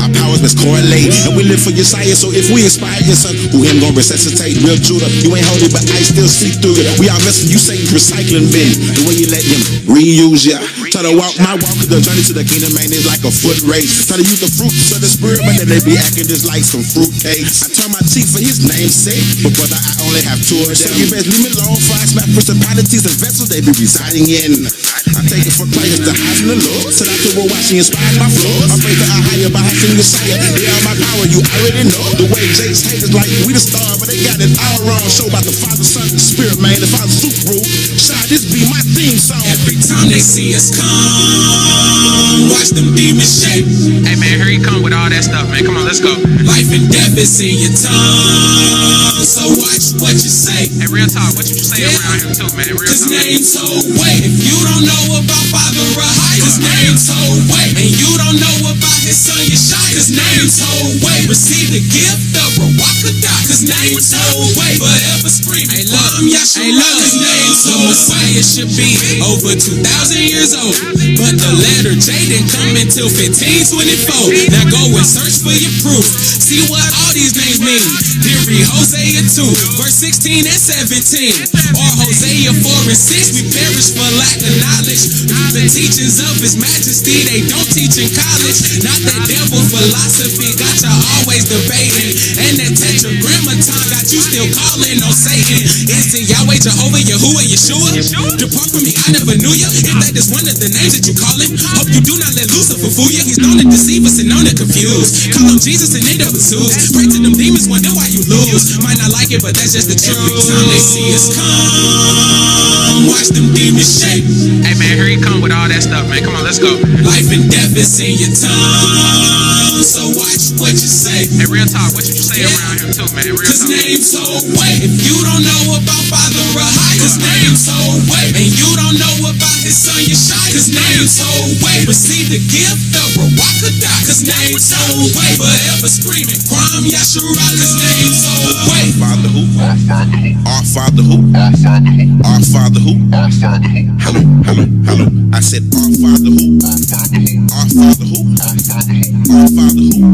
our powers best correlate, and we live for your science. So if we inspire your son, who him gon' resuscitate? Real Judah, you ain't holy, but I still see through it. We are messing, you Satan's recycling bin. The way you let him reuse ya. Try to walk my walk, cause the journey to the kingdom, man, is like a foot race. Try to use the fruits of the spirit, but then they be acting just like some fruit cakes. I turn my cheek for his name's sake, but brother, I only have 2 of them. So you best leave me alone, for I smack principalities and vessels they be residing in. I take it for Christ, the highs in the Lord. Said I could go watch, he inspired my floors. I pray that I higher by having the Messiah. They are my power, you already know. The way Jake's haters like we the star, but they got it all wrong. Show about the Father, Son, and Spirit, man. The Father super rule. Shot, this be my theme song. Every time they see us come, watch them demons shake. Hey man, here you come with all that stuff, man. Come on, let's go. Life and death is in your tongue, so watch what you say. Hey, real talk, what you say around here too, man? Real cause talk. names hold weight. If you don't know about Father Rahai, cause names hold weight. And you don't know about his son Yeshai, cause names hold weight. Receive the gift of Rawakadah, cause names hold weight. Forever screaming, hey, love, Yasharah, cause names hold weight. Messiah should be over 2,000 years old, but the letter J didn't come until 1524. Now go and search for your proof. See what all these names mean. Then read Hosea 2, verse 16 and 17. Or Hosea 4 and 6. We perish for lack of knowledge. The teachings of his majesty, they don't teach in college. Not that devil philosophy got you always debating. And that tetragrammaton got you still calling on Satan. Is it Yahweh, Jehovah, Yahuwah, Yeshua? Depart from me, I never knew you. If that is one of the names that you call him, hope you do not let Lucifer fool you. He's known to deceive us and known to confuse. Call him Jesus and end up with Zeus. Pray to them demons, wonder why you lose. Might not like it, but that's just the truth. Every time they see us come, watch them demons shake. Hey man, here you come with all that stuff, man. Come on, let's go. Life and death is in your tongue, so watch what you say. Hey, real talk, what you say around here too, man? Real cause talk. names hold weight. If you don't know about Father Rahai, cause names hold weight. And you don't know about his son Yeshai, cause names hold weight. Receive the gift of Rawakadah, cause names hold weight. Forever screaming, Kwam Yasharah, cause names hold weight. Father who? Our Father who? Our Father who? Our Father who? Our Father who? Hello, hello, hello. I said our Father who? Our Father who? Our Father who? Our Father who? Our Father who?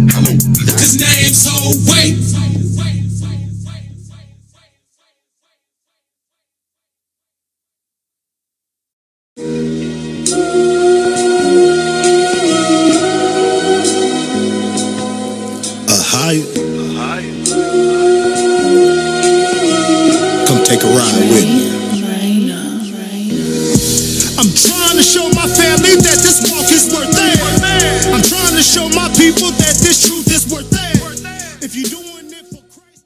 Hello. Cause names hold weight. Come take a ride with me. I'm trying to show my family that this walk is worth it. I'm trying to show my people that this truth is worth it. If you're doing it for Christ.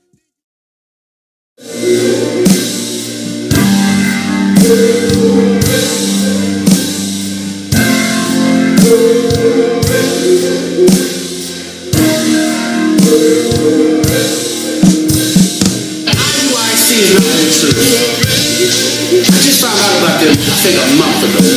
How do I see it? for those.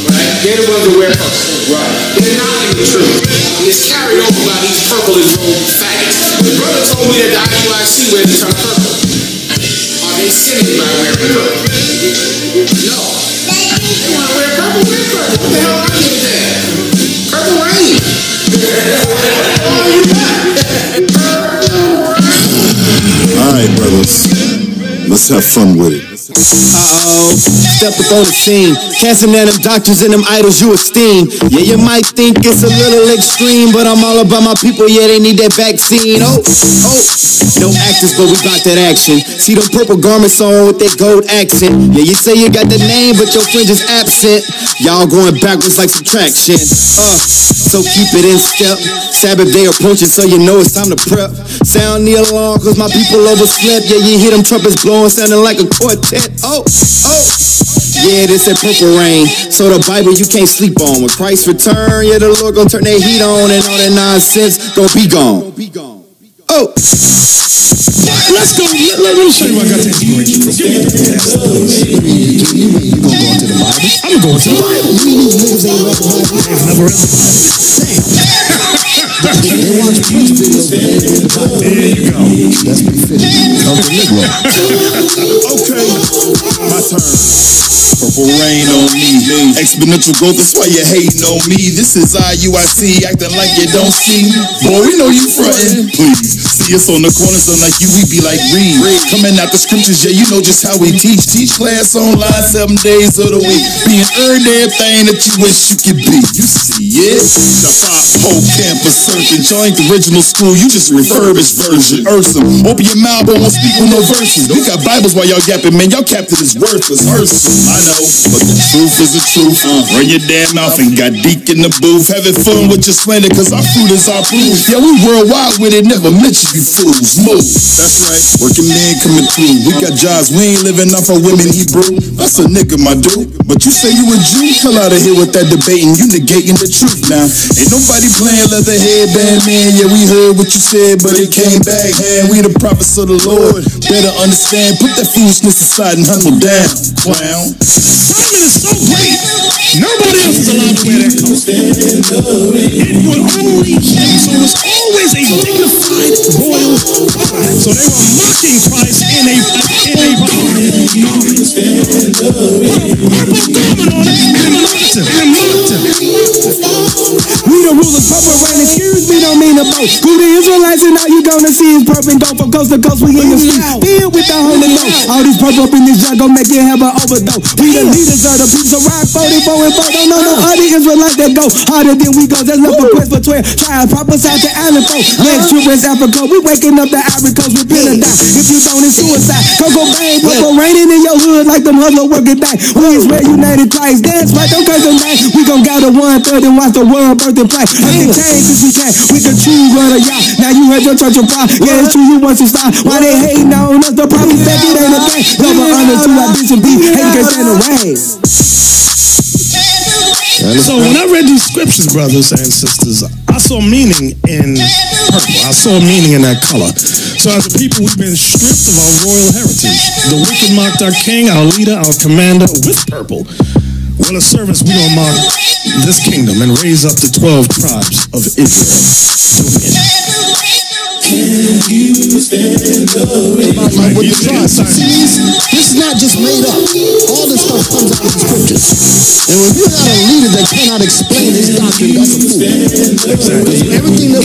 Right? They're the ones that wear purple. Right. They're not in the truth. It's carried over by these purple and gold faggots. The brother told me that the IUIC wears the term purple. Are they sinning by wearing purple? No. They want to wear purple, wear purple. What the hell are you there? Purple rain. Alright, brothers. Let's have fun with it. Uh-oh, stepped up on the scene, casting at them doctors and them idols you esteem. Yeah, you might think it's a little extreme, but I'm all about my people, yeah, they need that vaccine. Oh, no actors, but we got that action. See them purple garments on with that gold accent. Yeah, you say you got the name, but your fringe is absent. Y'all going backwards like subtraction. So keep it in step. Sabbath day approaching, so you know it's time to prep. Sound the alarm, cause my people overslept. Yeah, you hear them trumpets blowing, sounding like a quartet. Oh, yeah, this that purple rain. So the Bible you can't sleep on. When Christ return, yeah, the Lord gon' turn that heat on, and all that nonsense gon' be gone. Oh, let's go. Let me show you what I got to inspiration from. You gonna go into the Bible? I'm gonna go into the Bible. They've never read the Bible. There you go. That's befitting. Okay, my turn. Purple rain on me. Exponential growth, that's why you hating on me. This is IUIC, acting like you don't see. Boy, we know you frontin'. Please, see us on the corners, unlike you, we be like Reed. Coming out the scriptures, yeah, you know just how we teach. Teach class online 7 days of the week. Being earned everything that you wish you could be. You see it? The 5-pole campus surfing. Y'all ain't the original school, you just a refurbished version. Ursum, open your mouth, but won't speak with no verses. We got Bibles while y'all yapping, man. Y'all captain is worthless. Ursum, I know, but the truth is the truth. Run your damn mouth and got Deke in the booth. Having fun with your slander, cause our fruit is our proof. Yeah, we worldwide with it, never mention you fools. Move. That's right, working men coming through. We got jobs, we ain't living off our women Hebrew. That's a nigga, my dude. But you say you a Jew? Come out of here with that debating, you negating the truth now. Ain't nobody playing leather headband, man. Yeah, we heard what you said, but it came back. Man, we the prophets of the Lord. Better understand, put that foolishness aside and humble down, clown. Simon is so great. Nobody else is allowed to wear that coat. It would only him, so it was always a dignified royal pride. So they were mocking Christ in a purple garment on it, and mocked him. We the rulers, purple rain, excuse me, don't mean a boat. Who the Israelites and all you gonna see is purple and go from coast to coast, we in the street, filled with the Holy Ghost. All these purple up in this jar gon' make you have an overdose. We the leaders of the people, so ride 44 and 4, don't know no other Israelites that go harder than we go. Just left a quest for 12 trials, prophesied to Island folk. Next trip is Africa, we waking up the Ivory Coast, we finna die. If you don't, it's suicide. Coco bang, purple raining in your hood like them hustlers working back. We is where United Christ dance, right? Don't curse them back. We gon' gather 1/3 and watch the world birth and play. I can change if we can. We can choose run or y'all. Now you heard your church of fire. Yeah, it's true, you want to stop. Why they hating on us? The problem is that it ain't a thing. Double honor to our Bishop B. Hate can stand away. So when I read these scriptures, brothers and sisters, I saw meaning in purple. I saw meaning in that color. So as a people, we've been stripped of our royal heritage. The wicked mocked our king, our leader, our commander with purple. Well, as servants, we gonna mark this kingdom and raise up the 12 tribes of Israel. Can you stand Like with the tribes. This is not just made up. All this stuff comes out of the scriptures. And when you got a leader that cannot explain his doctrine, that's a fool. Because everything that